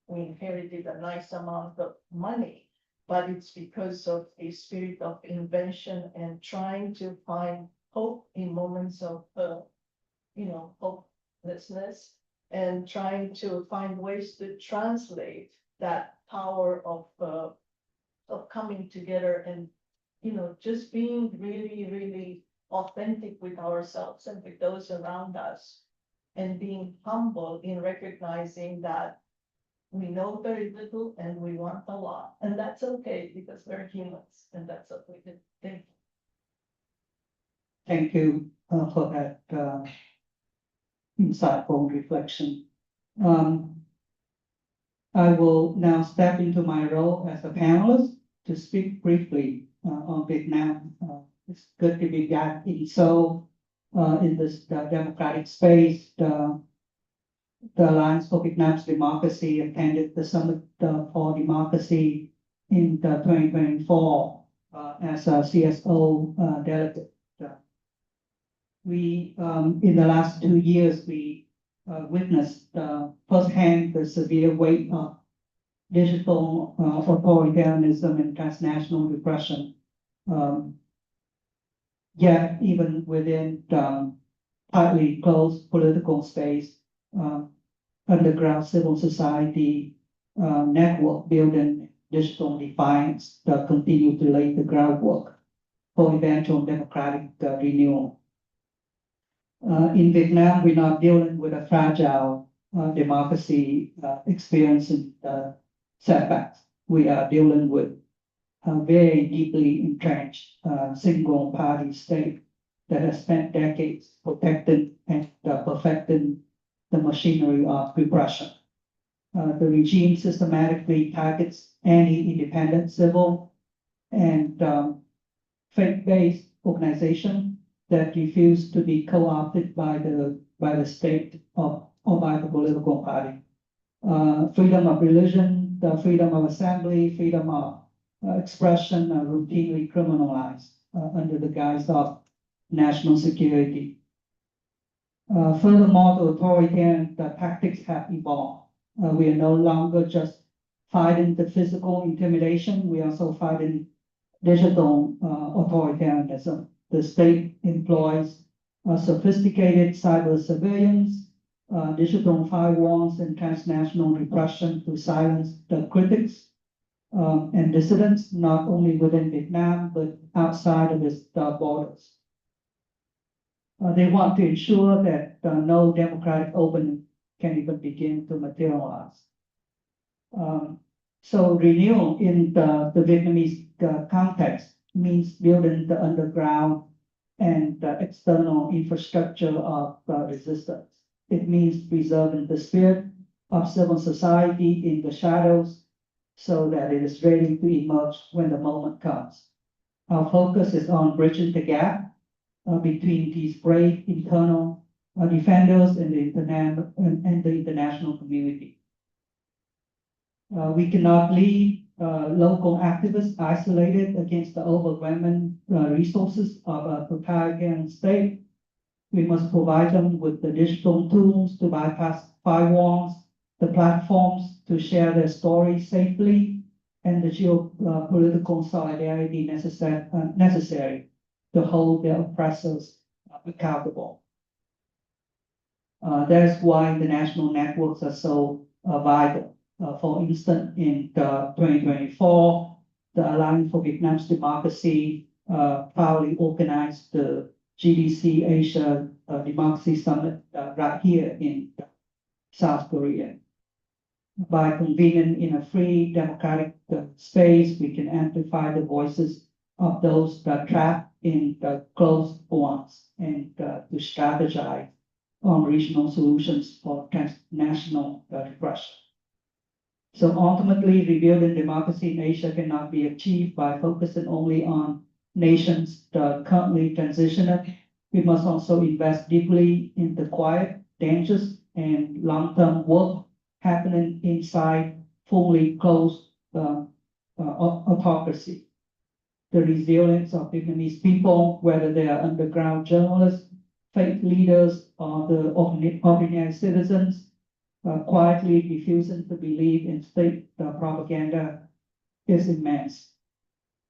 inherited a nice amount of money, but it's because of a spirit of invention and trying to find hope in moments of, hopelessness, and trying to find ways to translate that power of coming together and, just being really, really authentic with ourselves and with those around us, and being humble in recognizing that we know very little and we want a lot, and that's okay because we're humans, and that's what we can think. Thank you for that insightful reflection. I will now step into my role as a panelist to speak briefly on Vietnam. It's good to be back in Seoul in this democratic space. The Alliance for Vietnam's Democracy attended the Summit for Democracy in 2024 as a CSO delegate. We, in the last 2 years, we witnessed firsthand the severe weight of digital authoritarianism and transnational repression. Yet, even within tightly closed political space, underground civil society network building digital defiance that continue to lay the groundwork for eventual democratic renewal. In Vietnam, we're not dealing with a fragile democracy experiencing setbacks. We are dealing with a very deeply entrenched single party state that has spent decades protecting and perfecting the machinery of repression. The regime systematically targets any independent civil and faith-based organization that refuse to be co-opted by the state or by the political party. Freedom of religion, the freedom of assembly, freedom of expression are routinely criminalized under the guise of national security. Furthermore, the authoritarian tactics have evolved. We are no longer just fighting the physical intimidation, we are also fighting digital authoritarianism. The state employs sophisticated cyber surveillance, digital firewalls, and transnational repression to silence the critics and dissidents, not only within Vietnam, but outside of its borders. They want to ensure that no democratic opening can even begin to materialize. So renewal in the Vietnamese context means building the underground and the external infrastructure of resistance. It means preserving the spirit of civil society in the shadows so that it is ready to emerge when the moment comes. Our focus is on bridging the gap between these brave internal defenders and the international community. We cannot leave local activists isolated against the overwhelming resources of a totalitarian state. We must provide them with the digital tools to bypass firewalls, the platforms to share their stories safely, and the geopolitical solidarity necessary to hold their oppressors accountable. That's why international networks are so vital. For instance, in 2024, the Alliance for Vietnam's Democracy proudly organized the GDC Asia Democracy Summit right here in South Korea. By convening in a free democratic space, we can amplify the voices of those that are trapped in the closed ones and to strategize on regional solutions for transnational repression. So ultimately, rebuilding democracy in Asia cannot be achieved by focusing only on nations that are currently transitioning. We must also invest deeply in the quiet, dangerous, and long-term work happening inside fully closed autocracy. The resilience of Vietnamese people, whether they are underground journalists, faith leaders, or the ordinary citizens, quietly refusing to believe in state propaganda, is immense.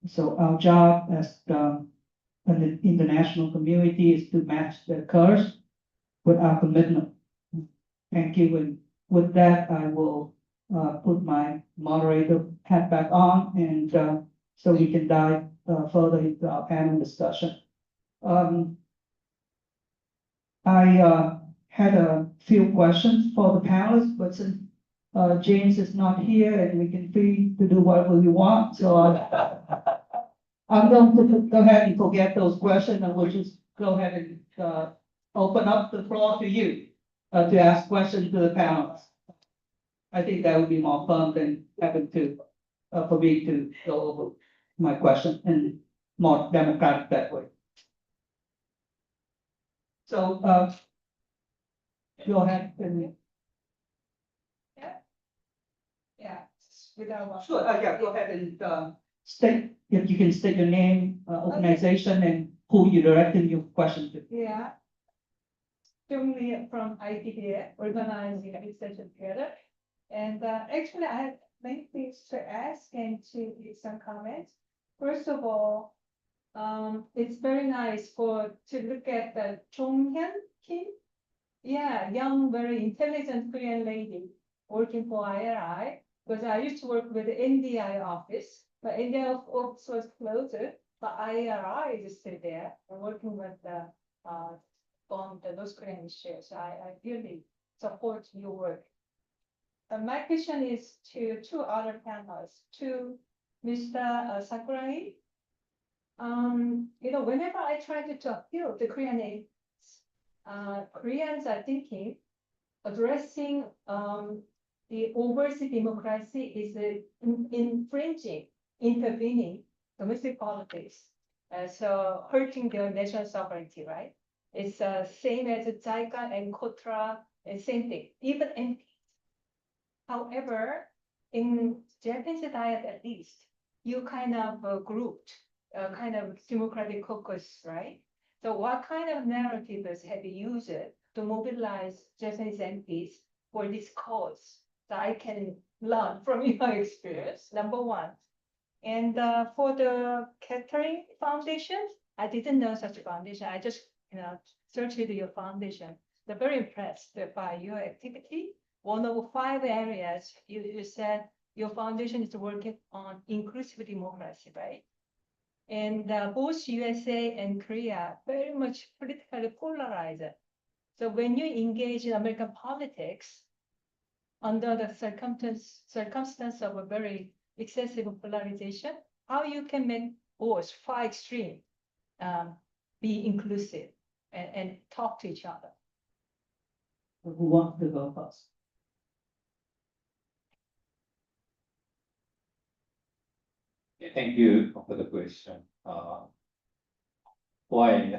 So our job as the international community is to match their courage with our commitment. Thank you. And with that, I will put my moderator hat back on, and so we can dive further into our panel discussion. I had a few questions for the panelists, but since James is not here and we can free to do whatever we want, so I'm going to go ahead and forget those questions, and we'll just go ahead and open up the floor to you to ask questions to the panelists. I think that would be more fun than having to, for me to go over my question, and more democratic that way. So, go ahead and. Yeah, without. Sure, yeah, go ahead and state, if you can state your name, organization, and who you're directing your question to. Yeah. Jungli from IPDA, organizing this session together. And actually, I have many things to ask and to give some comments. First of all, it's very nice to look at the Jonghyun Kim. Yeah, young, very intelligent Korean lady working for IRI. Because I used to work with the NDI office, but NDI office was closed, but IRI is still there. I'm working with the on the North Korean issues. I really support your work. My question is to two other panelists, to Mr. Sakurai. Whenever I try to appeal to Korean aides, Koreans are thinking addressing the overseas democracy is infringing, intervening domestic politics, so hurting their national sovereignty, right? It's same as JICA and KOTRA, and same thing, even MPs. However, in Japanese diet at least, you kind of grouped, kind of democratic caucus, right? So what kind of narratives have you used to mobilize Japanese MPs for this cause that I can learn from your experience, number one. And for the Catering Foundation, I didn't know such a foundation. I just searched your foundation. They're very impressed by your activity. One of 5 areas you said your foundation is working on inclusive democracy, right? And both USA and Korea very much politically polarized. So when you engage in American politics, under the circumstance of a very excessive polarization, how you can make both far extreme be inclusive and talk to each other. Who wants to go first? Thank you for the question. Why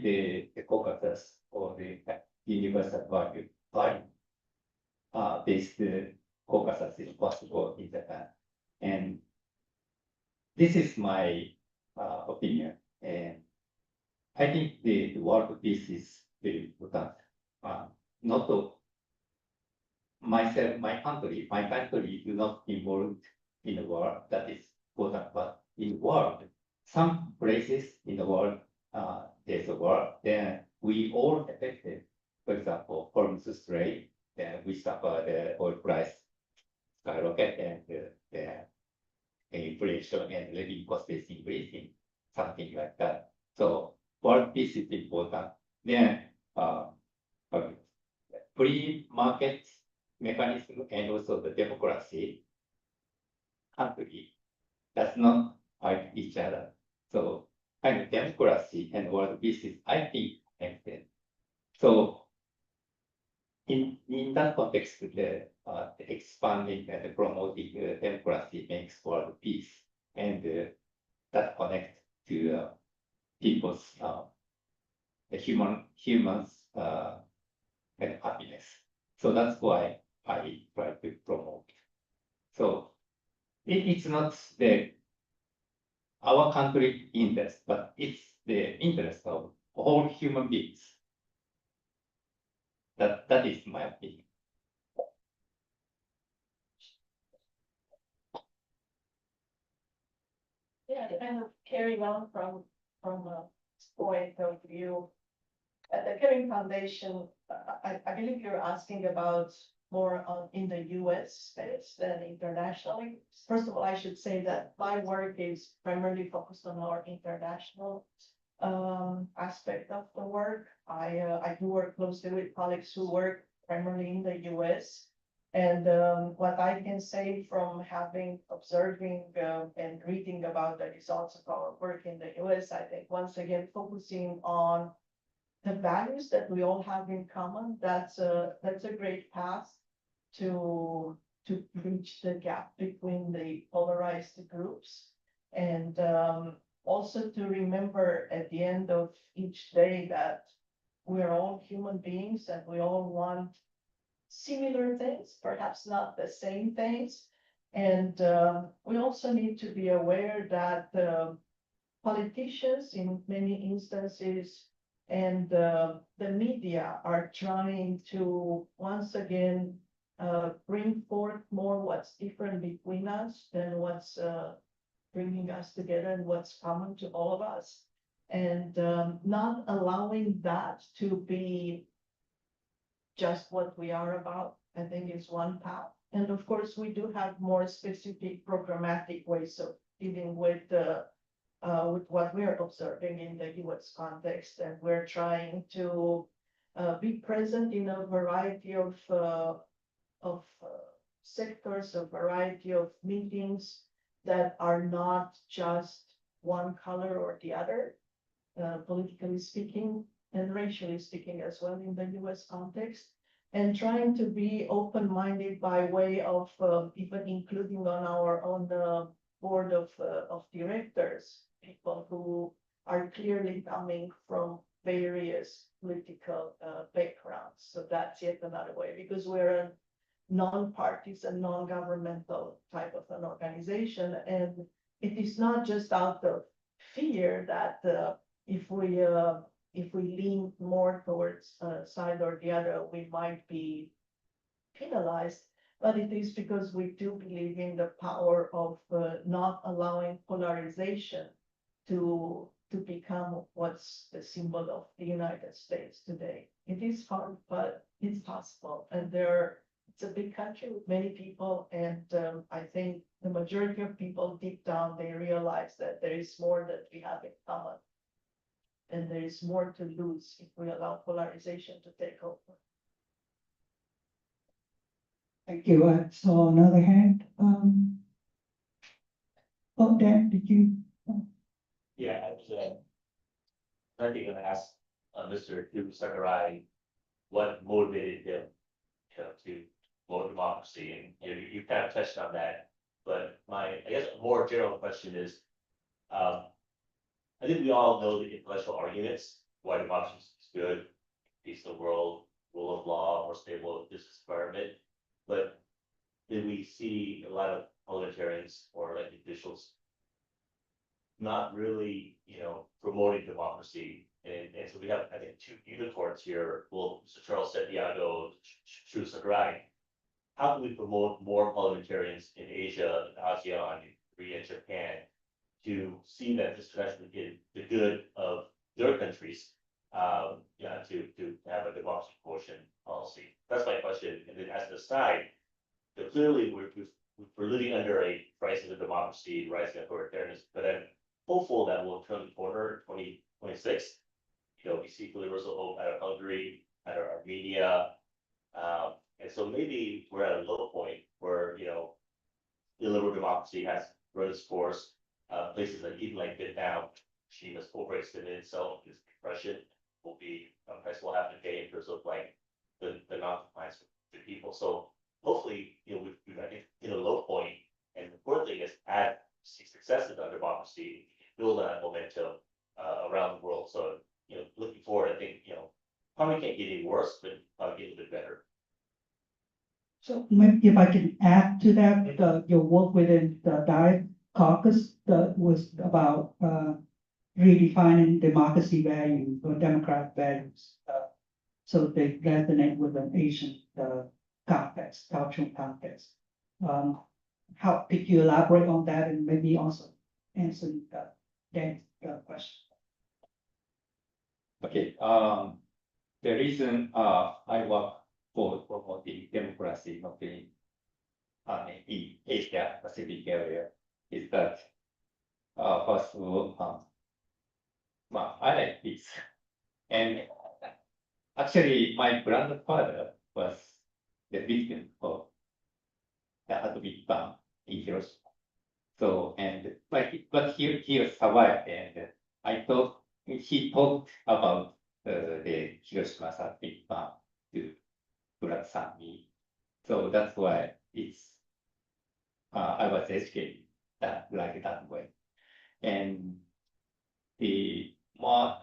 the Caucasus or the universal value based Caucasus is possible in Japan? And this is my opinion. And I think the world peace is very important. Not to myself, my country do not involved in the world, that is important, but in the world, some places in the world, there's a war, then we all affected. For example, Hormuz Strait, then we suffer the oil price skyrocket, and inflation and living cost is increasing, something like that. So world peace is important. Then free market mechanism and also the democracy country does not fight each other. So kind of democracy and world peace is, I think, connected. So in that context, the expanding and promoting democracy makes world peace, and that connects to people's the humans and happiness. So that's why I try to promote. So it's not our country interest, but it's the interest of all human beings. That is my opinion. Yeah, kind of carrying on from a point of view. At the Caring Foundation, I believe you're asking about more in the US space than internationally. First of all, I should say that my work is primarily focused on our international aspect of the work. I do work closely with colleagues who work primarily in the US. And what I can say from having observing and reading about the results of our work in the US, I think once again focusing on the values that we all have in common, that's a great path to bridge the gap between the polarized groups, and also to remember at the end of each day that we're all human beings and we all want similar things, perhaps not the same things. And we also need to be aware that politicians in many instances and the media are trying to once again bring forth more what's different between us than what's bringing us together and what's common to all of us, and not allowing that to be just what we are about, I think is one path. And of course, we do have more specific programmatic ways of dealing with what we're observing in the US context. And we're trying to be present in a variety of sectors, a variety of meetings that are not just one color or the other, politically speaking, and racially speaking as well in the US context, and trying to be open-minded by way of even including on our own board of directors, people who are clearly coming from various political backgrounds. So that's yet another way, because we're a non-partisan, non-governmental type of an organization, and it is not just out of fear that if we lean more towards a side or the other, we might be penalized, but it is because we do believe in the power of not allowing polarization to become what's the symbol of the United States today. It is hard, but it's possible. And it's a big country with many people, and I think the majority of people deep down, they realize that there is more that we have in common. And there is more to lose if we allow polarization to take over. Thank you. I saw another hand. Oh, Dan, did you? Yeah, I was going to ask Mr. Sakurai what motivated him, to promote democracy, and you kind of touched on that. But I guess a more general question is, I think we all know the intellectual arguments why democracy is good, peace of the world, rule of law, more stable business environment. But did we see a lot of parliamentarians or elected officials not really, promoting democracy? And so we have, I think, two unicorns here. Well, Mr. Charles Santiago, Shu Sakurai. How can we promote more parliamentarians in Asia, in ASEAN, in Korea, and Japan, to see that this could actually get the good of their countries, to have a democracy quotient policy? That's my question. And then as an aside, clearly we're living under a crisis of democracy, rising authoritarianism, but I'm hopeful that we'll turn the corner in 2026. We see universal hope out of Hungary, out of Armenia. And so maybe we're at a low point where, illiberal democracy has run its course. Places like even like Vietnam, China has overextended itself. This depression will be a price we'll have to pay in terms of like the non-compliance with the people. So hopefully, we've in a low point, and the important thing is as see successes under democracy, build that momentum around the world. So looking forward, I think probably can't get any worse, but probably get a little bit better. So maybe if I can add to that, your work within the Diet Caucus was about redefining democracy values or democratic values. So they resonate with an Asian context, cultural context. How could you elaborate on that and maybe also answer Dan's question? Okay, the reason I work for promoting democracy not in Asia Pacific area is that first of all, I like this, and actually my grandfather was the victim of the atomic bomb in Hiroshima. So but he was survived, and I thought he talked about the Hiroshima atomic bomb to grandson me. So that's why I was educated like that way. And the more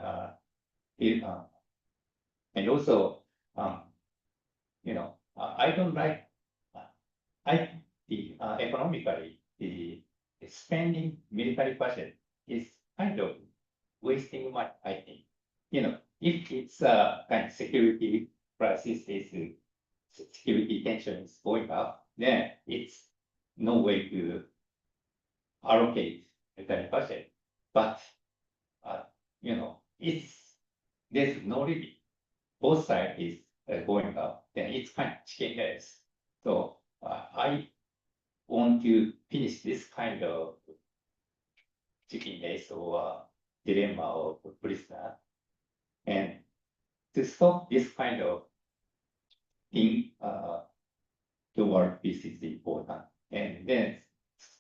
and also I don't like economically the spending military budget is kind of wasting money, I think. If it's a kind of security crisis, security tension is going up, then it's no way to allocate military budget. But there's no limit. Both sides is going up, then it's kind of chicken race. So I want to finish this kind of chicken race or dilemma of prisoner, and to stop this kind of thing, the world peace is important. And then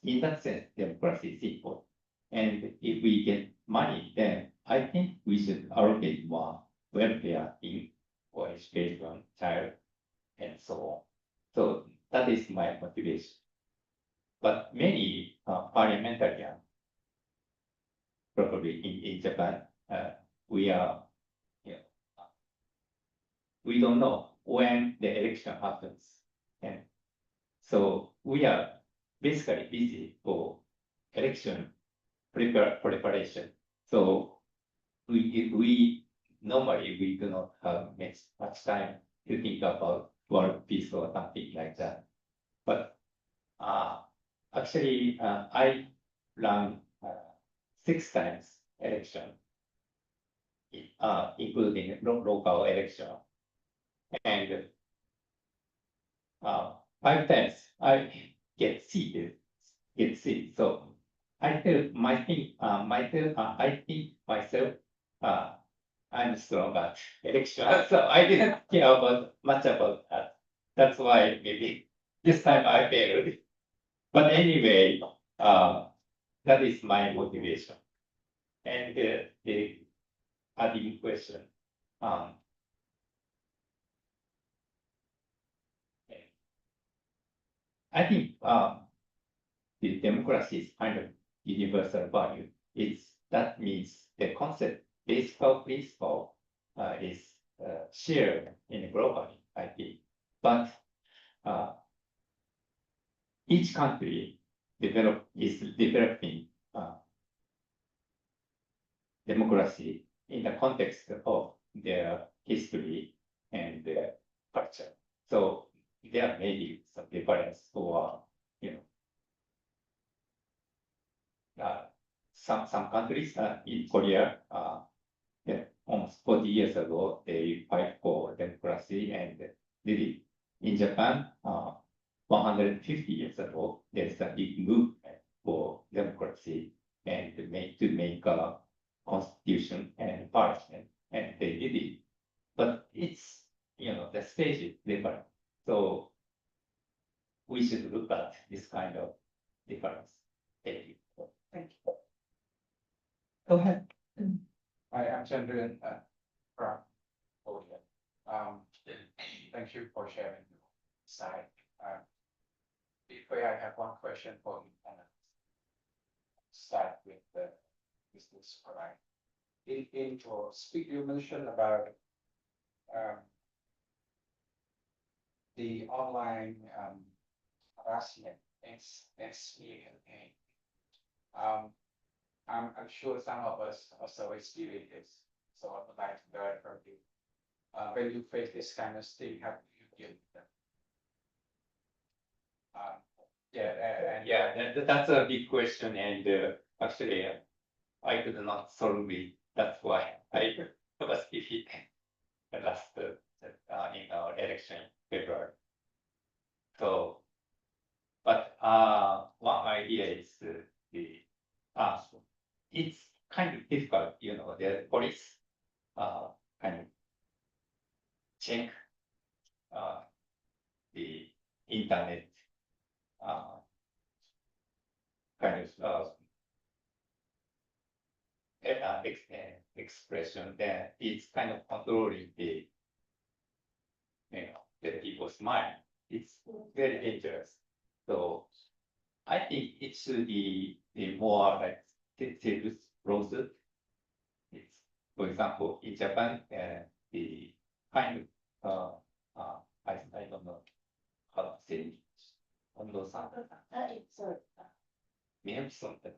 in that sense, democracy is important. And if we get money, then I think we should allocate more welfare thing for education, child, and so on. So that is my motivation. But many parliamentarians, probably in Japan, we don't know when the election happens. And so we are basically busy for election preparation. So we normally do not have much time to think about world peace or something like that. But actually, I ran 6 times election, including local election, and 5 times I get seated. So I tell I think myself, I'm strong at election. So I didn't care much about that. That's why maybe this time I failed. But anyway, that is my motivation. And the adding question. I think the democracy is kind of universal value. That means the concept, basic principle, is shared in globally, I think. But each country is developing democracy in the context of their history and their culture. So there may be some difference or some countries in Korea, almost 40 years ago, they fight for democracy and did it. In Japan, 150 years ago, there's a big movement democracy and to make a constitution and parliament, and they did it. But it's, the stage is different. So we should look at this kind of difference. Thank you. Thank you. Go ahead. Hi, I'm Chandran from Korea. Thank you for sharing your side. Before I have one question for you, and start with the business right. In your speak, you mentioned about the online harassment experience. I'm sure some of us also experience this, so I would like to learn from you. When you face this kind of thing, how do you deal with them? That's a big question, and actually, I could not solve it. That's why I was defeated last in our election February. So, but one idea is it's kind of difficult, the police kind of check the internet kind of expression, then it's kind of controlling the people's mind. It's very dangerous. So I think it should be more like serious lawsuit. It's, for example, in Japan, the kind of I don't know how to say it. Sorry. We have something.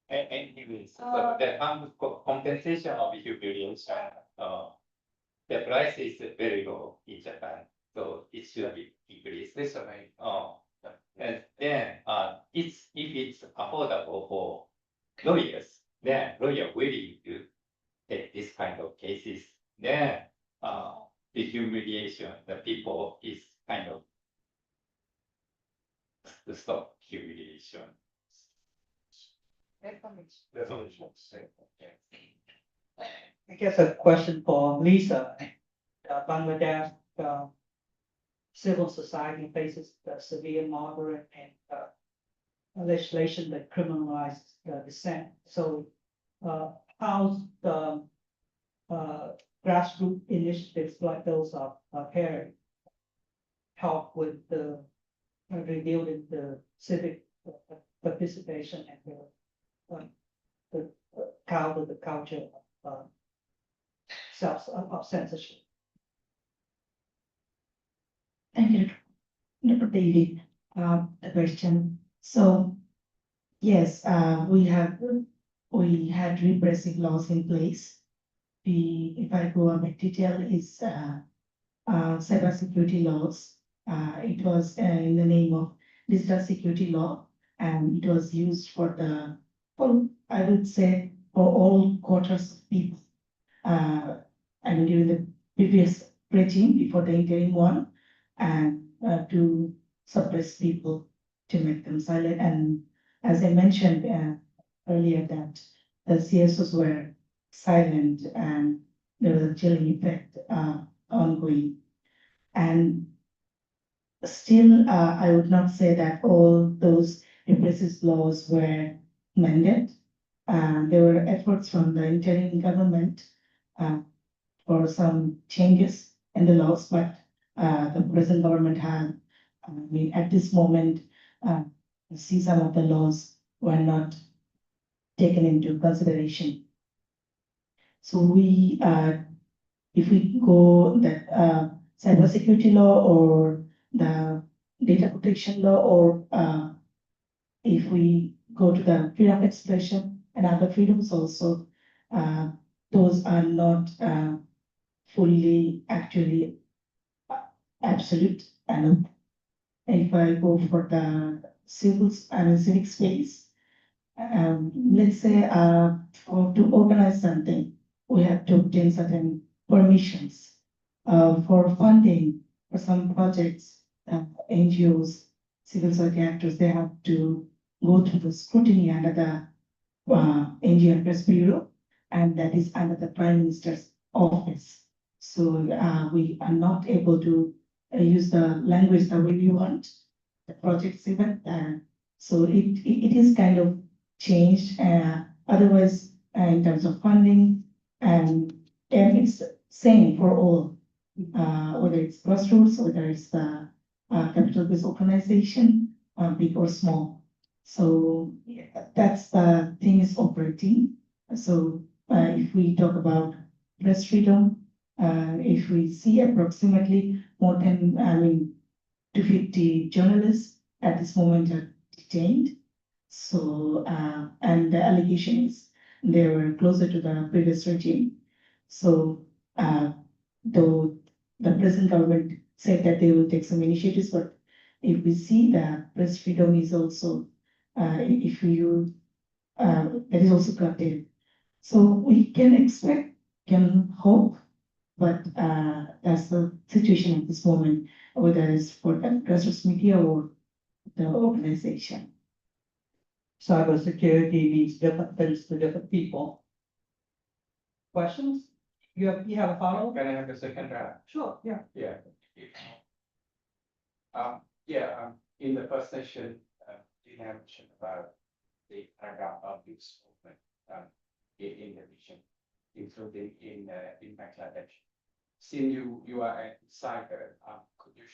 Anyways, so the compensation of humiliation, the price is very low in Japan, so it should be increased. And then if it's affordable for lawyers, then lawyer willing to take this kind of cases, then the humiliation, the people is kind of to stop humiliation. I guess a question for Lisa. Bangladesh civil society faces the severe moderate and legislation that criminalizes dissent. So how's the grassroots initiatives like those are paired help with the rebuilding the civic participation and counter the culture of censorship? Thank you, Dr. David. The question. So, yes, we had repressive laws in place. If I go a bit detail, is cybersecurity laws. It was in the name of digital security law, and it was used for I would say, for all quarters of people. And during the previous regime, before the interim one, and to suppress people, to make them silent. And as I mentioned earlier, that the CSOs were silent, and there was a chilling effect ongoing. And still, I would not say that all those repressive laws were mended. There were efforts from the interim government for some changes in the laws, but the present government had, at this moment, see some of the laws were not taken into consideration. So if we go that cybersecurity law or the data protection law, or if we go to the freedom of expression and other freedoms also, those are not fully actually absolute. And if I go for the civic space, let's say to organize something, we have to obtain certain permissions for funding. for some projects, NGOs, civil society actors, they have to go through the scrutiny under the NGO Affairs Bureau, and that is under the Prime Minister's office. So we are not able to use the language that we want, the projects even. So it is kind of changed. Otherwise, in terms of funding, and it's same for all, whether it's grassroots, whether it's the capital-based organization, big or small. So yeah, that's the thing is operating. So if we talk about press freedom, if we see approximately more than 250 journalists at this moment are detained. So and the allegation is they were closer to the previous regime. So though the present government said that they will take some initiatives, but if we see that press freedom is also that is also curtailed. So we can expect, can hope, but that's the situation at this moment, whether it's for the grassroots media or the organization. Cybersecurity means different things to different people. Questions? You have a follow? Can I have a second round? Sure, yeah. Yeah. In the first session, you mentioned about the paragraph of this movement in the region, including in Bangladesh. Since you are an insider, could you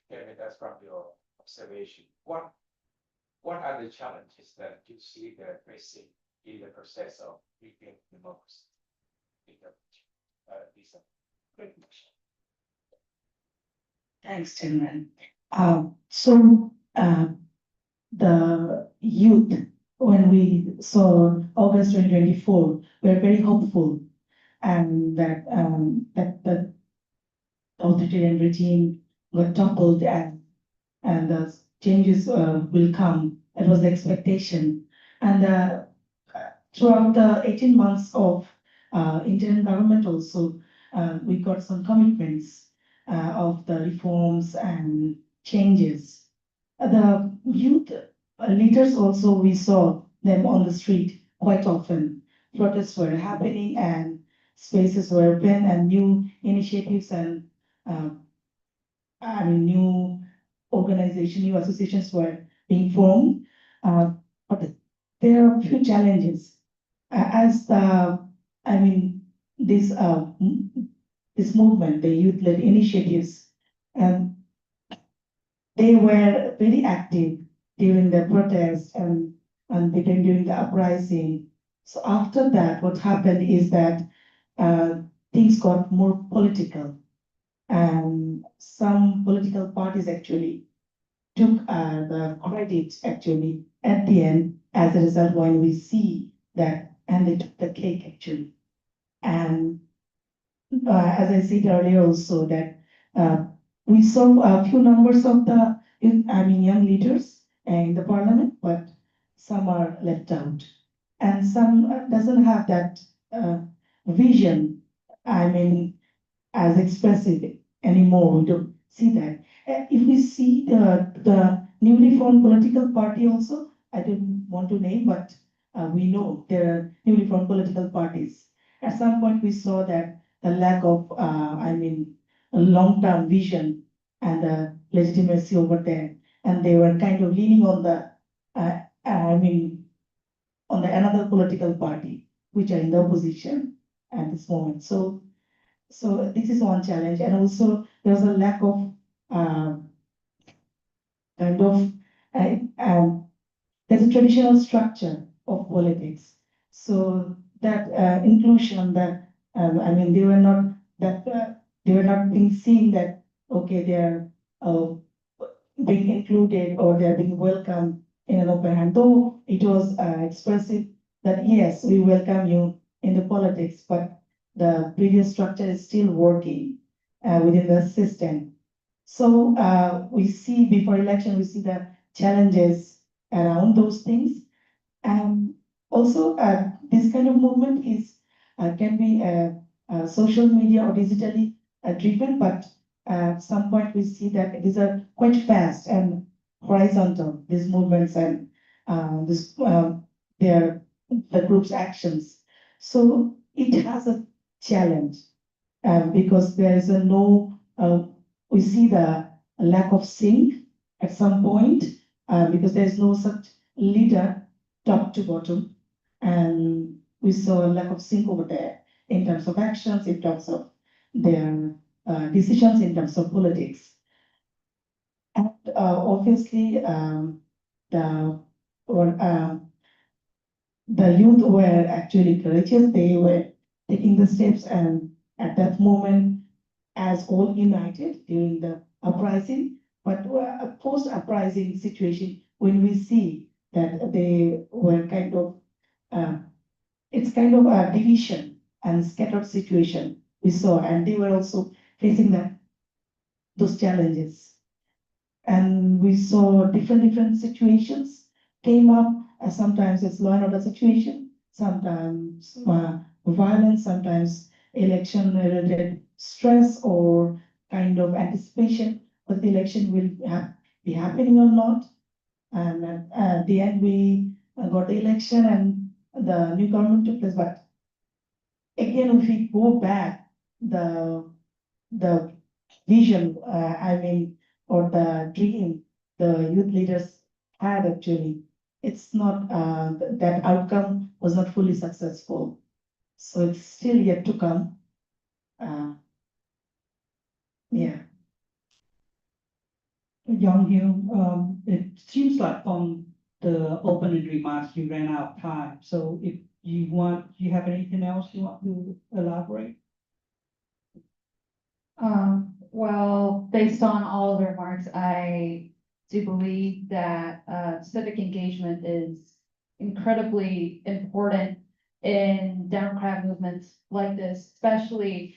share with us from your observation what are the challenges that you see they're facing in the process of rebuilding democracy in the region? These are great questions. Thanks, Chinran. So the youth, when we saw August 2024, were very hopeful, and that the authoritarian regime got toppled and the changes will come. It was the expectation. And throughout the 18 months of interim government also, we got some commitments of the reforms and changes. The youth leaders also, we saw them on the street quite often. Protests were happening and spaces were open and new initiatives and new organizations, new associations were being formed. But there are a few challenges. As this movement, the youth-led initiatives, they were very active during the protest and during the uprising. So after that, what happened is that things got more political, and some political parties actually took the credit actually at the end. As a result, when we see that, and they took the cake actually. And as I said earlier also, that we saw a few numbers of the young leaders in the parliament, but some are left out, and some doesn't have that vision. As expressive anymore. We don't see that. If we see the newly formed political party also, I don't want to name, but we know there are newly formed political parties. At some point, we saw that the lack of, a long-term vision and the legitimacy over there, and they were kind of leaning on the, on the another political party, which are in the opposition at this moment. So this is one challenge, and also there's a lack of there's a traditional structure of politics. So that inclusion, that they were not being seen that okay, they're being included or they're being welcomed in an open hand. Though it was expressive that yes, we welcome you in the politics, but the previous structure is still working within the system. So we see before election, we see the challenges around those things. Also, this kind of movement is can be social media or digitally driven, but At some point, we see that these are quite fast and horizontal, these movements and their the group's actions. So it has a challenge because there is a no, we see the lack of sync at some point because there is no such leader top to bottom. And we saw a lack of sync over there in terms of actions, in terms of their decisions, in terms of politics. And obviously, the youth were actually courageous. They were taking the steps, and at that moment, as all united during the uprising, but a post-uprising situation, when we see that they were kind of, it's kind of a division and scattered situation we saw, and they were also facing those challenges. And we saw different situations came up. Sometimes it's law and order situation, sometimes violence, sometimes election-related stress or kind of anticipation that the election will be happening or not. And at the end, we got the election and the new government took place. But again, if we go back, the vision, or the dream the youth leaders had actually, it's not, that outcome was not fully successful. So it's still yet to come. Yeah. Young Hyun, it seems like from the opening remarks, you ran out of time. So if you have anything else you want to elaborate? Well, based on all the remarks, I do believe that civic engagement is incredibly important in democratic movements like this, especially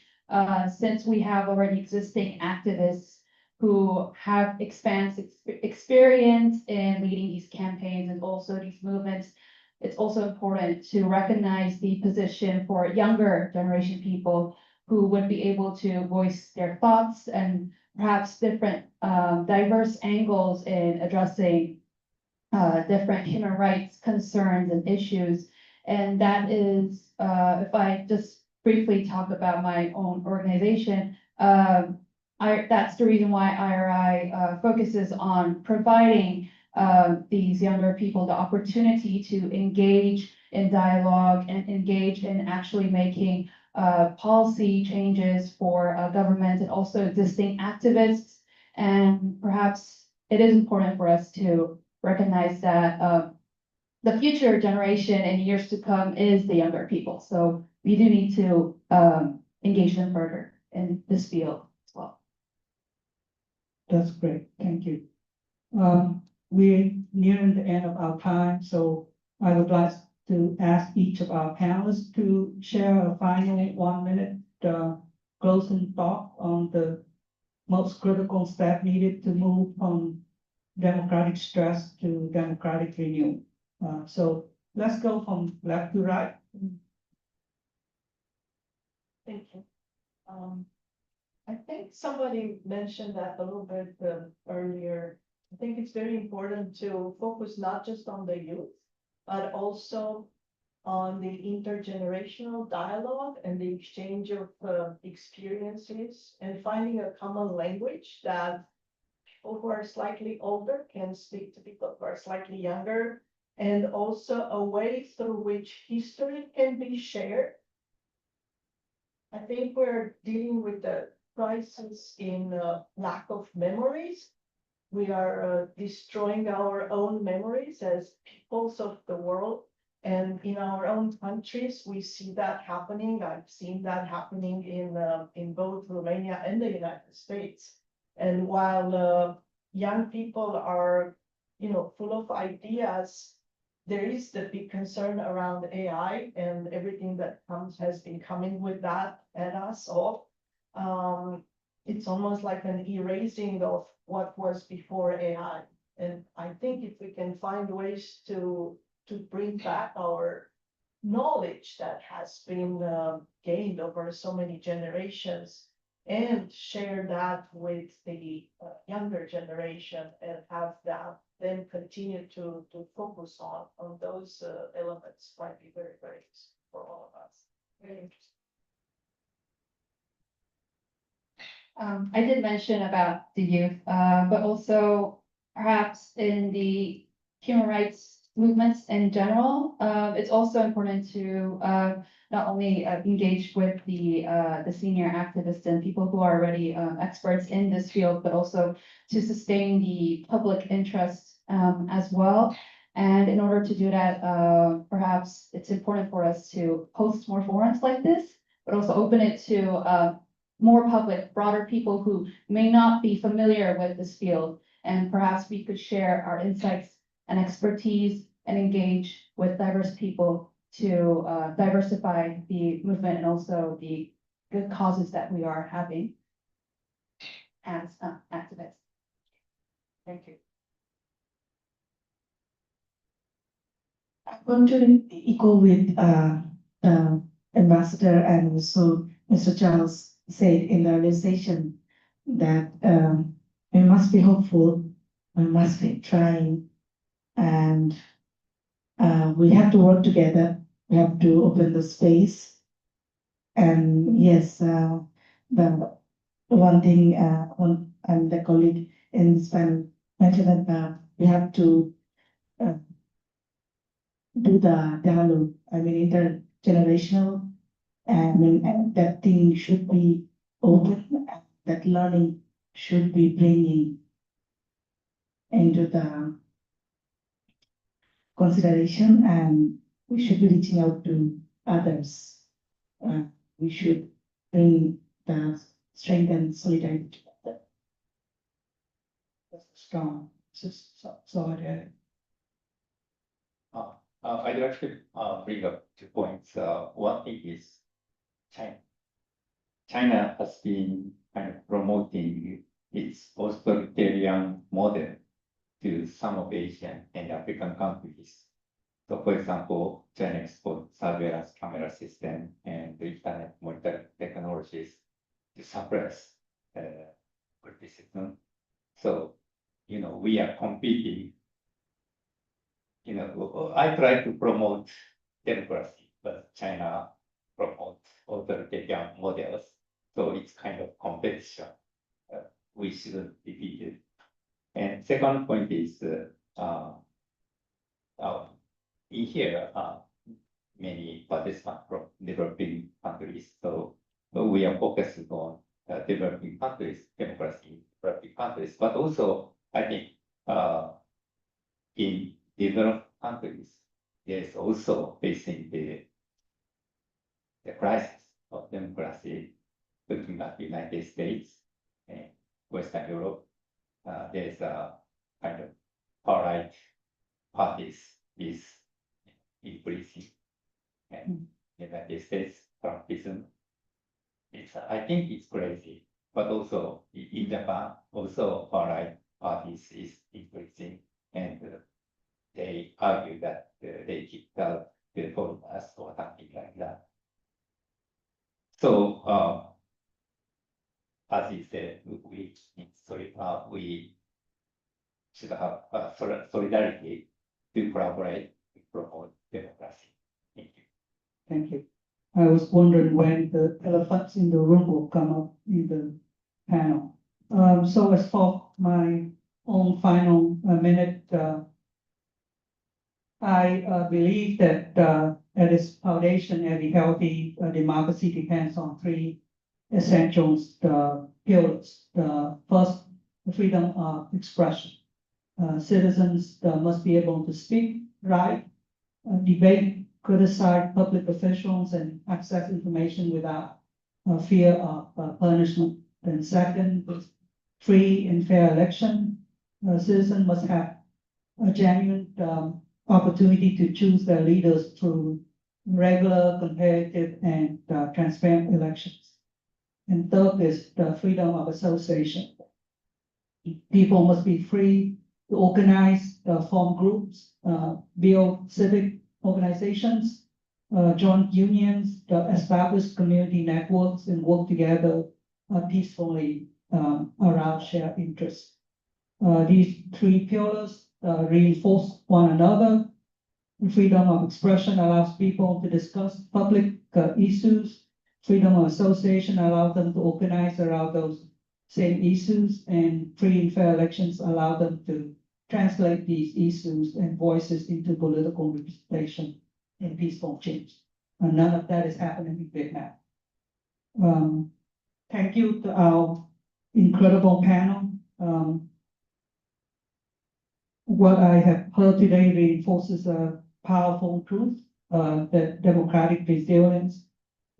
since we have already existing activists who have experience in leading these campaigns and also these movements. It's also important to recognize the position for younger generation people who would be able to voice their thoughts and perhaps different diverse angles in addressing different human rights concerns and issues. And that is, if I just briefly talk about my own organization, that's the reason why IRI focuses on providing these younger people the opportunity to engage in dialogue and engage in actually making policy changes for government and also existing activists. And perhaps it is important for us to recognize that the future generation in years to come is the younger people. So we do need to engage them further in this field as well. That's great. Thank you. We're nearing the end of our time, so I would like to ask each of our panelists to share a final 1 minute closing thought on the most critical step needed to move from democratic stress to democratic renewal. So let's go from left to right. Thank you. I think somebody mentioned that a little bit earlier. I think it's very important to focus not just on the youth, but also on the intergenerational dialogue and the exchange of experiences and finding a common language that people who are slightly older can speak to people who are slightly younger, and also a way through which history can be shared. I think we're dealing with the crisis in lack of memories. We are destroying our own memories as peoples of the world. And in our own countries, we see that happening. I've seen that happening in both Romania and the United States. And while young people are, full of ideas, there is the big concern around AI and everything that has been coming with that at us all. It's almost like an erasing of what was before AI. And I think if we can find ways to bring back our knowledge that has been gained over so many generations, and share that with the younger generation and have them continue to focus on those elements might be very, very useful for all of us. Very interesting. I did mention about the youth, but also perhaps in the human rights movements in general, it's also important to not only engage with the senior activists and people who are already experts in this field, but also to sustain the public interest as well. And in order to do that, perhaps it's important for us to host more forums like this, but also open it to more public, broader people who may not be familiar with this field. And perhaps we could share our insights and expertise and engage with diverse people to diversify the movement and also the good causes that we are having as activists. Thank you. I want to echo with Ambassador and also Mr. Charles said in the earlier session that we must be hopeful, we must be trying, and we have to work together. We have to open the space. And yes, the one thing and the colleague in this panel mentioned that we have to do the dialogue. I mean, intergenerational. And that thing should be open, that learning should be bringing into the consideration, and we should be reaching out to others. We should bring the strength and solidarity together. That's strong, solidarity. I'd like to bring up 2 points. One thing is China. China has been kind of promoting its post-authoritarian model to some of Asian and African countries. So, for example, China exports surveillance camera system and the internet monitoring technologies to suppress criticism. So, we are competing. I try to promote democracy, but China promotes authoritarian models. So it's kind of competition. We shouldn't defeat it. And second point is, in here, many participants from developing countries. So we are focusing on developing countries, democracy in developing countries. But also, I think in developed countries, there's also facing the crisis of democracy, looking at the United States and Western Europe. There's a kind of far-right parties is increasing, and the United States Trumpism. I think it's crazy, but also in Japan, also far-right parties is increasing, and they argue that they kicked out the foreigners or something like that. So, as you said, we should have solidarity to collaborate to promote democracy. Thank you. Thank you. I was wondering when the elephants in the room will come up in the panel. So as for my own final minute, I believe that at its foundation, every healthy democracy depends on 3 essentials, the pillars. The first, the freedom of expression. Citizens must be able to speak, write, debate, criticize public officials, and access information without fear of punishment. Then second, free and fair election. Citizens must have a genuine opportunity to choose their leaders through regular, competitive, and transparent elections. And third is the freedom of association. People must be free to organize, form groups, build civic organizations, join unions, establish community networks, and work together peacefully around shared interests. These three pillars reinforce one another. Freedom of expression allows people to discuss public issues. Freedom of association allows them to organize around those same issues, and free and fair elections allow them to translate these issues and voices into political representation and peaceful change. And none of that is happening in Vietnam. Thank you to our incredible panel. What I have heard today reinforces a powerful truth that democratic resilience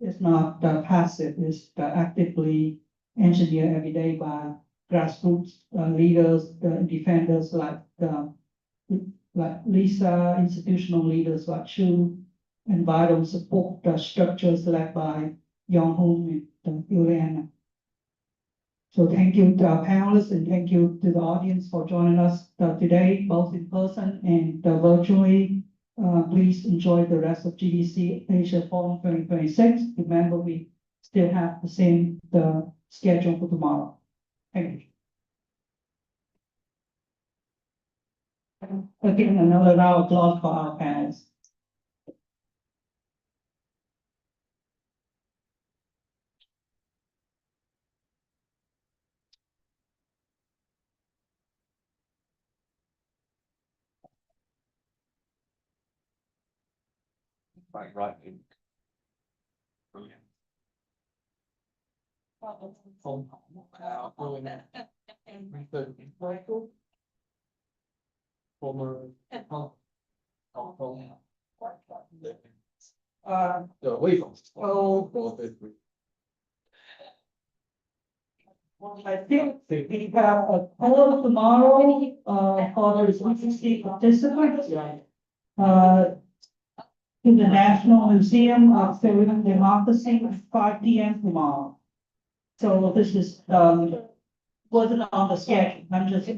is not passive, it's actively engineered every day by grassroots leaders, defenders like Lisa, institutional leaders like Chu, and vital support structures led by Yong Hoon and Juliana. So thank you to our panelists and thank you to the audience for joining us today, both in person and virtually. Please enjoy the rest of GDC Asia Forum 2026. Remember, we still have the same schedule for tomorrow. Thank you. Again, another round of applause for our panelists. Right. Brilliant. Former. I think we have a call tomorrow for the GDC participants. To the National Museum of Civic and Democracy at 5 p.m. tomorrow. So this is wasn't on the schedule. I'm just